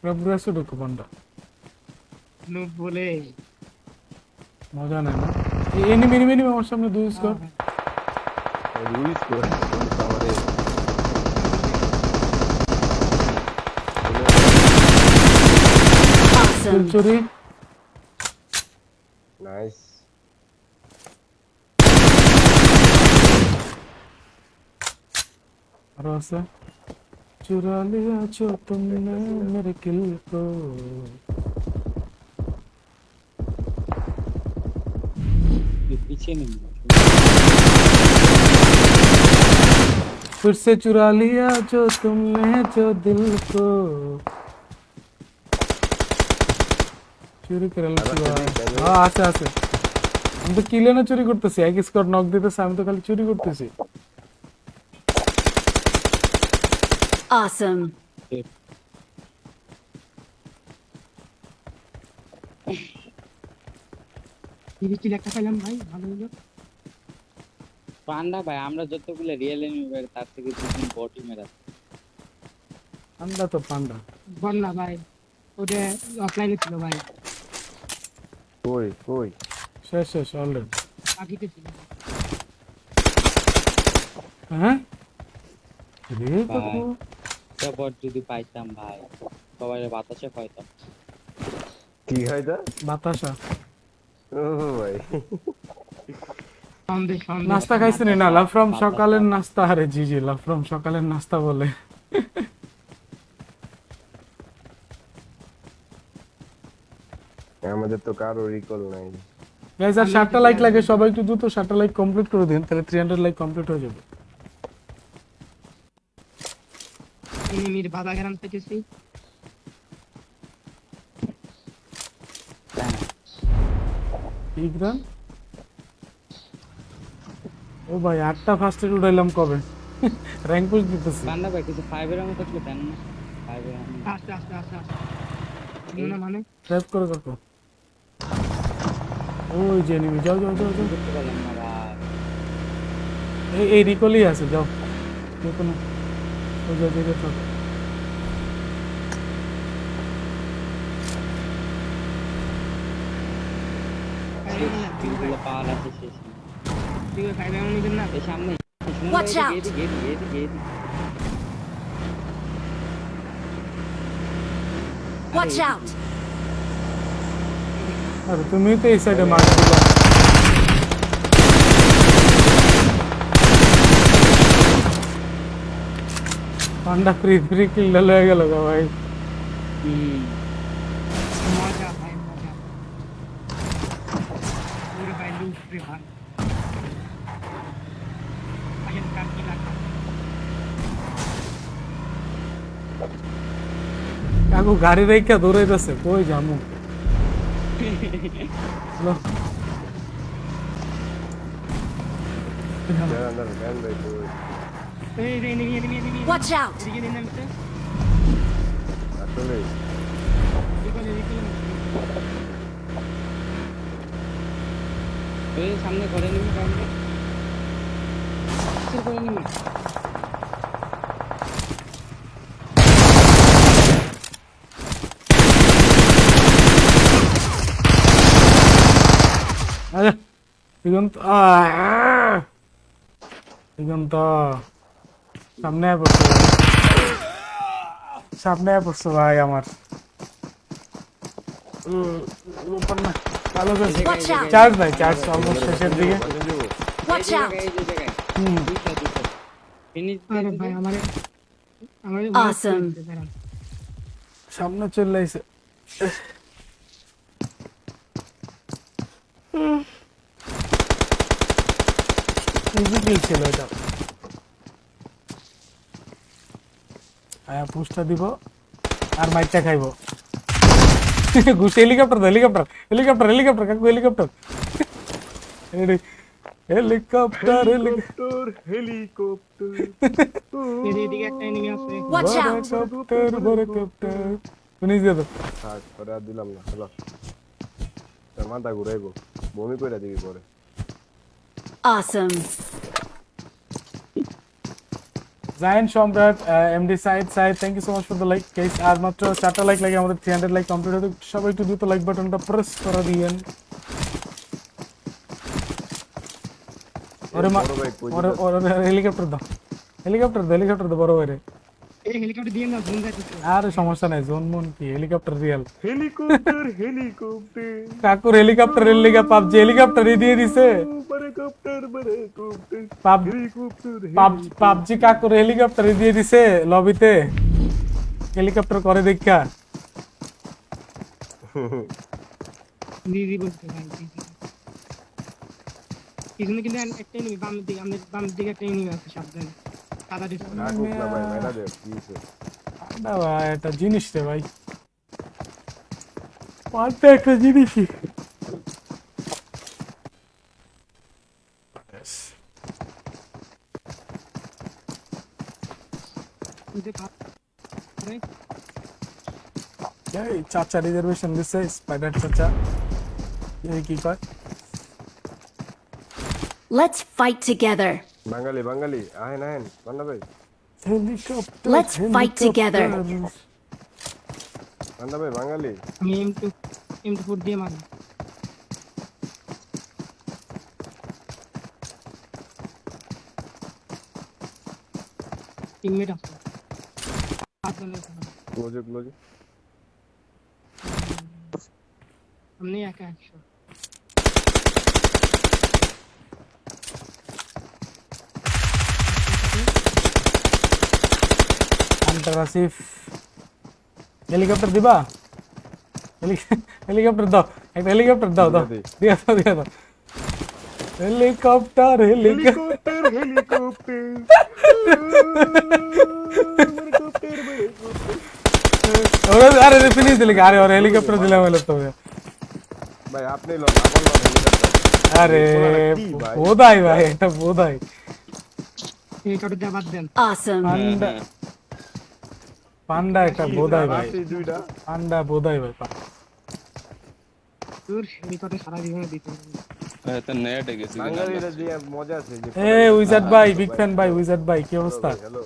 रब रस ढुक बंदा নুব বলে मजा नहीं ना। एनिमी एनिमी एनिमी আমার সামনে দুই স্কোর। লুইস করে আমারে Awesome. চুরি নাইস। আরো আছে। चुरा लिया जो तुमने मेरे दिल को। পিছিয়ে নিন फिर से चुरा लिया जो तुमने जो दिल को। চুরি করে লাগছে ভাই। হ্যাঁ আছে আছে। আমি তো কিলে না চুরি করতেছি, এক স্কোয়াড নক দিতেছে, আমি তো খালি চুরি করতেছি। Awesome. কি একটা পেলাম ভাই, ভালো হলো। পান্ডা ভাই আমরা যতগুলো রিয়েল এনিমি তার থেকে দুদিন বডি মেরা পান্ডা তো পান্ডা। বন্যা ভাই, ওটা অফলাইনে ছিল ভাই, কই কই শেষ শেষ অলরেডি। বাকিতে ছিল। হ্যাঁ রে ভাই। বাবু। তারপর যদি পাইতাম ভাই সবাই বাতাসে পাইতাম। কি হয় তা? বাতাসা ও ভাই সন্দেহ সন্দেহ নাস্তা খাইছেন না? লাফ্রম সকালের নাস্তা। আরে জি জি লাফ্রম সকালের নাস্তা বলে। আমাদের তো কারো রিকল নাই। গাইস আর 7টা লাইক লাগে, সবাই একটু দ্রুত 7টা লাইক কমপ্লিট করে দিন, তাহলে 300 লাইক কমপ্লিট হয়ে যাবে। এনিমির বাধা ঘেরান পেয়েছি। ঠিক রান। ও ভাই 8টা ফার্স্ট এড উড়াইলাম কবে? র‍্যাঙ্ক পুশ দিতেছি। পান্ডা ভাই কিছু 5 এর মতো থাকলে দেন না। 5 এর আমি আস্তে আস্তে আস্তে আস্তে না মানে ট্র্যাপ করে কাকু। ওই যে এনিমি, যাও যাও যাও যাও। করতে পারলাম না ভাই। এই রিকলই আছে, যাও দেখো না। ও যাও যাও যাও। তিনগুলো পাওয়ার আছে শেষ। তুই ভাই ভাই নিবেন না। এই সামনে Watch out. এদিকে এদিকে এদিকে এদিকে। Watch out. আরে তুমি তো এই সাইডে মার দিলা। পান্ডা ফ্রি ফ্রি কিল লয়ে গেল গো ভাই। মজা ভাই মজা। পুরো ভাই লুট রে ভাই। আগে কাট কি লাগা। কাকু গাড়ি রেখে দৌড়াইতেছে, কই যামু? লো দাঁড়ান দাঁড়ান গান ভাই তো এই enemy enemy enemy. Watch out. এদিকে দিন নামতে। আসলে রিকল রিকল। এই সামনে করে নিবি পান্ডা। কিছু করে নিবি। আরে দিগন্ত দিগন্ত সামনে পড়ছে, সামনে পড়ছে ভাই আমার। উপর না ভালো করে Watch out. চার্জ নাই, চার্জ অলমোস্ট শেষের দিকে। Watch out. এই যে জায়গায় হুম দুইটা ফিনিশ আরে ভাই আমারে আমারে Awesome. সামনে চলে আইছে। ইজি কিল ছিল এটা। আয়া পুশটা দিব আর মাইকটা খাইবো। ঘুষে হেলিকপ্টার হেলিকপ্টার হেলিকপ্টার হেলিকপ্টার কাকু হেলিকপ্টার। হেলিকপ্টার হেলিকপ্টার হেলিকপ্টার এদিকে একটা এনিমি আছে। Watch out! হেলিকপ্টার শুনি দিয়ে দাও। থাক পরে আর দিলাম না হলো তোর মাথা ঘুরাইবো বমি কইরা দিবি পরে Awesome. Giant Samrat MD Sayed thank you so much for the like guys. আর মাত্র 4টা লাইক লাগে আমাদের 300 লাইক কমপ্লিট হতে। সবাই একটু দ্রুত লাইক বাটনটা প্রেস করে দিয়েন। ওরে মা বড় ভাই কই ওরে ওরে হেলিকপ্টার দাও, হেলিকপ্টার দাও বড় ভাইরে। এই হেলিকপ্টার দিয়ে না জুম যাইতেছে। আর সমস্যা নাই, জোন মন কি হেলিকপ্টার রিয়েল। হেলিকপ্টার হেলিকপ্টার কাকুর হেলিকপ্টারের লিগা পাবজি হেলিকপ্টারই দিয়ে দিছে। হেলিকপ্টার পাবজি কাকুর হেলিকপ্টারই দিয়ে দিছে লবিতে, হেলিকপ্টার করে দেখা। দিদি বলতে ভাই দিদি। পিছনে কিন্তু একটা এনিমি বাম দিকে, আমাদের বাম দিকে একটা এনিমি আছে, সাবধানে। সাদা ড্রেস পরা। রাখুক না ভাই মেরা দে কি হইছে না ভাই এটা জিনিস রে ভাই, পাল্টা একটা জিনিসই। কিন্তু আরে এই চাচা রিজার্ভেশন দিছে, স্পাইডার চাচা এই কি কয়। Let's fight together. বাঙালি বাঙালি আহেন আহেন বান্না ভাই হেলিকপ্টার Let's fight together. বান্না ভাই বাঙালি আমি M2 দিয়ে মারি। টিমমেট আছে। পাঁচজনের আছে। ক্লোজে ক্লোজে আমি একা 100। আন্টার আসিফ হেলিকপ্টার দিবা, হেলিকপ্টার দাও, একটা হেলিকপ্টার দাও দাও, দিয়ে দাও দিয়ে দাও। হেলিকপ্টার হেলিকপ্টার হেলিকপ্টার আরে ফিনিশ দিলে কি? আরে ওর হেলিকপ্টার দিলাম হলো তো ভাই আপনি লোন আপন লোন হেলিকপ্টার আরে কি ভাই? বোধাই ভাই, এটা বোধাই হেলিকপ্টার দিয়ে বাদ দেন। Awesome. পান্ডা, পান্ডা একটা বোধাই ভাই, আছে দুইটা পান্ডা বোধাই ভাই। তোর হেলিকপ্টার সারা জীবনে দিতে হবে। তো নেটে গেছি কিনা বাঙালিরা দিয়ে মজা আছে যে এ উইজার্ড ভাই, বিগ ফ্যান ভাই, উইজার্ড ভাই কি অবস্থা? হ্যালো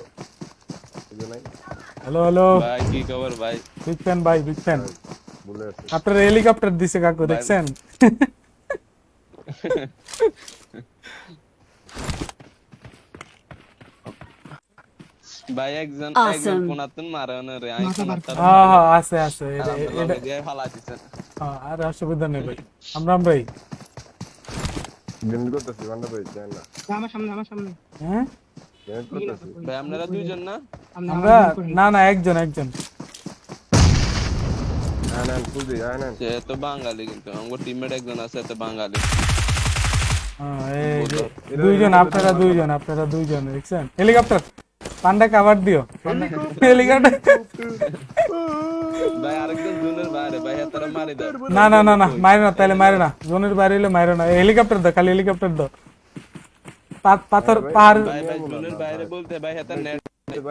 বুঝো নাই হ্যালো হ্যালো, ভাই কি খবর ভাই? বিগ ফ্যান ভাই, বিগ ফ্যান। বলে আছে আপনার হেলিকপ্টার দিছে কাকু, দেখছেন? ভাই একজন Awesome. কোনাতুন মারানো রে আই কোনাতার হ্যাঁ হ্যাঁ আছে আছে, এটা এটা দিয়ে ফালা দিছেন। হ্যাঁ, আর অসুবিধা নেই ভাই, আমরা আমরাই। গেম করতেছি বান্না ভাই জান না আমার সামনে হ্যাঁ গেম করতেছি ভাই আপনারা দুইজন না? আমরা না না একজন একজন। আনান ফুজি আনান সে তো বাঙালি, কিন্তু আমার টিমমেট একজন আছে তো বাঙালি। হ্যাঁ এই যে দুইজন, আপনারা দুইজন দেখছেন? হেলিকপ্টার পান্ডা কাভার দিও, হেলিকপ্টার। ভাই আরেকজন জুনের বাইরে ভাই তারা মারি দাও। না না না না মারে না, তাহলে মারে না, জোনের বাইরে হলে মারে না। হেলিকপ্টার দাও, খালি হেলিকপ্টার দাও। পাথর পাহাড়, ভাই ভাই জুনের বাইরে বলতে ভাই হাতে নেট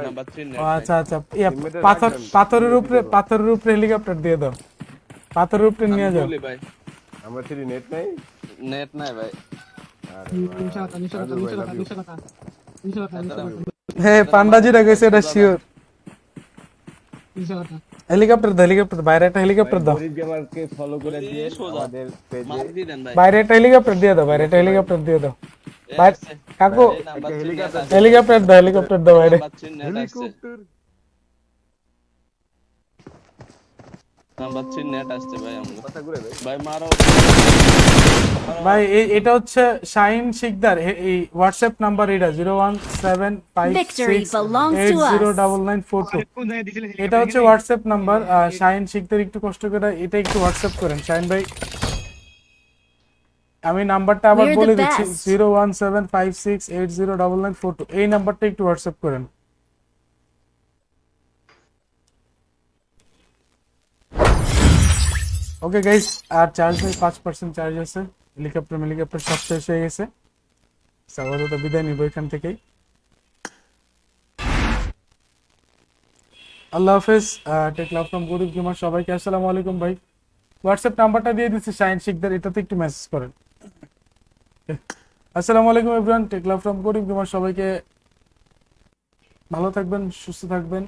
নাম্বার 3 নেট। আচ্ছা আচ্ছা, পাথরের উপরে হেলিকপ্টার দিয়ে দাও, পাথরের উপরে নিয়ে যাও। বলি ভাই আমরা থ্রি নেট নাই নেট নাই ভাই। হ্যাঁ পান্ডা যেটা কইছে এটা শিওর। হেলিকপ্টার দাও, হেলিকপ্টার বাইরে একটা হেলিকপ্টার দাও, গরিব গেমারকে ফলো করে দিয়ে আমাদের পেজে মার দি দেন ভাই। বাইরে একটা হেলিকপ্টার দিয়ে দাও, বাইরে একটা হেলিকপ্টার দিয়ে দাও। কাকু নাম্বার 3 নেট আছে। হেলিকপ্টার দাও বাইরে। নাম্বার 3 নেট আছে। নাম্বার 3 নেট আসছে ভাই আমগো। কথা ঘুরে ভাই ভাই মারো ভাই এটা হচ্ছে শাহিন শিকদার, এই হোয়াটসঅ্যাপ নাম্বার এটা 01756809942। এটা হচ্ছে হোয়াটসঅ্যাপ নাম্বার শাহিন শিকদার। একটু কষ্ট করে এটা একটু হোয়াটসঅ্যাপ করেন শাহিন ভাই। আমি নাম্বারটা আবার We're the বলে দিচ্ছি, best. 01756809942। এই নাম্বারটা একটু হোয়াটসঅ্যাপ করেন। ওকে গাইস, আর চার্জ নেই, 5% চার্জ আছে। হেলিকপ্টার সব শেষ হয়ে গেছে। আপাতত বিদায় নিব এখান থেকেই। আল্লাহ হাফেজ। Take love from Gorib gamer সবাইকে আসসালামু আলাইকুম ভাই। হোয়াটসঅ্যাপ নাম্বারটা দিয়ে দিচ্ছি শাহিন শিকদার, এটাতে একটু মেসেজ করেন। আসসালামু আলাইকুম everyone, take love from Gorib gamer সবাইকে ভালো থাকবেন, সুস্থ থাকবেন।